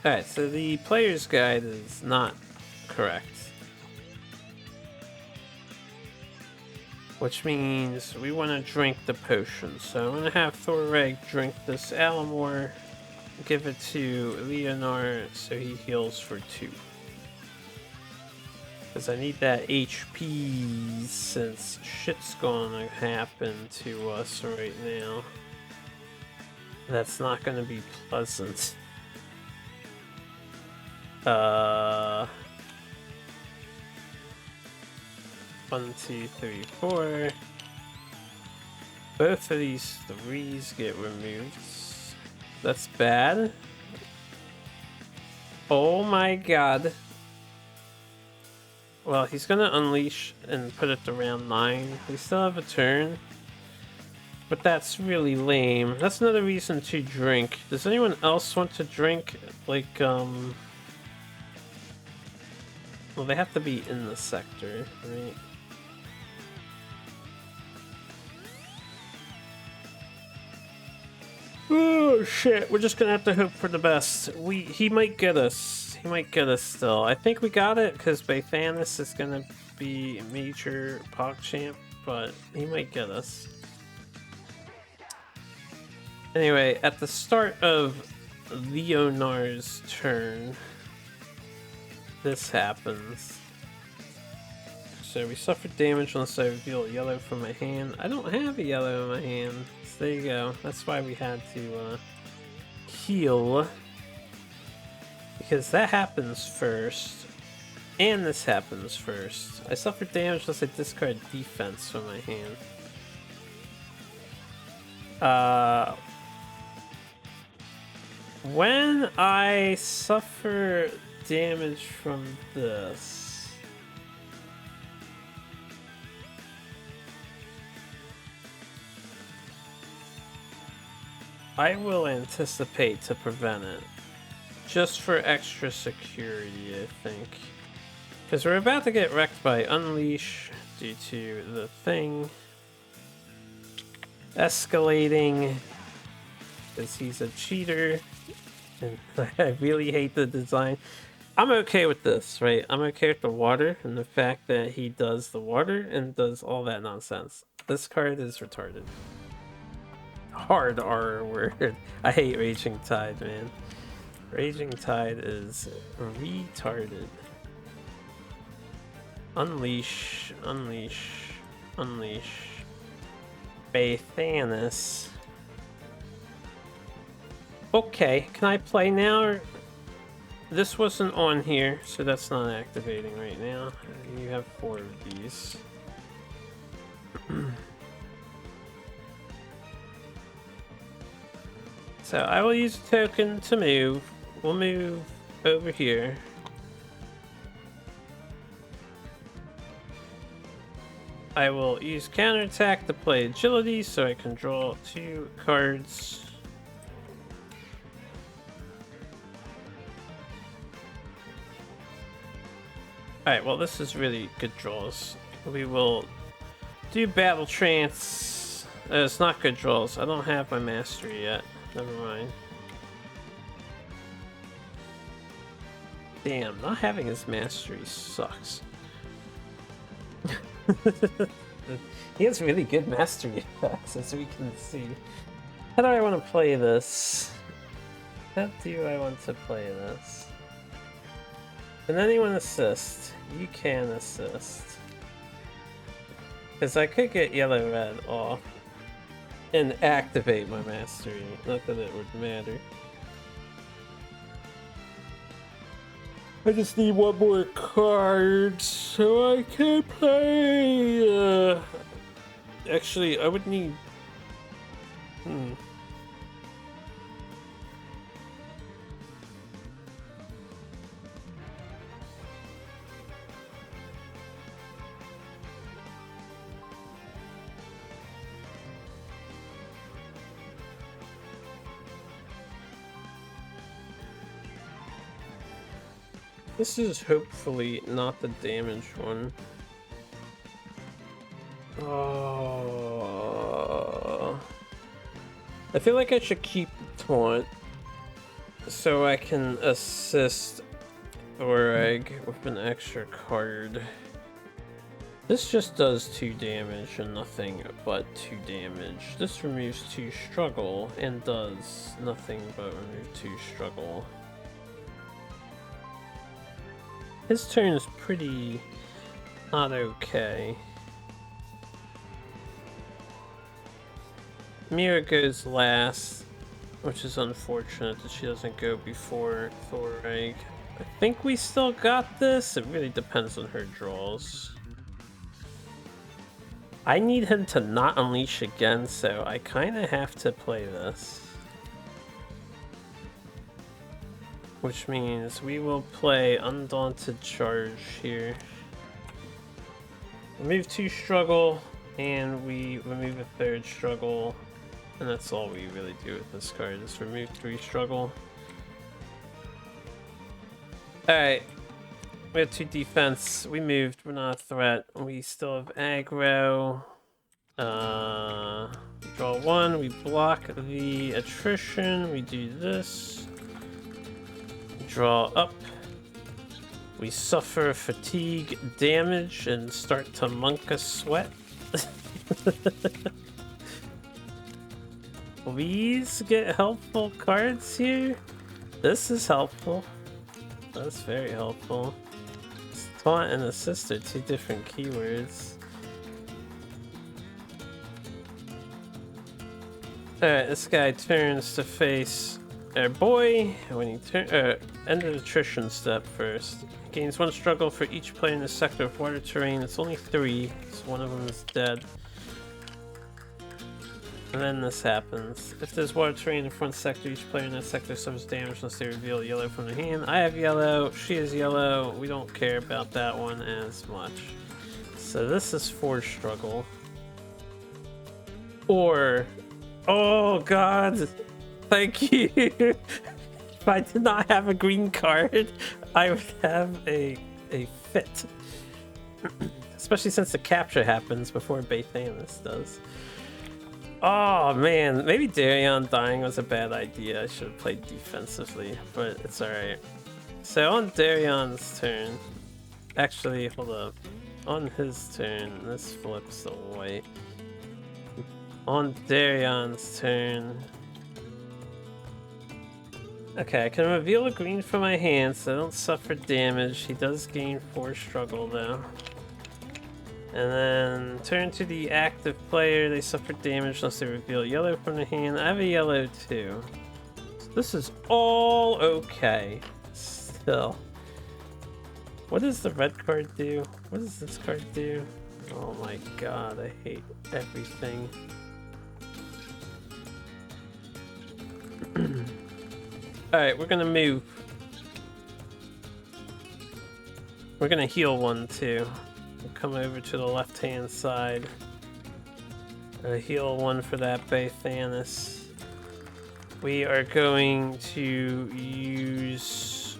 Alright, so the player's guide is not correct. Which means we want to drink the potion. So I'm going to have Thoreg drink this Alamore, give it to Leonard so he heals for 2. Because I need that HP since shit's gonna happen to us right now. That's not gonna be pleasant. 1, 2, 3, 4. Both of these 3s get removed. That's bad. Oh my god. Well, he's gonna unleash and put it to round 9. We still have a turn. But that's really lame. That's another reason to drink. Does anyone else want to drink? Like, well, they have to be in the sector, right? Oh shit, we're just gonna have to hope for the best. He might get us. He might get us still. I think we got it because Baythanis is gonna be major PogChamp, but he might get us. Anyway, at the start of Leonar's turn, this happens. So we suffer damage unless I reveal a yellow from my hand. I don't have a yellow in my hand. So there you go. That's why we had to heal. Because that happens first. And this happens first. I suffer damage unless I discard defense from my hand. When I suffer damage from this, I will anticipate to prevent it. Just for extra security, I think. Because we're about to get wrecked by Unleash due to the thing escalating. Because he's a cheater. And I really hate the design. I'm okay with this, right? I'm okay with the water and the fact that he does the water and does all that nonsense. This card is retarded. Hard R word. I hate Raging Tide, man. Raging Tide is retarded. Unleash, unleash, unleash. Baythanis. Okay, can I play now? This wasn't on here, so that's not activating right now. You have 4 of these. So I will use a token to move. We'll move over here. I will use counterattack to play agility so I can draw 2 cards. Alright, well this is really good draws. We will do Battle Trance. It's not good draws. I don't have my mastery yet. Never mind. Damn, not having his mastery sucks. He has really good mastery effects, as we can see. How do I want to play this? How do I want to play this? Can anyone assist? You can assist. Because I could get yellow-red off and activate my mastery. Not that it would matter. I just need 1 more card so I can play. Actually, I would need. This is hopefully not the damage one. Oh. I feel like I should keep Taunt so I can assist Thoreg with an extra card. This just does 2 damage and nothing but 2 damage. This removes 2 struggle and does nothing but remove 2 struggle. His turn is pretty not okay. Mira goes last, which is unfortunate that she doesn't go before Thoreg. I think we still got this. It really depends on her draws. I need him to not unleash again, so I kind of have to play this. Which means we will play Undaunted Charge here. Remove 2 struggle, and we remove a 3rd struggle. And that's all we really do with this card, is remove 3 struggle. Alright. We have 2 defense. We moved. We're not a threat. We still have aggro. We draw 1. We block the attrition. We do this. Draw up. We suffer fatigue damage and start to monk a sweat. Please get helpful cards here. This is helpful. That's very helpful. Taunt and assist are 2 different keywords. Alright, this guy turns to face our boy. When he end of attrition step first. Gains 1 struggle for each player in the sector of water terrain. It's only 3, so one of them is dead. And then this happens. If there's water terrain in the front sector, each player in that sector suffers damage unless they reveal yellow from their hand. I have yellow, she has yellow. We don't care about that one as much. So this is 4 struggle. Or... oh god! Thank you! If I did not have a green card, I would have a fit. Especially since the capture happens before Baythanis does. Oh man, maybe Darion dying was a bad idea. I should have played defensively, but it's alright. So on Darion's turn, actually, hold up. On his turn, this flips the white. On Darion's turn. Okay, I can reveal a green from my hand so I don't suffer damage. He does gain 4 struggle though. And then turn to the active player. They suffer damage unless they reveal yellow from the hand. I have a yellow too. So this is all okay. Still. What does the red card do? What does this card do? Oh my god, I hate everything. Alright, we're gonna move. We're gonna heal 1 too. We'll come over to the left hand side. Heal 1 for that Baythanis. We are going to use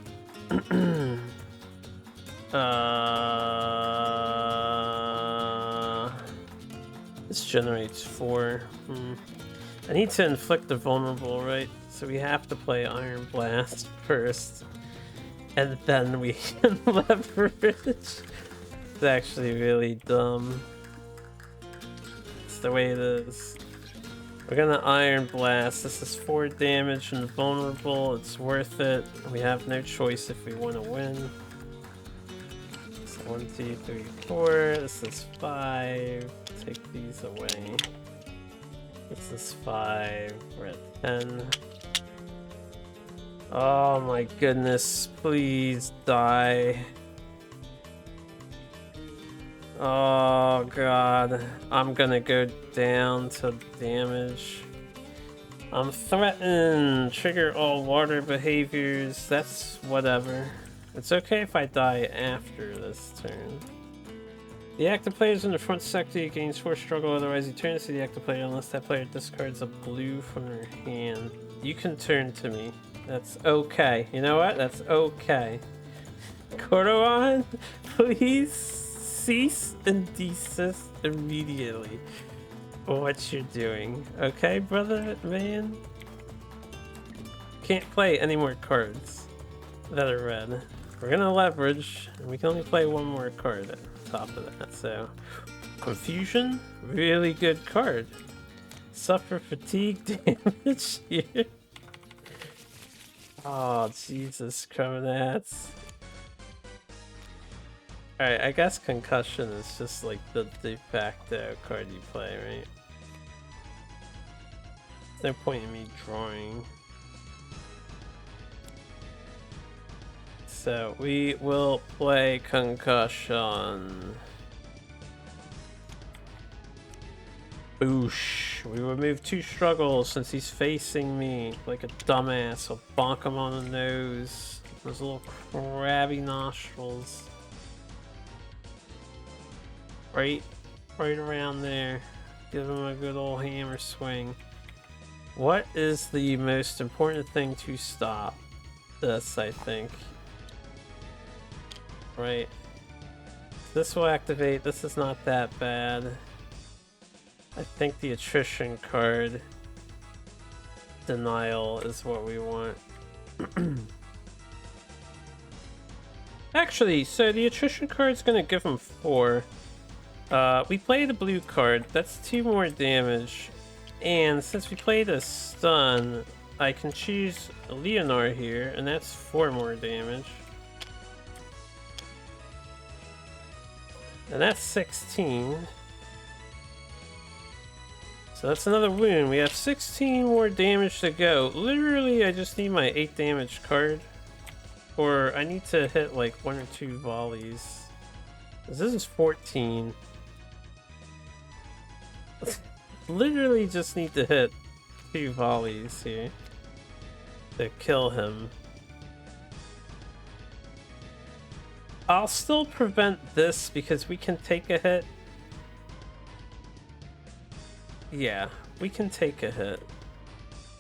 this generates 4. I need to inflict the vulnerable, right? So we have to play Iron Blast first. And then we can leverage. It's actually really dumb. It's the way it is. We're gonna Iron Blast. This is 4 damage and vulnerable. It's worth it. We have no choice if we want to win. So 1, 2, 3, 4. This is 5. Take these away. This is 5. We're at 10. Oh my goodness. Please die. Oh god. I'm gonna go down to damage. I'm threatened. Trigger all water behaviors. That's whatever. It's okay if I die after this turn. The active player is in the front sector. He gains 4 struggle, otherwise he turns to the active player unless that player discards a blue from their hand. You can turn to me. That's okay. You know what? That's okay. Korowon, please cease and desist immediately. What you're doing, okay, brother man? Can't play any more cards that are red. We're gonna leverage, and we can only play one more card at the top of that. So, Confusion, really good card. Suffer fatigue damage here. Oh, Jesus, Cromanats. Alright, I guess Concussion is just like the de facto card you play, right? There's no point in me drawing. So we will play Concussion. Boosh. We remove 2 struggles since he's facing me like a dumbass. I'll bonk him on the nose. Those little crabby nostrils. Right around there. Give him a good old hammer swing. What is the most important thing to stop? This, I think. Right. This will activate. This is not that bad. I think the attrition card denial is what we want. Actually, so the attrition card is going to give him 4. We play the blue card. That's 2 more damage. And since we played a stun, I can choose Leonor here, and that's 4 more damage. And that's 16. So that's another wound. We have 16 more damage to go. Literally, I just need my 8 damage card. Or I need to hit like 1 or 2 volleys. This is 14. Literally just need to hit 2 volleys here to kill him. I'll still prevent this because we can take a hit. Yeah, we can take a hit.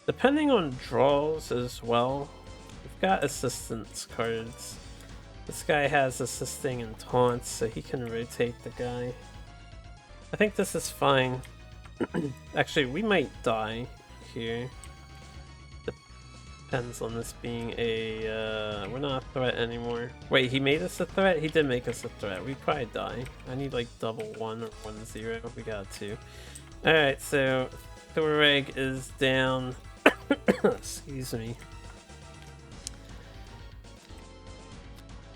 Depending on draws as well, we've got assistance cards. This guy has assisting and taunts, so he can rotate the guy. I think this is fine. Actually, we might die here. Depends on this being a... we're not a threat anymore. Wait, he made us a threat? He did make us a threat. We'd probably die. I need like double 1 or 1-0. We got 2. Alright, so Thoreg is down. Excuse me.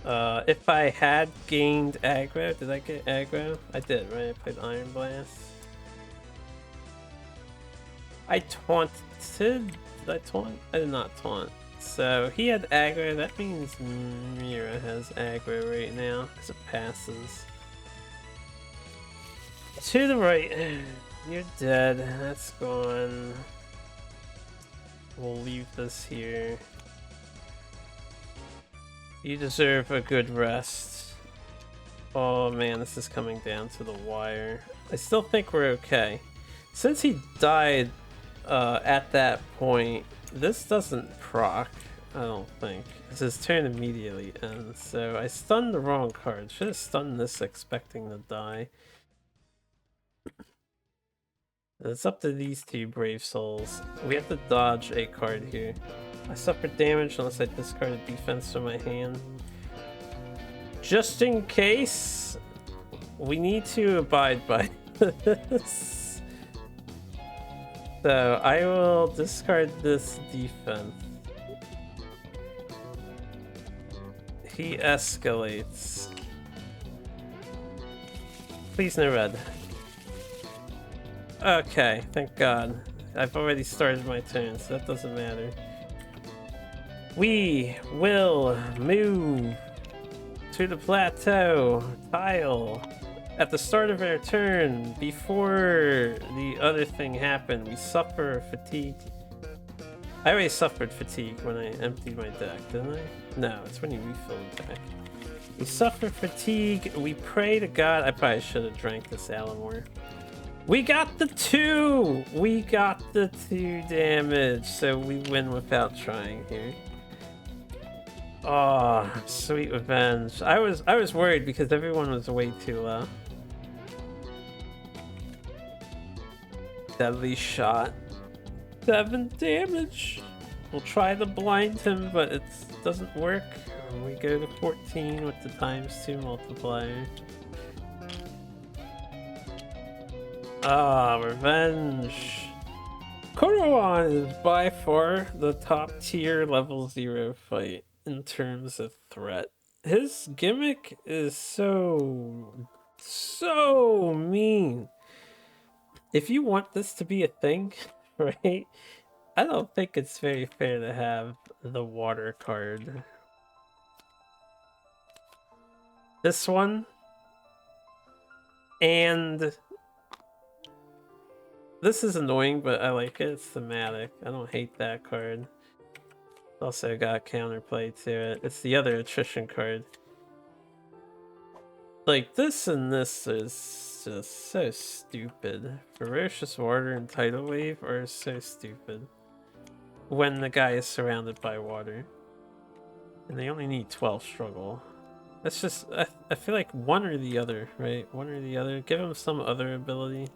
If I had gained aggro, did I get aggro? I did, right? I played Iron Blast. I taunted. Did I taunt? I did not taunt. So he had aggro. That means Mira has aggro right now because it passes. To the right. You're dead. That's gone. We'll leave this here. You deserve a good rest. Oh man, this is coming down to the wire. I still think we're okay. Since he died at that point, this doesn't proc, I don't think. His turn immediately ends, so I stunned the wrong card. Should have stunned this expecting to die. It's up to these 2 brave souls. We have to dodge a card here. I suffered damage unless I discarded defense from my hand. Just in case, we need to abide by this. So I will discard this defense. He escalates. Please no red. Okay, thank God. I've already started my turn, so that doesn't matter. We will move to the plateau tile at the start of our turn. Before the other thing happened, we suffer fatigue. I already suffered fatigue when I emptied my deck, didn't I? No, it's when you refill the deck. We suffer fatigue. We pray to God. I probably should have drank this Alamore. We got the 2! We got the 2 damage, so we win without trying here. Oh, sweet revenge. I was worried because everyone was way too low. Deadly shot. 7 damage. We'll try to blind him, but it doesn't work. We go to 14 with the ×2 multiplier. Ah, revenge. Korowon is by far the top tier level 0 fight in terms of threat. His gimmick is so mean. If you want this to be a thing, right? I don't think it's very fair to have the water card. This one and this is annoying, but I like it. It's thematic. I don't hate that card. Also got counterplay to it. It's the other attrition card. Like, this and this is just so stupid. Ferocious Water and Tidal Wave are so stupid. When the guy is surrounded by water. And they only need 12 struggle. That's just, I feel like one or the other, right? One or the other. Give him some other ability.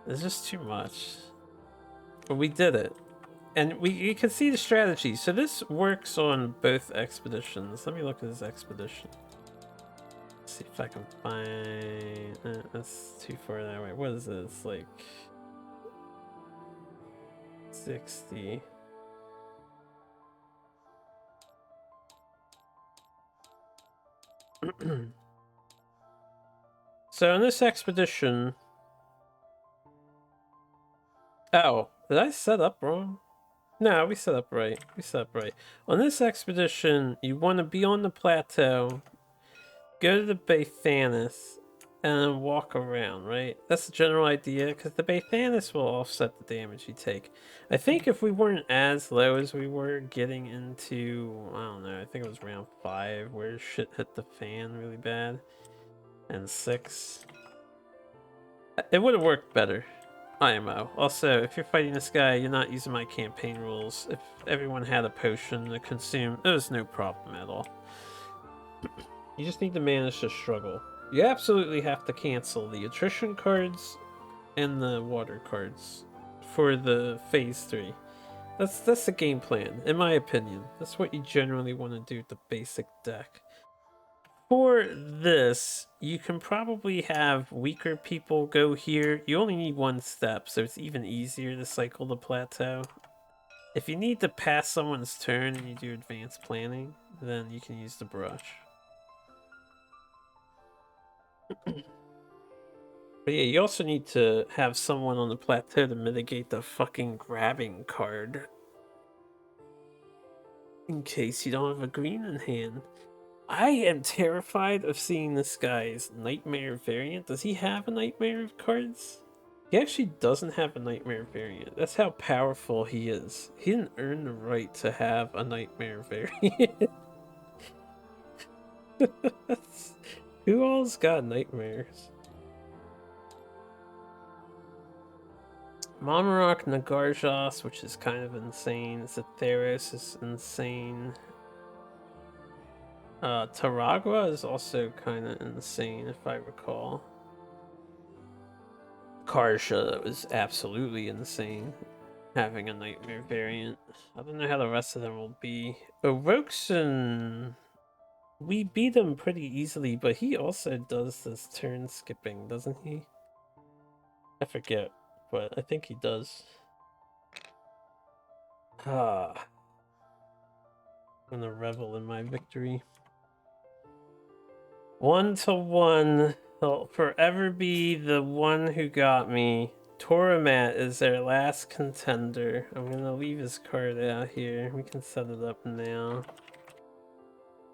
It's just too much. But we did it. And you can see the strategy. So this works on both expeditions. Let me look at this expedition. Let's see if I can find... that's too far that way. What is this? Like... 60. So in this expedition... Oh, did I set up wrong? No, we set up right. We set up right. On this expedition, you want to be on the plateau, go to the Baythanis, and walk around, right? That's the general idea, because the Baythanis will offset the damage you take. I think if we weren't as low as we were getting into, I don't know, I think it was round 5 where shit hit the fan really bad, and 6. It would have worked better. IMO. Also, if you're fighting this guy, you're not using my campaign rules. If everyone had a potion to consume, it was no problem at all. You just need to manage the struggle. You absolutely have to cancel the attrition cards and the water cards for the phase 3. That's the game plan, in my opinion. That's what you generally want to do with the basic deck. For this, you can probably have weaker people go here. You only need 1 step, so it's even easier to cycle the plateau. If you need to pass someone's turn and you do advanced planning, then you can use the brush. But yeah, you also need to have someone on the plateau to mitigate the fucking grabbing card. In case you don't have a green in hand. I am terrified of seeing this guy's Nightmare variant. Does he have a Nightmare of cards? He actually doesn't have a Nightmare variant. That's how powerful he is. He didn't earn the right to have a Nightmare variant. Who all's got nightmares? Mamarok Nagarjas, which is kind of insane. Zetheros is insane. Taragua is also kind of insane, if I recall. Karja was absolutely insane, having a nightmare variant. I don't know how the rest of them will be. Oroxen, we beat him pretty easily, but he also does this turn skipping, doesn't he? I forget, but I think he does. I'm gonna revel in my victory. 1-1. He'll forever be the one who got me. Toramat is their last contender. I'm gonna leave his card out here. We can set it up now.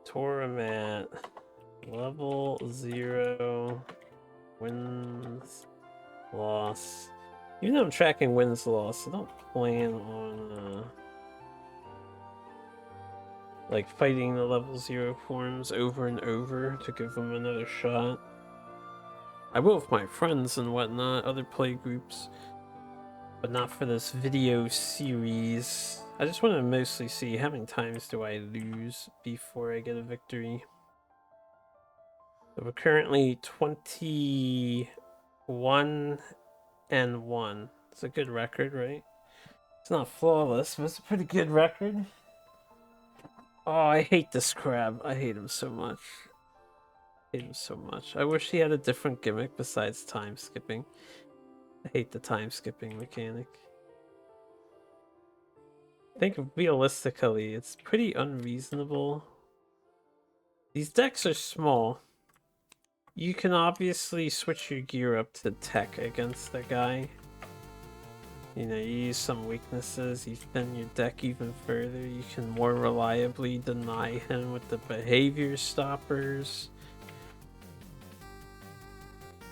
Toramat. Level 0. Wins. Loss. Even though I'm tracking wins loss, I don't plan on like fighting the level 0 forms over and over to give them another shot. I will with my friends and whatnot, other play groups. but not for this video series. I just want to mostly see how many times do I lose before I get a victory. So we're currently 21-1. It's a good record, right? It's not flawless, but it's a pretty good record. Oh, I hate this crab. I hate him so much. I hate him so much. I wish he had a different gimmick besides time skipping. I hate the time skipping mechanic. I think realistically, it's pretty unreasonable. These decks are small. You can obviously switch your gear up to tech against the guy. You know, you use some weaknesses, you thin your deck even further, you can more reliably deny him with the behavior stoppers.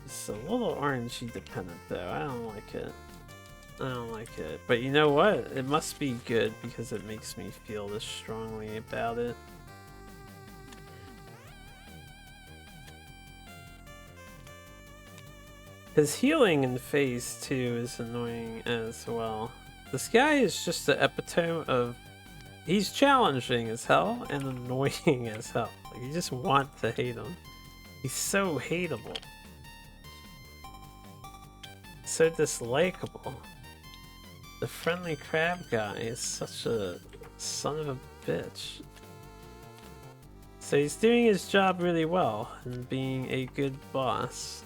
It's a little RNG dependent though, I don't like it. I don't like it. But you know what? It must be good because it makes me feel this strongly about it. His healing in phase 2 is annoying as well. This guy is just the epitome of... He's challenging as hell and annoying as hell. Like, you just want to hate him. He's so hateable. So dislikable. The friendly crab guy is such a son of a bitch. So he's doing his job really well and being a good boss.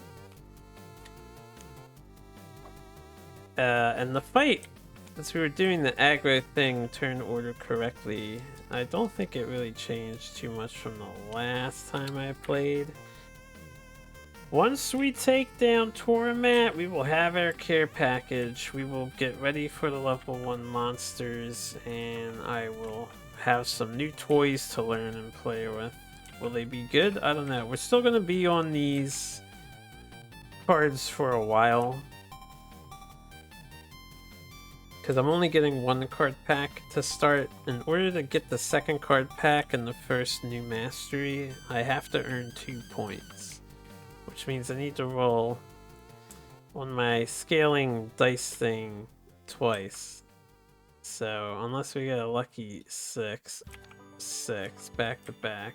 And the fight, since we were doing the aggro thing turn order correctly, I don't think it really changed too much from the last time I played. Once we take down Torment, we will have our care package. We will get ready for the level 1 monsters, and I will have some new toys to learn and play with. Will they be good? I don't know. We're still going to be on these cards for a while. Because I'm only getting 1 card pack to start. In order to get the 2nd card pack and the first new mastery, I have to earn 2 points. Which means I need to roll on my scaling dice thing twice. So, unless we get a lucky 6 back to back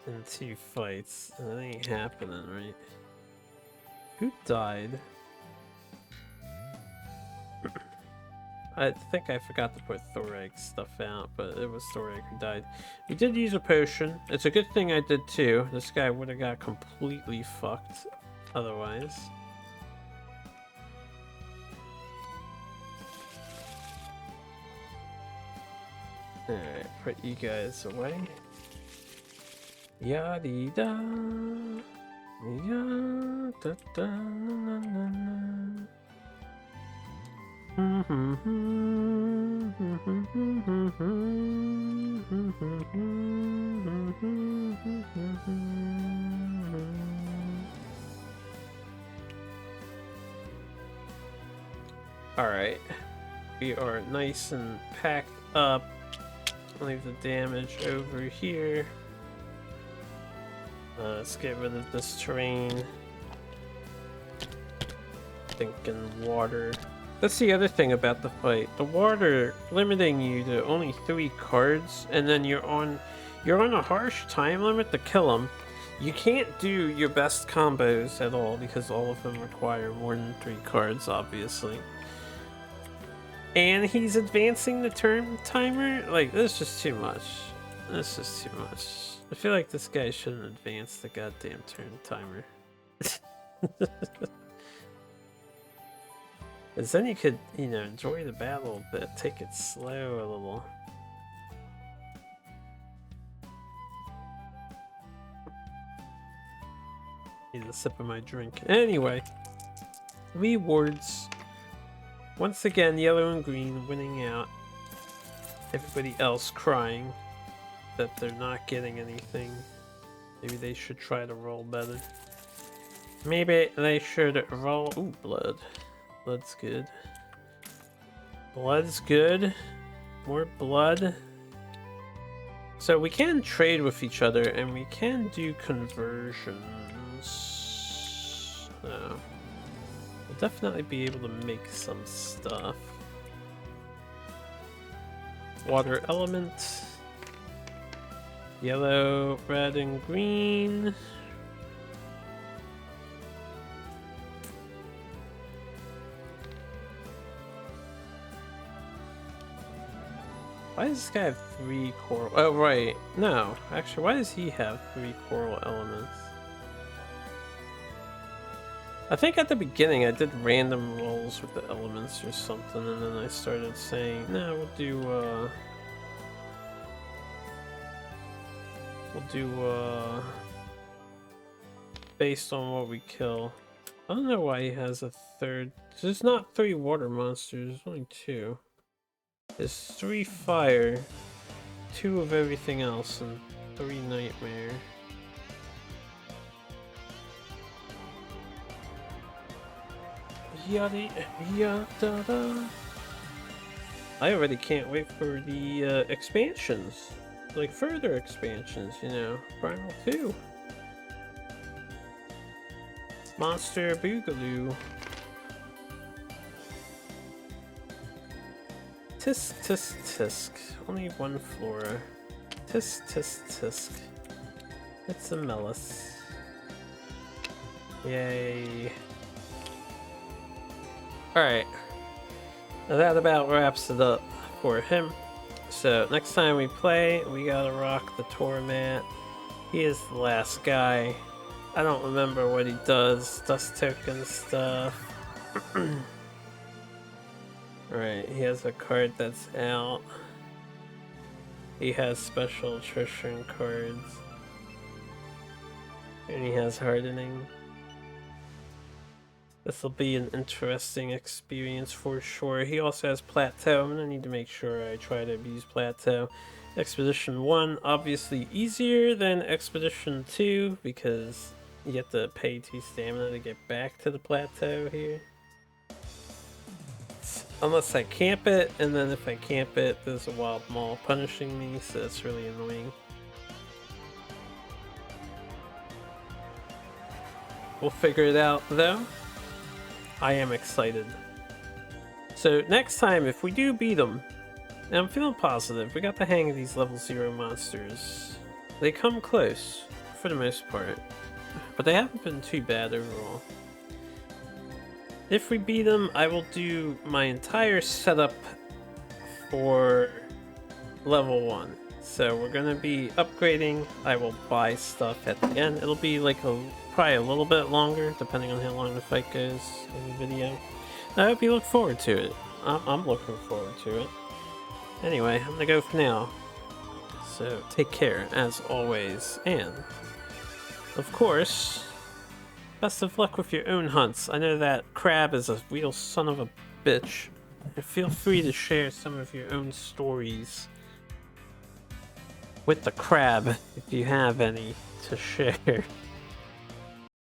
in 2 fights, that ain't happening, right? Who died? I think I forgot to put Thoreg stuff out, but it was Thoreg who died. We did use a potion. It's a good thing I did too. This guy would have got completely fucked otherwise. Alright, put you guys away. Yada-da. Yada-da-na-na-na. Alright, we are nice and packed up. Leave the damage over here. Let's get rid of this terrain. Thinking water. That's the other thing about the fight. The water limiting you to only 3 cards, and then you're on a harsh time limit to kill them. You can't do your best combos at all because all of them require more than 3 cards, obviously. And he's advancing the turn timer? Like, this is just too much. This is too much. I feel like this guy shouldn't advance the goddamn turn timer. Because then you could, you know, enjoy the battle a bit, take it slow a little. Need a sip of my drink. Anyway, rewards. Once again, yellow and green winning out. Everybody else crying that they're not getting anything. Maybe they should try to roll better. Maybe they should roll... Ooh, blood. Blood's good. Blood's good. More blood. So we can trade with each other and we can do conversions. Oh. We'll definitely be able to make some stuff. Water element. Yellow, red, and green. Why does this guy have 3 coral? Oh, right. No. Actually, why does he have 3 coral elements? I think at the beginning I did random rolls with the elements or something, and then I started saying, no, we'll do, based on what we kill. I don't know why he has a 3rd. There's not 3 water monsters, there's only 2. There's 3 fire, 2 of everything else, and 3 nightmare. Yada yada. I already can't wait for the expansions. Like further expansions, you know. Primal 2. Monster Boogaloo. Tisk tisk tisk. Only 1 flora. Tisk tisk tisk. It's a Melis. Yay. Alright. That about wraps it up for him. So next time we play, we gotta rock the Torment. He is the last guy. I don't remember what he does. Dust token stuff. Alright, he has a card that's out. He has special attrition cards. And he has hardening. This will be an interesting experience for sure. He also has Plateau. I'm gonna need to make sure I try to abuse Plateau. Expedition 1, obviously easier than Expedition 2 because you get to pay 2 stamina to get back to the plateau here. Unless I camp it, and then if I camp it, there's a wild mall punishing me, so that's really annoying. We'll figure it out though. I am excited. So next time, if we do beat them, and I'm feeling positive, we got the hang of these level 0 monsters. They come close, for the most part, but they haven't been too bad overall. If we beat them, I will do my entire setup for level 1. So we're gonna be upgrading. I will buy stuff at the end. It'll be like probably a little bit longer, depending on how long the fight goes in the video. I hope you look forward to it. I'm looking forward to it. Anyway, I'm gonna go for now. So take care, as always, and of course, best of luck with your own hunts. I know that crab is a real son of a bitch. And feel free to share some of your own stories with the crab, if you have any to share.